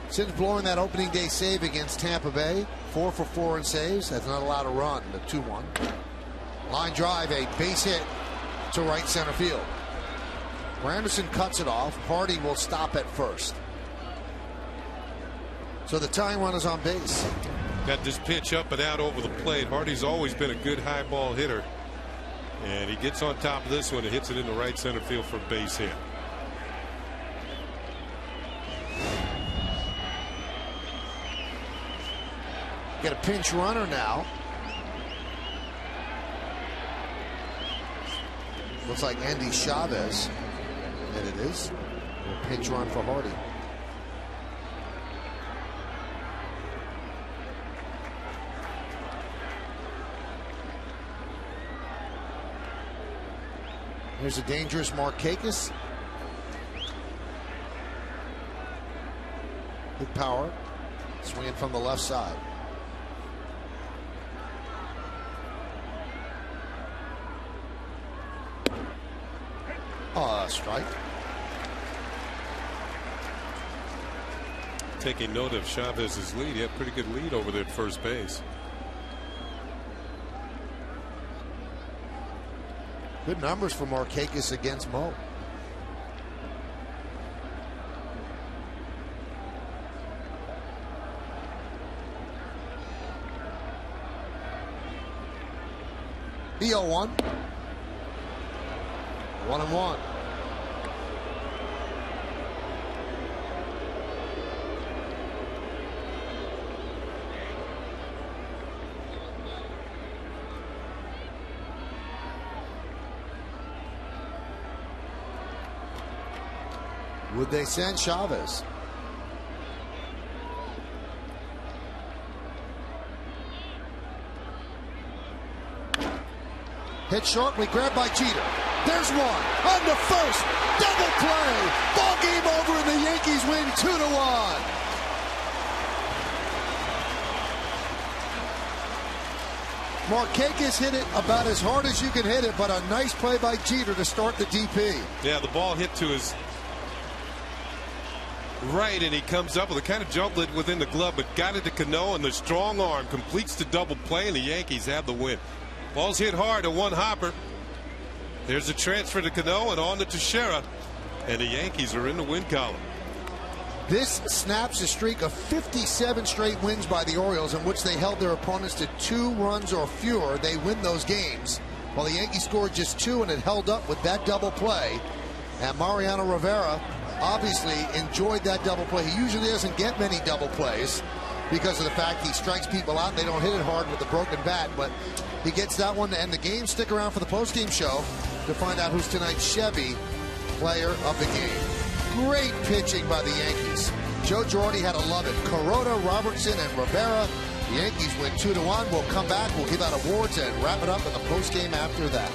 Since blowing that opening day save against Tampa Bay, 4 for 4 in saves, has not allowed a run. The 2-1. Line drive, a base hit to right center field. Granderson cuts it off. Hardy will stop at first. So the tying run is on base. Got this pitch up and out over the plate. Hardy's always been a good high ball hitter. And he gets on top of this one and hits it in the right center field for a base hit. Get a pinch runner now. Looks like Andy Chavez. And it is. A pinch run for Hardy. Here's a dangerous Markakis. Good power. Swinging from the left side. Strike. Taking note of Chavez's lead. He had a pretty good lead over there at first base. Good numbers for Markakis against Mo. The 0-1. 1-1. Would they send Chavez? Hit sharply, grabbed by Jeter. There's one on the first. Double play. Ball game over, and the Yankees win 2-1. Markakis hit it about as hard as you can hit it, but a nice play by Jeter to start the DP. Yeah, the ball hit to his right, and he comes up with a kind of jump it within the glove, but got it to Cano, and the strong arm completes the double play, and the Yankees have the win. Ball's hit hard to one hopper. There's a transfer to Cano and on to Teixeira, and the Yankees are in the win column. This snaps a streak of 57 straight wins by the Orioles, in which they held their opponents to 2 runs or fewer. They win those games, while the Yankees scored just 2, and it held up with that double play. And Mariano Rivera obviously enjoyed that double play. He usually doesn't get many double plays because of the fact he strikes people out. They don't hit it hard with the broken bat, but he gets that one to end the game. Stick around for the postgame show to find out who's tonight's Chevy player of the game. Great pitching by the Yankees. Joe Girardi had to love it. Corota, Robertson, and Rivera. The Yankees win 2-1. We'll come back. We'll give out awards and wrap it up in the postgame after that.